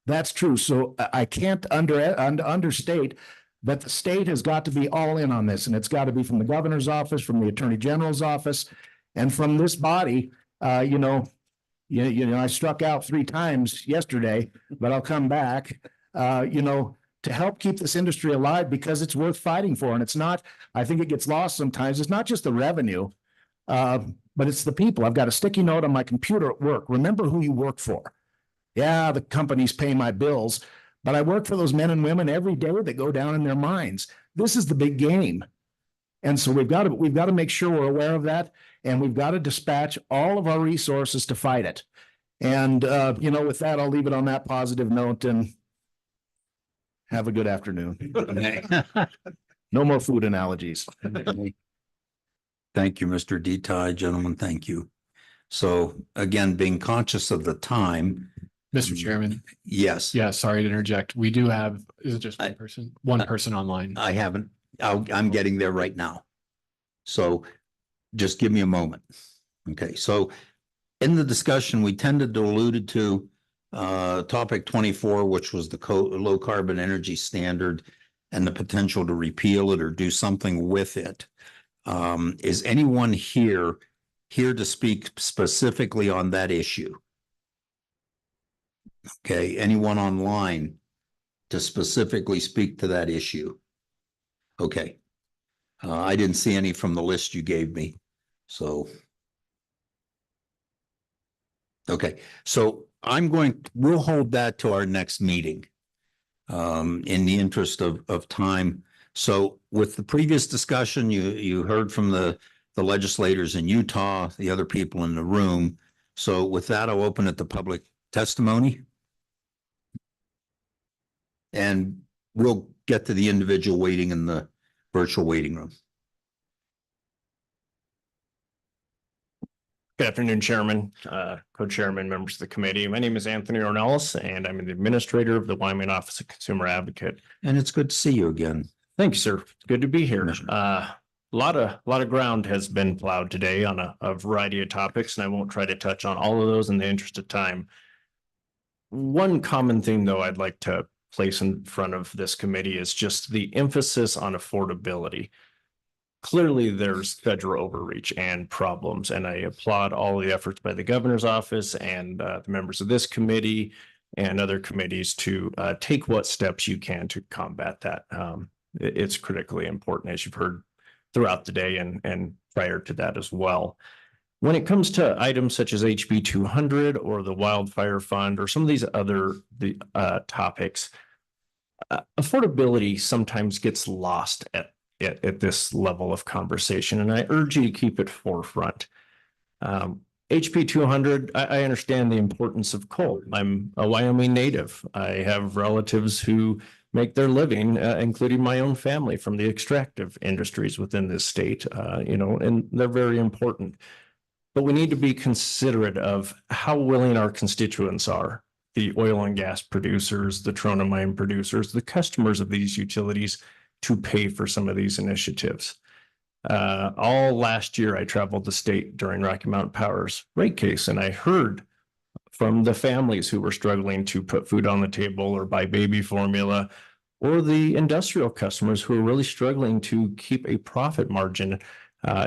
That's true. So I can't understate that the state has got to be all in on this, and it's got to be from the governor's office, from the attorney general's office, and from this body. I struck out 3 times yesterday, but I'll come back, to help keep this industry alive because it's worth fighting for. And it's not, I think it gets lost sometimes. It's not just the revenue, but it's the people. I've got a sticky note on my computer at work. Remember who you work for. Yeah, the companies pay my bills, but I work for those men and women every day that go down in their mines. This is the big game. And so we've got to make sure we're aware of that, and we've got to dispatch all of our resources to fight it. And, with that, I'll leave it on that positive note and have a good afternoon. No more food analogies. Thank you, Mr. Deta, gentlemen. Thank you. So again, being conscious of the time. Mr. Chairman. Yes. Yeah, sorry to interject. We do have, is it just one person? One person online. I haven't, I'm getting there right now. So just give me a moment. Okay, so in the discussion, we tended to allude to topic 24, which was the low carbon energy standard and the potential to repeal it or do something with it. Is anyone here to speak specifically on that issue? Okay, anyone online to specifically speak to that issue? Okay. I didn't see any from the list you gave me, so. Okay, so we'll hold that to our next meeting. In the interest of time. So with the previous discussion, you heard from the legislators in Utah, the other people in the room. So with that, I'll open it to public testimony. And we'll get to the individual waiting in the virtual waiting room. Good afternoon, Chairman, Co-Chairman, members of the committee. My name is Anthony Ornelas, and I'm the Administrator of the Wyoming Office of Consumer Advocate. And it's good to see you again. Thank you, sir. It's good to be here. A lot of ground has been plowed today on a variety of topics, and I won't try to touch on all of those in the interest of time. One common theme, though, I'd like to place in front of this committee is just the emphasis on affordability. Clearly, there's federal overreach and problems, and I applaud all the efforts by the governor's office and the members of this committee and other committees to take what steps you can to combat that. It's critically important, as you've heard throughout the day and prior to that as well. When it comes to items such as HB 200 or the wildfire fund or some of these other topics, affordability sometimes gets lost at this level of conversation, and I urge you to keep it forefront. HB 200, I understand the importance of coal. I'm a Wyoming native. I have relatives who make their living, including my own family, from the extractive industries within this state, and they're very important. But we need to be considerate of how willing our constituents are, the oil and gas producers, the trona mine producers, the customers of these utilities, to pay for some of these initiatives. All last year, I traveled the state during Rocky Mountain Power's rate case, and I heard from the families who were struggling to put food on the table or buy baby formula, or the industrial customers who are really struggling to keep a profit margin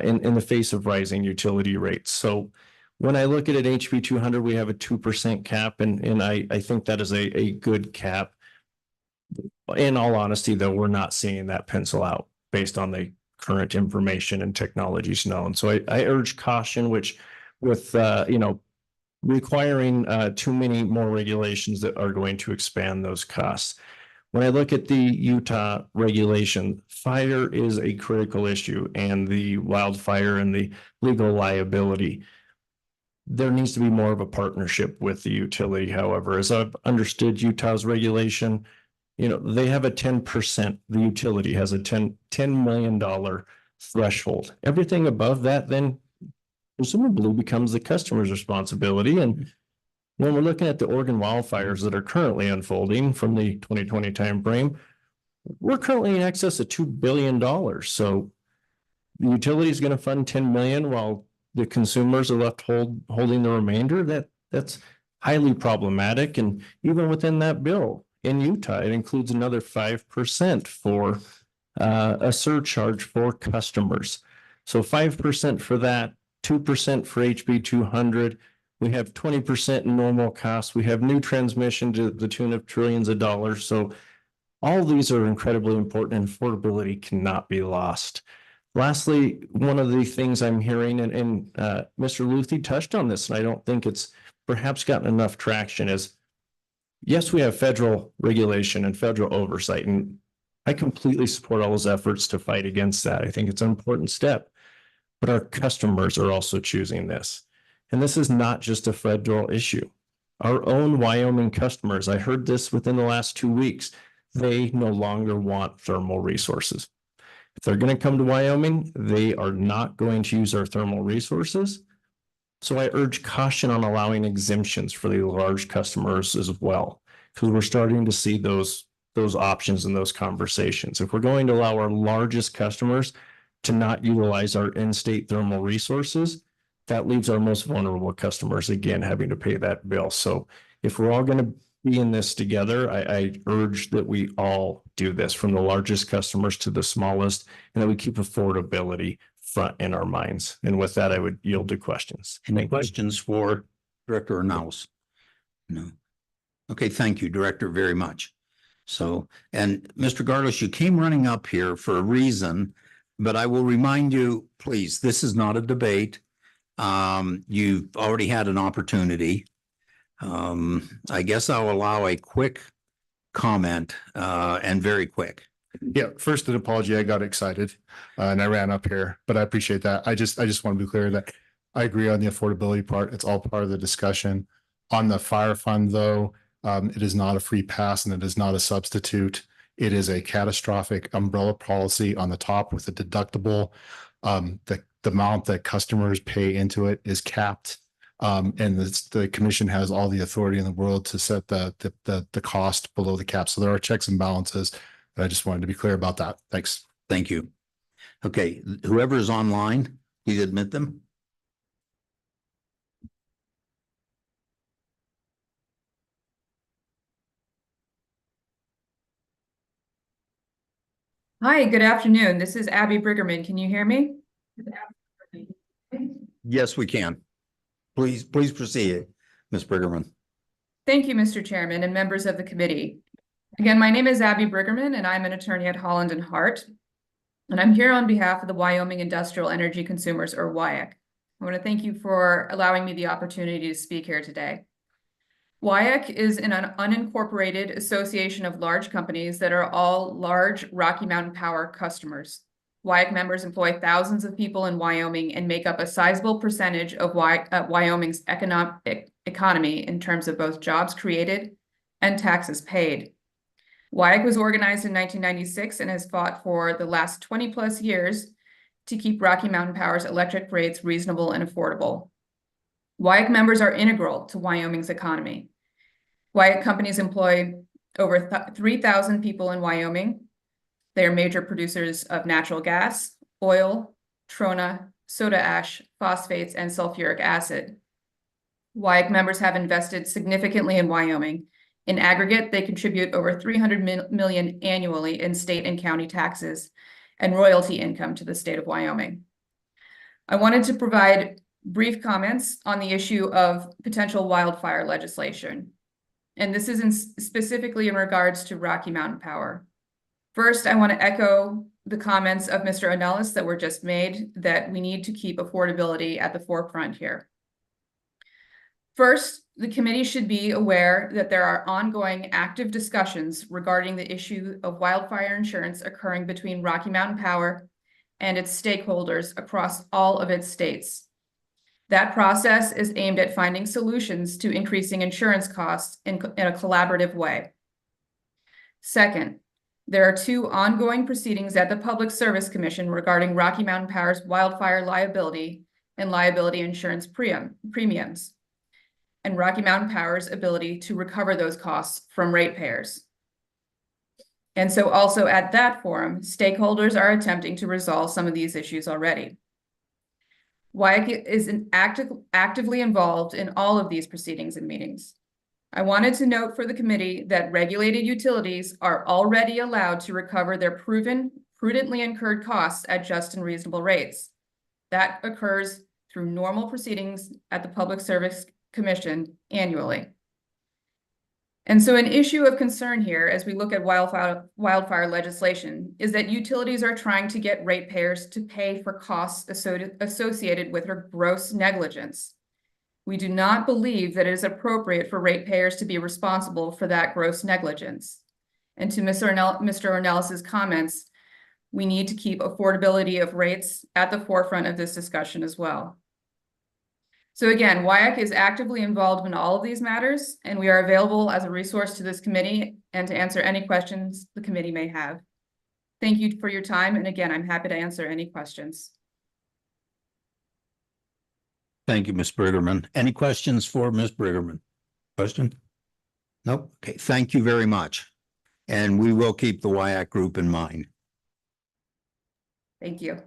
in the face of rising utility rates. So when I look at it, HB 200, we have a 2% cap, and I think that is a good cap. In all honesty, though, we're not seeing that pencil out based on the current information and technologies known. So I urge caution, which with, requiring too many more regulations that are going to expand those costs. When I look at the Utah regulation, fire is a critical issue, and the wildfire and the legal liability. There needs to be more of a partnership with the utility. However, as I've understood Utah's regulation, they have a 10%, the utility has a $10 million threshold. Everything above that then presumably becomes the customer's responsibility. And when we're looking at the Oregon wildfires that are currently unfolding from the 2020 timeframe, we're currently in excess of $2 billion. So the utility is going to fund 10 million while the consumers are left holding the remainder. That's highly problematic. And even within that bill, in Utah, it includes another 5% for a surcharge for customers. So 5% for that, 2% for HB 200. We have 20% in normal costs. We have new transmission to the tune of trillions of dollars. So all these are incredibly important, and affordability cannot be lost. Lastly, one of the things I'm hearing, and Mr. Luthi touched on this, and I don't think it's perhaps gotten enough traction, is yes, we have federal regulation and federal oversight, and I completely support all those efforts to fight against that. I think it's an important step, but our customers are also choosing this. And this is not just a federal issue. Our own Wyoming customers, I heard this within the last 2 weeks, they no longer want thermal resources. If they're going to come to Wyoming, they are not going to use our thermal resources. So I urge caution on allowing exemptions for the large customers as well, because we're starting to see those options in those conversations. If we're going to allow our largest customers to not utilize our in-state thermal resources, that leaves our most vulnerable customers again having to pay that bill. So if we're all going to be in this together, I urge that we all do this, from the largest customers to the smallest, and that we keep affordability front in our minds. And with that, I would yield to questions. Any questions for Director Ornelas? No. Okay, thank you, Director, very much. So, and Mr. Garlish, you came running up here for a reason, but I will remind you, please, this is not a debate. You've already had an opportunity. I guess I'll allow a quick comment, and very quick. Yeah, first an apology. I got excited and I ran up here, but I appreciate that. I just want to be clear that I agree on the affordability part. It's all part of the discussion. On the fire fund, though, it is not a free pass and it is not a substitute. It is a catastrophic umbrella policy on the top with a deductible. The amount that customers pay into it is capped. And the commission has all the authority in the world to set the cost below the cap. So there are checks and balances. I just wanted to be clear about that. Thanks. Thank you. Okay, whoever is online, please admit them. Hi, good afternoon. This is Abby Briggerman. Can you hear me? Yes, we can. Please proceed, Ms. Briggerman. Thank you, Mr. Chairman and members of the committee. Again, my name is Abby Briggerman and I'm an attorney at Holland and Hart. And I'm here on behalf of the Wyoming Industrial Energy Consumers, or WIAC. I want to thank you for allowing me the opportunity to speak here today. WIAC is an unincorporated association of large companies that are all large Rocky Mountain Power customers. WIAC members employ thousands of people in Wyoming and make up a sizable percentage of Wyoming's economic economy in terms of both jobs created and taxes paid. WIAC was organized in 1996 and has fought for the last 20 plus years to keep Rocky Mountain Power's electric rates reasonable and affordable. WIAC members are integral to Wyoming's economy. WIAC companies employ over 3,000 people in Wyoming. They are major producers of natural gas, oil, trona, soda ash, phosphates, and sulfuric acid. WIAC members have invested significantly in Wyoming. In aggregate, they contribute over $300 million annually in state and county taxes and royalty income to the state of Wyoming. I wanted to provide brief comments on the issue of potential wildfire legislation. And this is specifically in regards to Rocky Mountain Power. First, I want to echo the comments of Mr. Ornelas that were just made that we need to keep affordability at the forefront here. First, the committee should be aware that there are ongoing active discussions regarding the issue of wildfire insurance occurring between Rocky Mountain Power and its stakeholders across all of its states. That process is aimed at finding solutions to increasing insurance costs in a collaborative way. Second, there are 2 ongoing proceedings at the Public Service Commission regarding Rocky Mountain Power's wildfire liability and liability insurance premiums, and Rocky Mountain Power's ability to recover those costs from ratepayers. And so also at that forum, stakeholders are attempting to resolve some of these issues already. WIAC is actively involved in all of these proceedings and meetings. I wanted to note for the committee that regulated utilities are already allowed to recover their proven, prudently incurred costs at just and reasonable rates. That occurs through normal proceedings at the Public Service Commission annually. And so an issue of concern here as we look at wildfire legislation is that utilities are trying to get ratepayers to pay for costs associated with her gross negligence. We do not believe that it is appropriate for ratepayers to be responsible for that gross negligence. And to Mr. Ornelas' comments, we need to keep affordability of rates at the forefront of this discussion as well. So again, WIAC is actively involved in all of these matters, and we are available as a resource to this committee and to answer any questions the committee may have. Thank you for your time, and again, I'm happy to answer any questions. Thank you, Ms. Briggerman. Any questions for Ms. Briggerman? Question? Nope. Okay, thank you very much. And we will keep the WIAC group in mind. Thank you.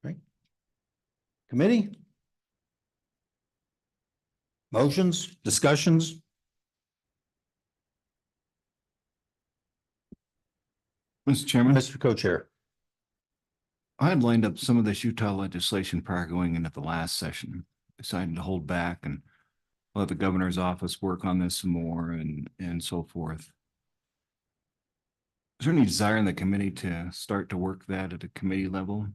Right. Committee? Motions, discussions? Mr. Chairman. Mr. Co-Chair. I had lined up some of this Utah legislation prior going into the last session, decided to hold back and let the governor's office work on this some more and so forth. Is there any desire in the committee to start to work that at a committee level?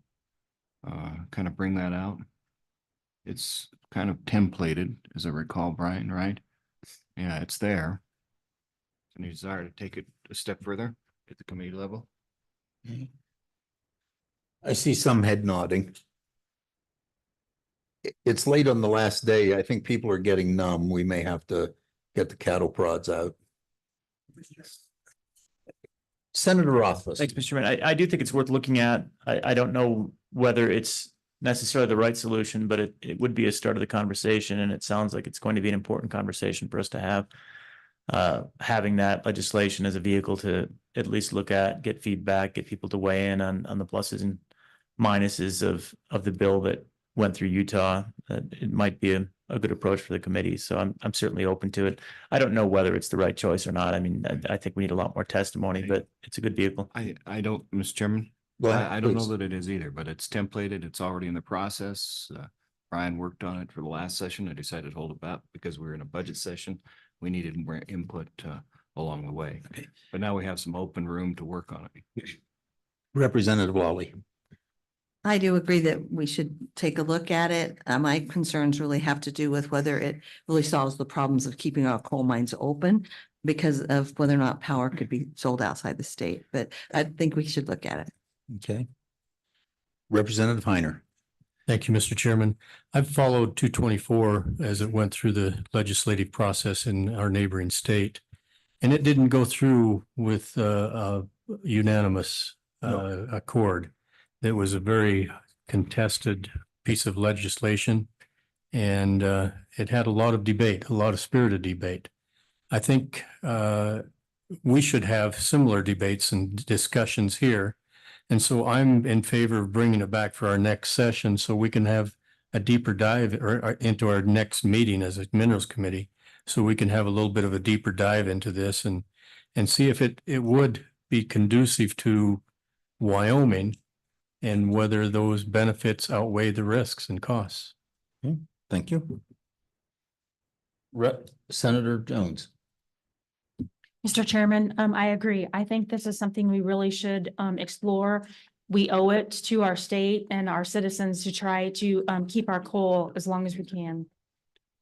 kind of bring that out. It's kind of templated, as I recall, Brian, right? Yeah, it's there. Any desire to take it a step further at the committee level? I see some head nodding. It's late on the last day. I think people are getting numb. We may have to get the cattle prods out. Senator Rothfuss. Thanks, Mr. Chairman. I do think it's worth looking at. I don't know whether it's necessarily the right solution, but it would be a start of the conversation, and it sounds like it's going to be an important conversation for us to have. Having that legislation as a vehicle to at least look at, get feedback, get people to weigh in on the pluses and minuses of the bill that went through Utah. It might be a good approach for the committee. So I'm certainly open to it. I don't know whether it's the right choice or not. I mean, I think we need a lot more testimony, but it's a good vehicle. I don't, Mr. Chairman. Go ahead, I don't know please. that it is either, but it's templated. It's already in the process. Brian worked on it for the last session. I decided to hold it back because we were in a budget session. We needed more input along the way. But now we have some open room to work on it. Representative Lawley. I do agree that we should take a look at it. My concerns really have to do with whether it really solves the problems of keeping our coal mines open because of whether or not power could be sold outside the state. But I think we should look at it. Okay. Representative Heiner. Thank you, Mr. Chairman. I've followed 224 as it went through the legislative process in our neighboring state. And it didn't go through with a unanimous accord. It was a very contested piece of legislation. And it had a lot of debate, a lot of spirited debate. I think we should have similar debates and discussions here. And so I'm in favor of bringing it back for our next session so we can have a deeper dive or into our next meeting as a Minerals Committee. So we can have a little bit of a deeper dive into this and see if it would be conducive to Wyoming and whether those benefits outweigh the risks and costs. Thank you. Senator Jones. Mr. Chairman, I agree. I think this is something we really should explore. We owe it to our state and our citizens to try to keep our coal as long as we can.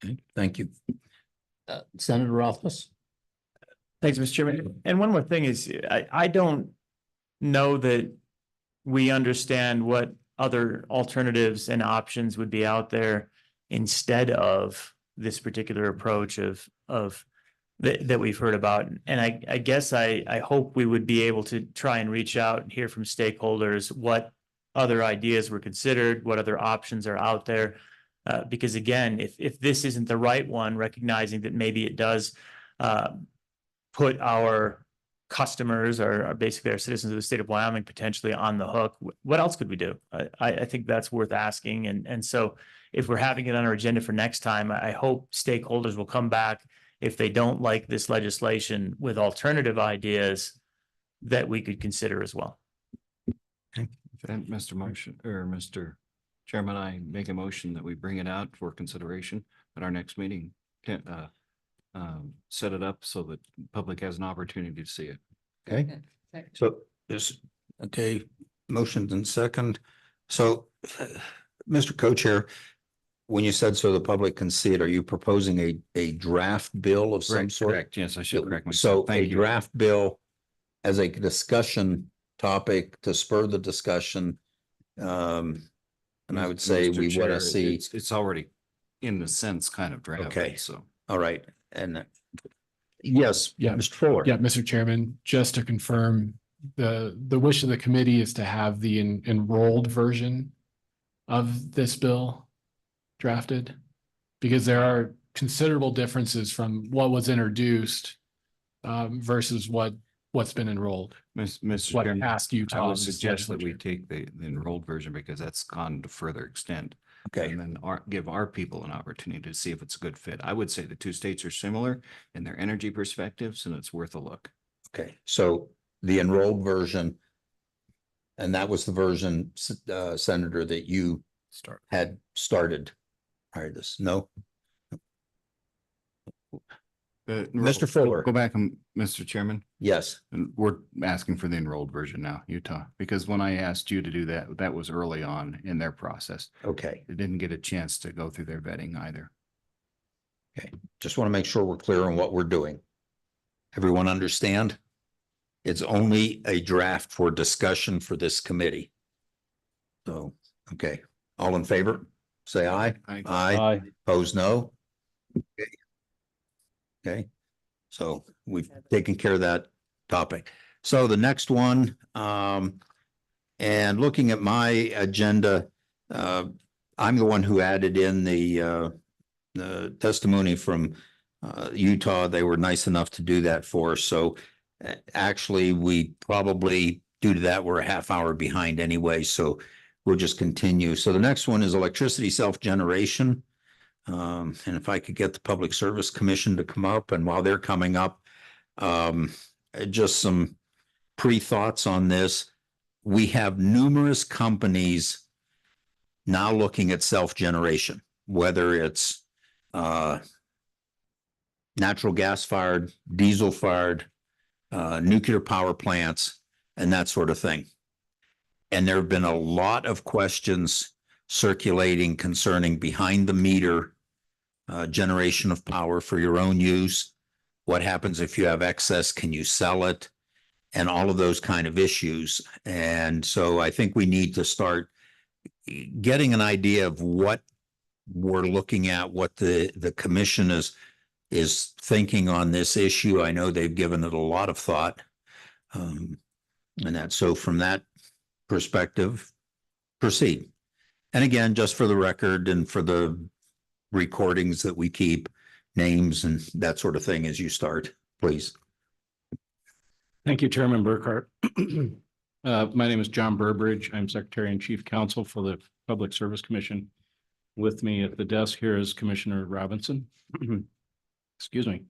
Okay, thank you. Senator Rothfuss. Thanks, Mr. Chairman. And one more thing is, I don't know that we understand what other alternatives and options would be out there instead of this particular approach of that we've heard about. And I guess I hope we would be able to try and reach out and hear from stakeholders what other ideas were considered, what other options are out there. Because again, if this isn't the right one, recognizing that maybe it does put our customers or basically our citizens of the state of Wyoming potentially on the hook, what else could we do? I think that's worth asking. And so if we're having it on our agenda for next time, I hope stakeholders will come back if they don't like this legislation with alternative ideas that we could consider as well. And Mr. Chairman, I make a motion that we bring it out for consideration at our next meeting. Set it up so that the public has an opportunity to see it. Okay. So there's, okay, motions and second. So Mr. Co-Chair, when you said so the public can see it, are you proposing a draft bill of some sort? Correct. Yes, I should correct myself. So a draft bill as a discussion topic to spur the discussion. And I would say Mr. we want Chair, to see. It's already in the sense kind of drafted. Okay. So. All right. And yes, Yeah. Mr. Fuller. Yeah, Mr. Chairman, just to confirm, the wish of the committee is to have the enrolled version of this bill drafted, because there are considerable differences from what was introduced versus what's been enrolled. Mr. What Chairman, past Utah I would suggest that we take the enrolled version because that's gone to further extent. Okay. And then give our people an opportunity to see if it's a good fit. I would say the two states are similar in their energy perspectives and it's worth a look. Okay, so the enrolled version, and that was the version, Senator, that you had started. All right, no? Mr. Fuller. Go back, Mr. Chairman. Yes. And we're asking for the enrolled version now, Utah, because when I asked you to do that, that was early on in their process. Okay. They didn't get a chance to go through their vetting either. Okay. Just want to make sure we're clear on what we're doing. Everyone understand? It's only a draft for discussion for this committee. So, okay. All in favor? Say aye. Aye. Aye. Opposed, no. Okay. Okay. So we've taken care of that topic. So the next one, and looking at my agenda, I'm the one who added in the testimony from Utah. They were nice enough to do that for us. So actually, we probably, due to that, we're a half hour behind anyway. So we'll just continue. So the next one is electricity self-generation. And if I could get the Public Service Commission to come up, and while they're coming up, just some pre-thoughts on this. We have numerous companies now looking at self-generation, whether it's natural gas fired, diesel fired, nuclear power plants, and that sort of thing. And there have been a lot of questions circulating concerning behind the meter generation of power for your own use. What happens if you have excess? Can you sell it? And all of those kind of issues. And so I think we need to start getting an idea of what we're looking at, what the commission is thinking on this issue. I know they've given it a lot of thought. And that, so from that perspective, proceed. And again, just for the record and for the recordings that we keep, names and that sort of thing as you start, please. Thank you, Chairman Burkhart. My name is John Burbridge. I'm Secretary and Chief Counsel for the Public Service Commission. With me at the desk here is Commissioner Robinson. Excuse me.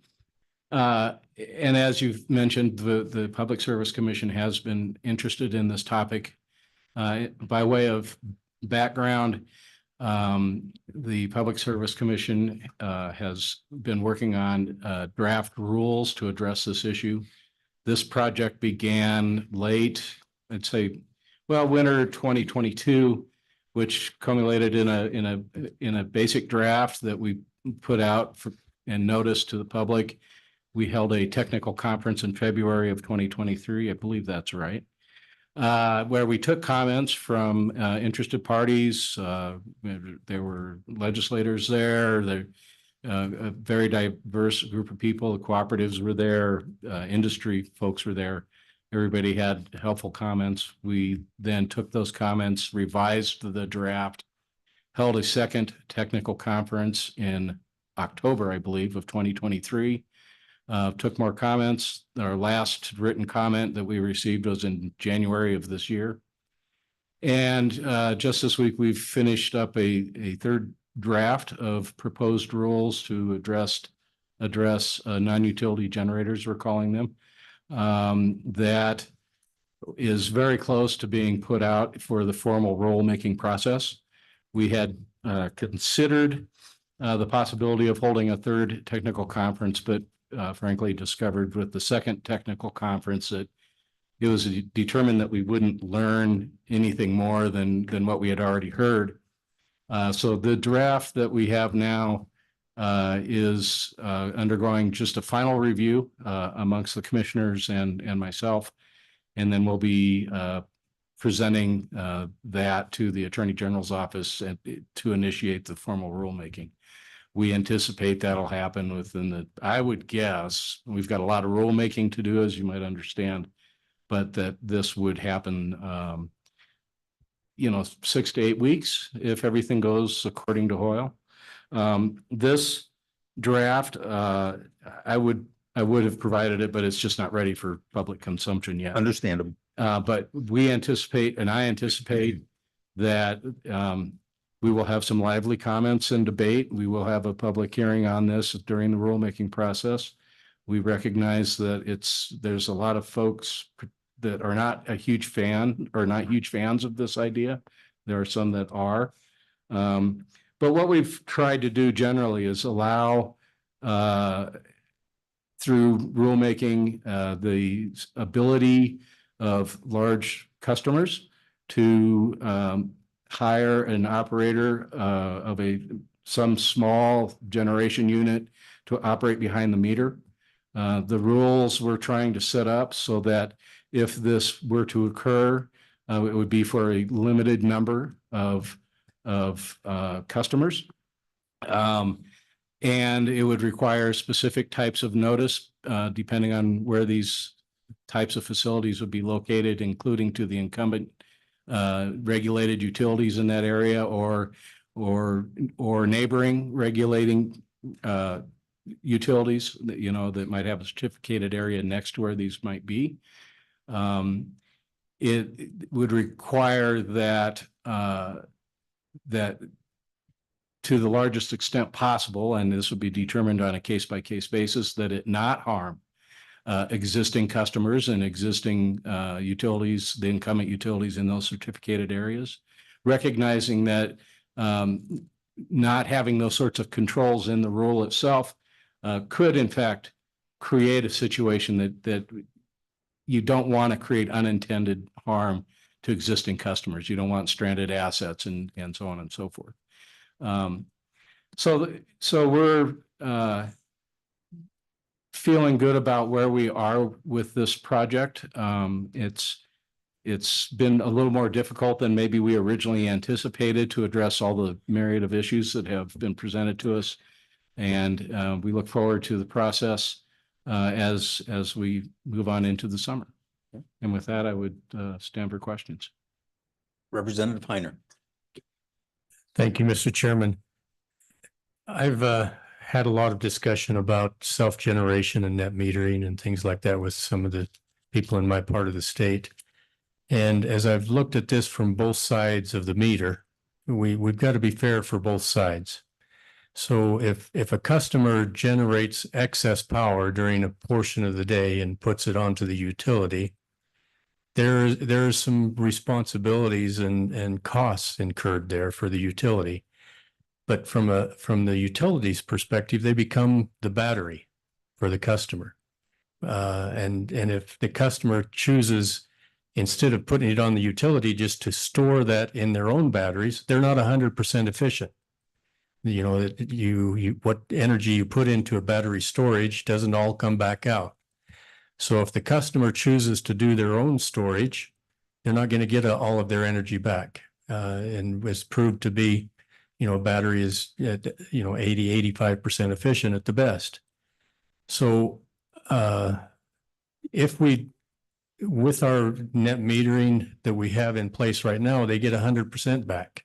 And as you've mentioned, the Public Service Commission has been interested in this topic. By way of background, the Public Service Commission has been working on draft rules to address this issue. This project began late, I'd say, well, winter 2022, which culminated in a basic draft that we put out for and notice to the public. We held a technical conference in February of 2023. I believe that's right. Where we took comments from interested parties. There were legislators there. A very diverse group of people. The cooperatives were there. Industry folks were there. Everybody had helpful comments. We then took those comments, revised the draft, held a second technical conference in October, I believe, of 2023. Took more comments. Our last written comment that we received was in January of this year. And just this week, we've finished up a third draft of proposed rules to address non-utility generators, we're calling them. That is very close to being put out for the formal rulemaking process. We had considered the possibility of holding a third technical conference, but frankly discovered with the second technical conference that it was determined that we wouldn't learn anything more than what we had already heard. So the draft that we have now is undergoing just a final review amongst the commissioners and myself. And then we'll be presenting that to the Attorney General's office to initiate the formal rulemaking. We anticipate that'll happen within I would guess, we've got a lot of rulemaking to do, as you might understand, but that this would happen 6 to 8 weeks if everything goes according to Hoyle. This draft, I would have provided it, but it's just not ready for public consumption yet. Understandable. But we anticipate, and I anticipate that we will have some lively comments and debate. We will have a public hearing on this during the rulemaking process. We recognize that there's a lot of folks that are not a huge fan or not huge fans of this idea. There are some that are. But what we've tried to do generally is allow through rulemaking, the ability of large customers to hire an operator of some small generation unit to operate behind the meter. The rules we're trying to set up so that if this were to occur, it would be for a limited number of customers. And it would require specific types of notice, depending on where these types of facilities would be located, including to the incumbent regulated utilities in that area or neighboring regulating utilities that, you know, that might have a certificated area next to where these might be. It would require that that to the largest extent possible, and this would be determined on a case-by-case basis, that it not harm existing customers and existing utilities, the incumbent utilities in those certificated areas, recognizing that not having those sorts of controls in the rule itself could in fact create a situation that you don't want to create unintended harm to existing customers. You don't want stranded assets and so on and so forth. So we're feeling good about where we are with this project. It's been a little more difficult than maybe we originally anticipated to address all the myriad of issues that have been presented to us. And we look forward to the process as we move on into the summer. And with that, I would stand for questions. Representative Heiner. Thank you, Mr. Chairman. I've had a lot of discussion about self-generation and net metering and things like that with some of the people in my part of the state. And as I've looked at this from both sides of the meter, we've got to be fair for both sides. So if a customer generates excess power during a portion of the day and puts it onto the utility, there's some responsibilities and costs incurred there for the utility. But from the utility's perspective, they become the battery for the customer. And if the customer chooses, instead of putting it on the utility, just to store that in their own batteries, they're not 100% efficient. You know, what energy you put into a battery storage doesn't all come back out. So if the customer chooses to do their own storage, they're not going to get all of their energy back. And was proved to be, you know, a battery is, 80-85% efficient at the best. So if we, with our net metering that we have in place right now, they get 100% back.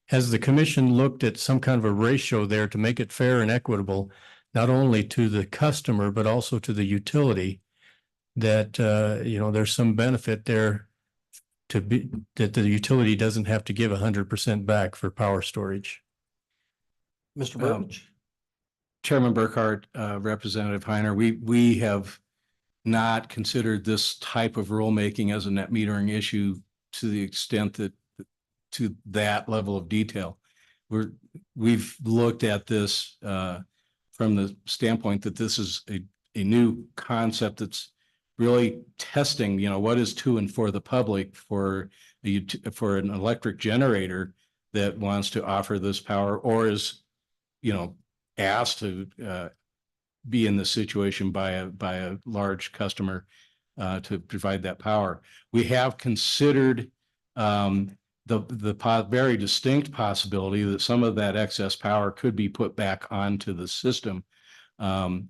Has the commission looked at some kind of a ratio there to make it fair and equitable, not only to the customer, but also to the utility, that, there's some benefit there to be, that the utility doesn't have to give 100% back for power storage? Mr. Burge. Chairman Burkhardt, Representative Heiner, we have not considered this type of rulemaking as a net metering issue to the extent that to that level of detail. We've looked at this from the standpoint that this is a new concept that's really testing, what is to and for the public for an electric generator that wants to offer this power or is, asked to be in this situation by a large customer to provide that power. We have considered the very distinct possibility that some of that excess power could be put back onto the system. And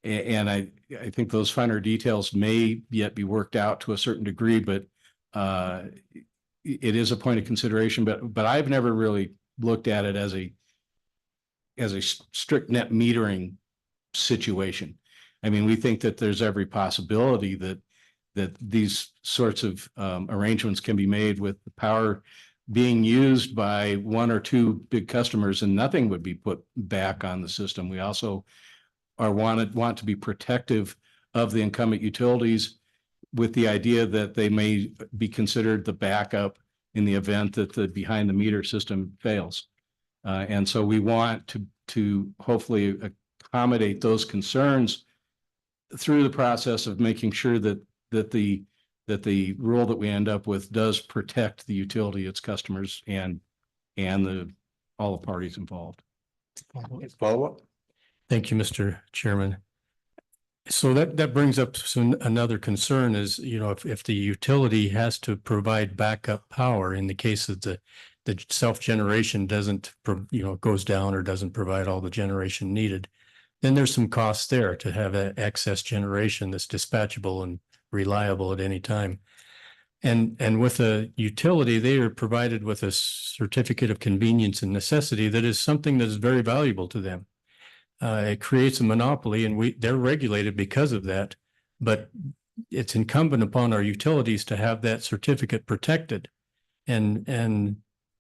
I think those finer details may yet be worked out to a certain degree, but it is a point of consideration. But I've never really looked at it as a strict net metering situation. I mean, we think that there's every possibility that these sorts of arrangements can be made with the power being used by one or two big customers and nothing would be put back on the system. We also want to be protective of the incumbent utilities with the idea that they may be considered the backup in the event that the behind the meter system fails. And so we want to hopefully accommodate those concerns through the process of making sure that the rule that we end up with does protect the utility, its customers, and all the parties involved. Follow up? Thank you, Mr. Chairman. So that brings up another concern is, if the utility has to provide backup power in the case of the self-generation doesn't, goes down or doesn't provide all the generation needed, then there's some costs there to have excess generation that's dispatchable and reliable at any time. And with a utility, they are provided with a certificate of convenience and necessity that is something that is very valuable to them. It creates a monopoly, and they're regulated because of that. But it's incumbent upon our utilities to have that certificate protected. And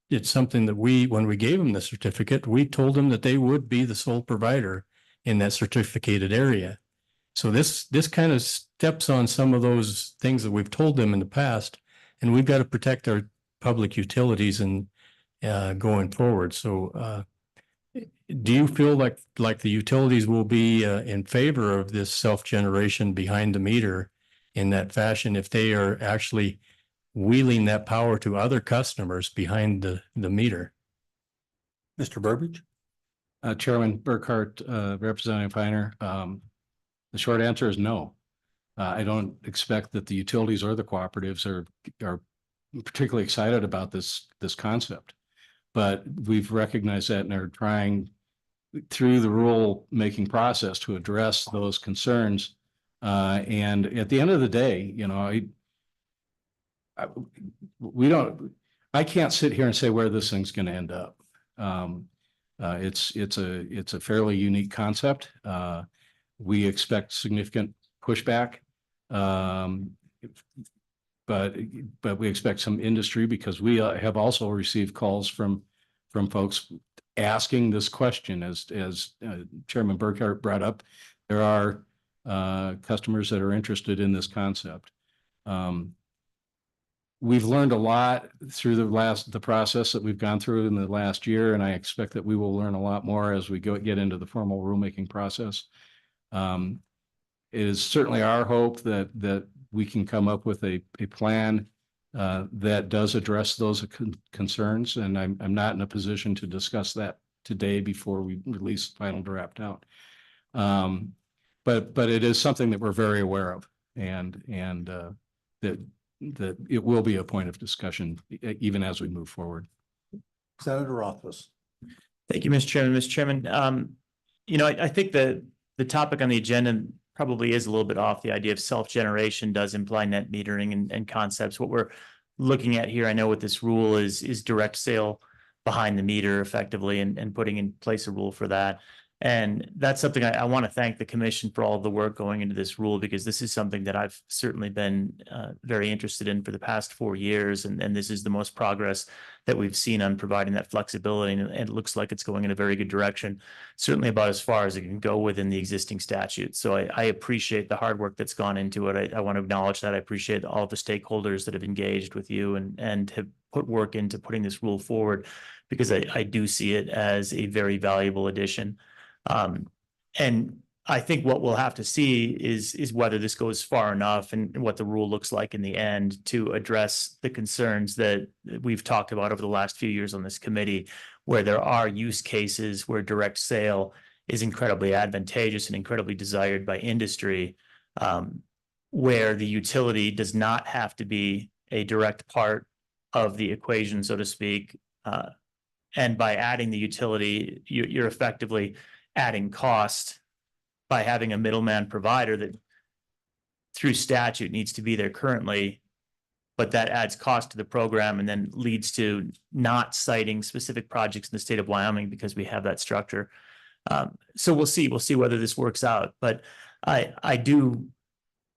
it's something that when we gave them the certificate, we told them that they would be the sole provider in that certificated area. So this kind of steps on some of those things that we've told them in the past, and we've got to protect our public utilities and going forward. So do you feel like the utilities will be in favor of this self-generation behind the meter in that fashion if they are actually wheeling that power to other customers behind the meter? Mr. Burbidge? Chairman Burkhart, Representative Heiner, the short answer is no. I don't expect that the utilities or the cooperatives are particularly excited about this concept, but we've recognized that and are trying through the rule making process to address those concerns. And at the end of the day, I can't sit here and say where this thing's going to end up. It's a fairly unique concept. We expect significant pushback, but we expect some industry because we have also received calls from folks asking this question. As Chairman Burkhart brought up, there are customers that are interested in this concept. We've learned a lot through the process that we've gone through in the last year, and I expect that we will learn a lot more as we get into the formal rulemaking process. It is certainly our hope that we can come up with a plan that does address those concerns, and I'm not in a position to discuss that today before we release the final draft out. But it is something that we're very aware of, and that it will be a point of discussion even as we move forward. Senator Rothfuss. Thank you, Mr. Chairman. Mr. Chairman, I think the topic on the agenda probably is a little bit off. The idea of self-generation does imply net metering and concepts. What we're looking at here, I know what this rule is direct sale behind the meter effectively, and putting in place a rule for that. And that's something I want to thank the commission for all of the work going into this rule, because this is something that I've certainly been very interested in for the past 4 years. And this is the most progress that we've seen on providing that flexibility. And it looks like it's going in a very good direction, certainly about as far as it can go within the existing statute. So I appreciate the hard work that's gone into it. I want to acknowledge that. I appreciate all of the stakeholders that have engaged with you and have put work into putting this rule forward, because I do see it as a very valuable addition. And I think what we'll have to see is whether this goes far enough and what the rule looks like in the end to address the concerns that we've talked about over the last few years on this committee, where there are use cases where direct sale is incredibly advantageous and incredibly desired by industry, where the utility does not have to be a direct part of the equation, so to speak. And by adding the utility, you're effectively adding cost by having a middleman provider that through statute needs to be there currently, but that adds cost to the program and then leads to not citing specific projects in the state of Wyoming because we have that structure. So we'll see whether this works out, but I do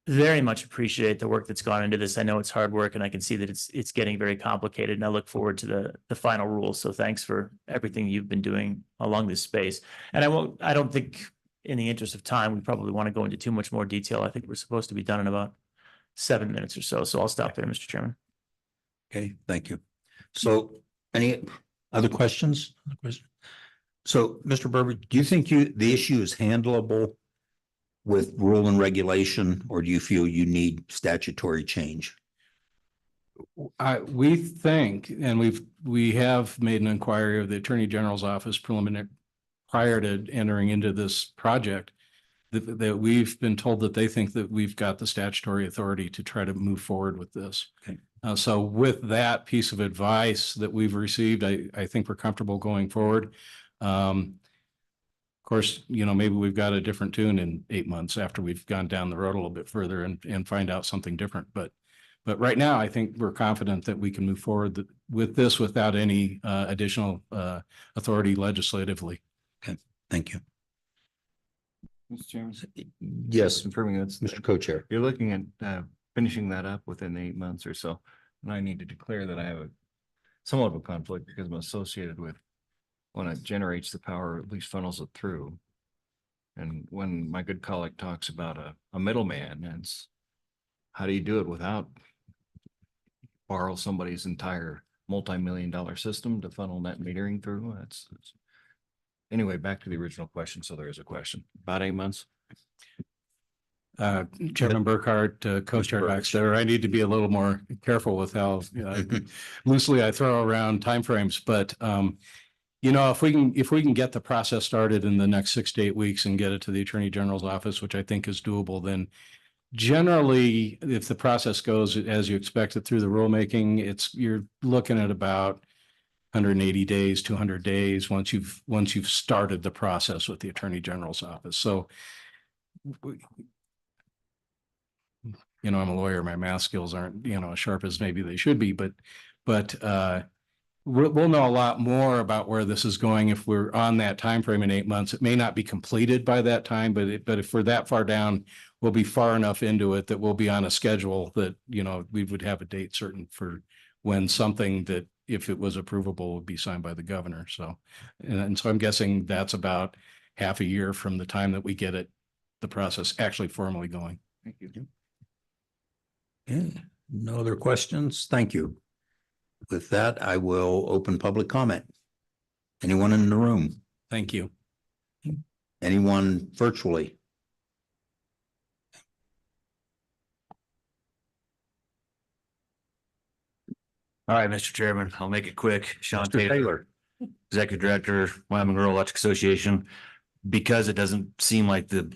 very much appreciate the work that's gone into this. I know it's hard work, and I can see that it's getting very complicated, and I look forward to the final rules. So thanks for everything you've been doing along this space. And I don't think, in the interest of time, we probably want to go into too much more detail. I think we're supposed to be done in about 7 minutes or so. So I'll stop there, Mr. Chairman. Okay, thank you. So any other questions? So, Mr. Burbidge, do you think the issue is handleable with rule and regulation, or do you feel you need statutory change? We think, and we have made an inquiry of the Attorney General's office preliminary prior to entering into this project, that we've been told that they think that we've got the statutory authority to try to move forward with this. Okay. So with that piece of advice that we've received, I think we're comfortable going forward. Of course, maybe we've got a different tune in 8 months after we've gone down the road a little bit further and find out something different. But right now, I think we're confident that we can move forward with this without any additional authority legislatively. Okay, thank you. Mr. Chairman. Yes, Confirming that's Mr. Co-Chair. you're looking at finishing that up within 8 months or so. And I need to declare that I have somewhat of a conflict because I'm associated with when it generates the power, at least funnels it through. And when my good colleague talks about a middleman, it's how do you do it without borrow somebody's entire multi-million-dollar system to funnel net metering through? Anyway, back to the original question. So there is a question. About 8 months. Chairman Burkhart, Co-Chair Baxter, I need to be a little more careful with how loosely I throw around timeframes, but if we can get the process started in the next 6 to 8 weeks and get it to the Attorney General's office, which I think is doable, then generally, if the process goes as you expect it through the rulemaking, you're looking at about 180 days, 200 days once you've started the process with the Attorney General's office. So, I'm a lawyer. My math skills aren't, as sharp as maybe they should be, but we'll know a lot more about where this is going if we're on that time frame in 8 months. It may not be completed by that time, but if we're that far down, we'll be far enough into it that we'll be on a schedule that, we would have a date certain for when something that, if it was approvable, would be signed by the governor. So, and so I'm guessing that's about half a year from the time that we get the process actually formally going. Thank you. Okay, no other questions? Thank you. With that, I will open public comment. Anyone in the room? Thank you. Anyone virtually? All right, Mr. Chairman, I'll make it quick. Sean Mr. Taylor. Executive Director, Wyoming Rural Electric Association. Because it doesn't seem like the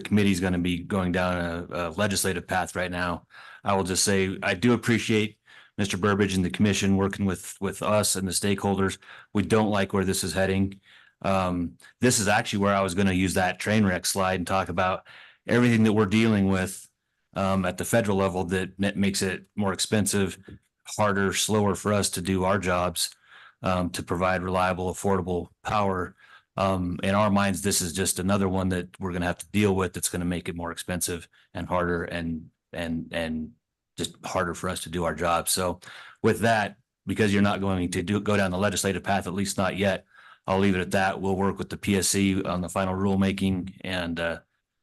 committee is going to be going down a legislative path right now, I will just say I do appreciate Mr. Burbidge and the commission working with us and the stakeholders. We don't like where this is heading. This is actually where I was going to use that train wreck slide and talk about everything that we're dealing with at the federal level that makes it more expensive, harder, slower for us to do our jobs, to provide reliable, affordable power. In our minds, this is just another one that we're going to have to deal with. That's going to make it more expensive and harder and just harder for us to do our job. So with that, because you're not going to go down the legislative path, at least not yet, I'll leave it at that. We'll work with the PSC on the final rulemaking and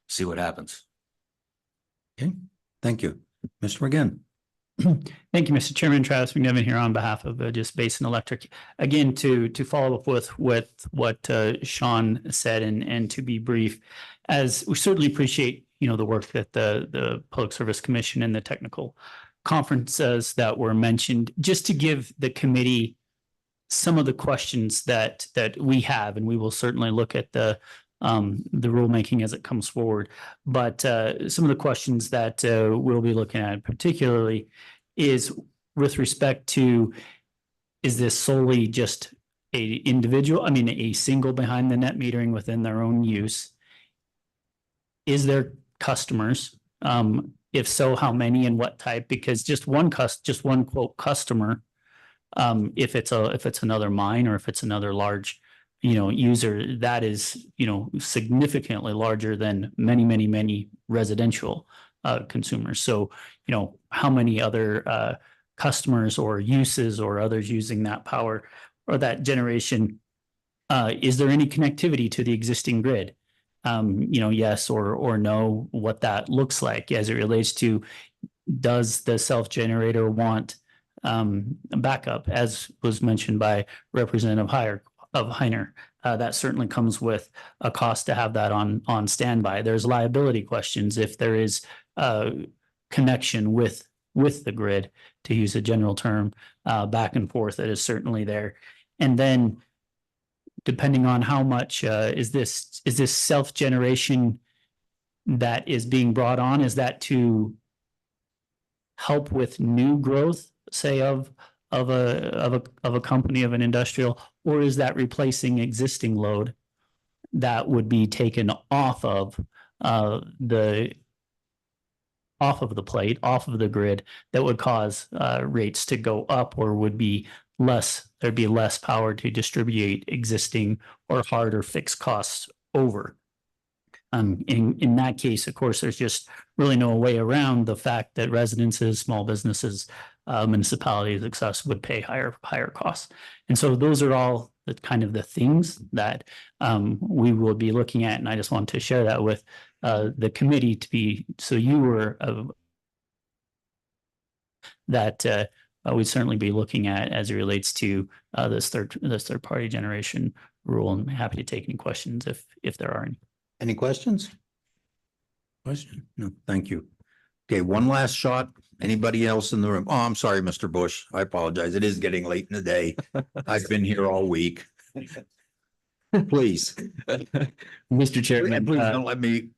see what happens. Okay, thank you. Mr. McGinn. Thank you, Mr. Chairman. Travis McNevin here on behalf of just Basin Electric. Again, to follow up with what Sean said and to be brief, as we certainly appreciate, the work that the Public Service Commission and the technical conferences that were mentioned, just to give the committee some of the questions that we have, and we will certainly look at the rulemaking as it comes forward. But some of the questions that we'll be looking at particularly is with respect to, is this solely just a single behind the net metering within their own use? Is there customers? If so, how many and what type? Because just one quote customer, if it's another mine or if it's another large user, that is, significantly larger than many residential consumers. So, how many other customers or uses or others using that power or that generation? Is there any connectivity to the existing grid? Yes or no, what that looks like as it relates to, does the self-generator want backup, as was mentioned by Representative Heiner? that certainly comes with a cost to have that on standby. There's liability questions if there is connection with the grid, to use a general term, back and forth, that is certainly there. And then depending on how much is this self-generation that is being brought on, is that to help with new growth, say of a company, of an industrial, or is that replacing existing load that would be taken off of the plate, off of the grid, that would cause rates to go up, or would be less, there'd be less power to distribute existing or harder fixed costs over. In that case, of course, there's just really no way around the fact that residences, small businesses, municipalities, et cetera, would pay higher costs. And so those are all the kind of the things that we will be looking at. And I just want to share that with the committee to be, so you were that we'd certainly be looking at as it relates to this third party generation rule. And I'm happy to take any questions if there are any. Any questions? Question? No, thank you. Okay, one last shot. Anybody else in the room? Oh, I'm sorry, Mr. Bush. I apologize. It is getting late in the day. I've been here all week. Please. Mr. Chairman, please don't let me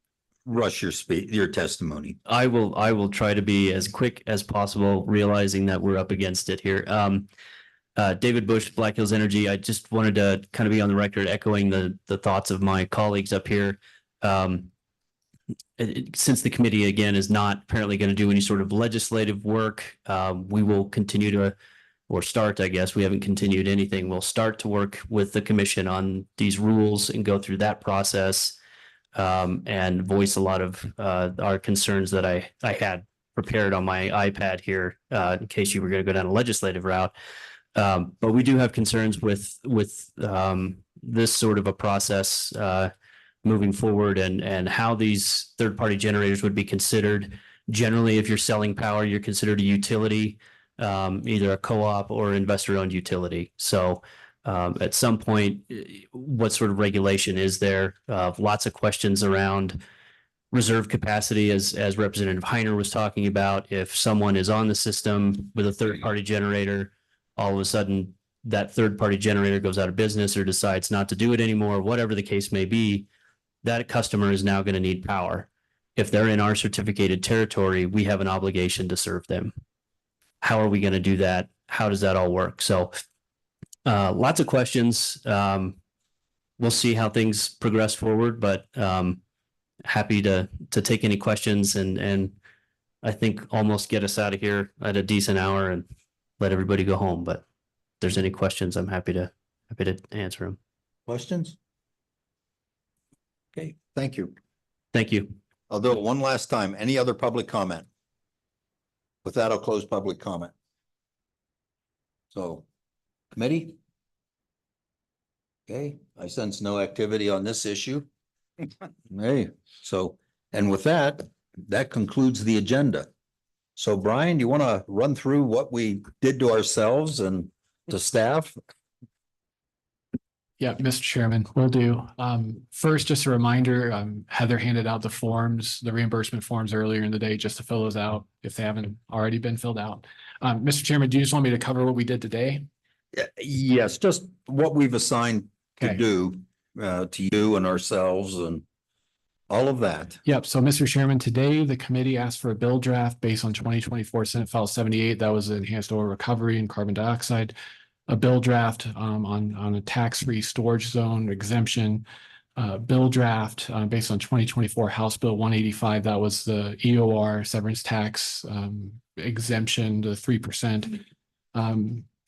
rush your testimony. I will try to be as quick as possible, realizing that we're up against it here. David Bush, Black Hills Energy. I just wanted to kind of be on the record echoing the thoughts of my colleagues up here. Since the committee, again, is not apparently going to do any sort of legislative work, we will continue to, or start, I guess, we haven't continued anything. We'll start to work with the commission on these rules and go through that process, and voice a lot of our concerns that I had prepared on my iPad here, in case you were going to go down a legislative route. But we do have concerns with this sort of a process moving forward, and how these third-party generators would be considered. Generally, if you're selling power, you're considered a utility, either a co-op or investor-owned utility. So at some point, what sort of regulation is there? Lots of questions around reserve capacity, as Representative Heiner was talking about. If someone is on the system with a third-party generator, all of a sudden that third-party generator goes out of business or decides not to do it anymore, whatever the case may be, that customer is now going to need power. If they're in our certificated territory, we have an obligation to serve them. How are we going to do that? How does that all work? So lots of questions. We'll see how things progress forward, but happy to take any questions, and I think almost get us out of here at a decent hour and let everybody go home. But if there's any questions, I'm happy to answer them. Questions? Okay, thank you. Thank you. I'll do it one last time. Any other public comment? With that, I'll close public comment. So, committee? Okay, I sense no activity on this issue. Hey, so, and with that, that concludes the agenda. So Brian, do you want to run through what we did to ourselves and to staff? Yeah, Mr. Chairman, will do. First, just a reminder, Heather handed out the forms, the reimbursement forms earlier in the day, just to fill those out if they haven't already been filled out. Mr. Chairman, do you just want me to cover what we did today? Yes, just what we've assigned to Okay. do to you and ourselves and all of that. Yep. So, Mr. Chairman, today the committee asked for a bill draft based on 2024 Senate File 78. That was enhanced oil recovery and carbon dioxide. A bill draft on a tax-free storage zone exemption. Bill draft based on 2024 House Bill 185. That was the EOR severance tax exemption to 3%.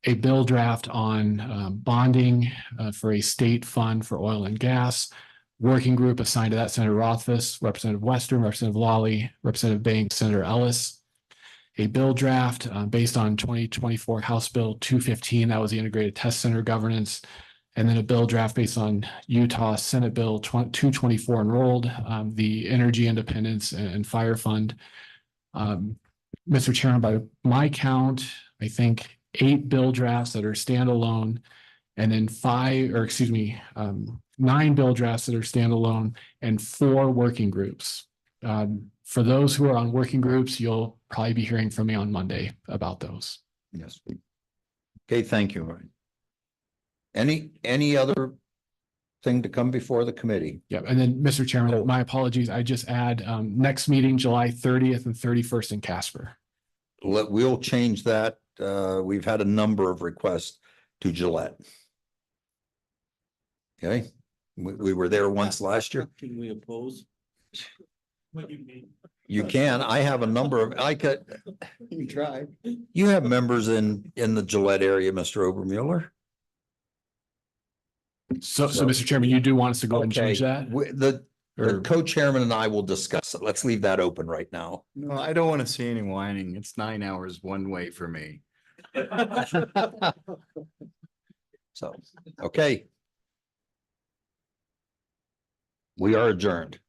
A bill draft on bonding for a state fund for oil and gas. Working group assigned to that, Senator Rothfuss, Representative Western, Representative Lawley, Representative Banks, Senator Ellis. A bill draft based on 2024 House Bill 215, that was the Integrated Test Center governance. And then a bill draft based on Utah Senate Bill 224 enrolled, the Energy Independence and Fire Fund. Mr. Chairman, by my count, I think 8 bill drafts that are standalone and then 9 bill drafts that are standalone and 4 working groups. For those who are on working groups, you'll probably be hearing from me on Monday about those. Yes. Okay, thank you. Any other thing to come before the committee? Yeah, and then, Mr. Chairman, my apologies. I just add next meeting, July 30th and 31st in Casper. We'll change that. We've had a number of requests to Gillette. Okay, we were there once last year. Can we oppose? You can. I have a number of, I could, You try. you have members in the Gillette area, Mr. Obermueller. So, Mr. Chairman, you do want us to go and change that? The Or- co-chairman and I will discuss it. Let's leave that open right now. No, I don't want to see any whining. It's 9 hours one way for me. So, okay. We are adjourned.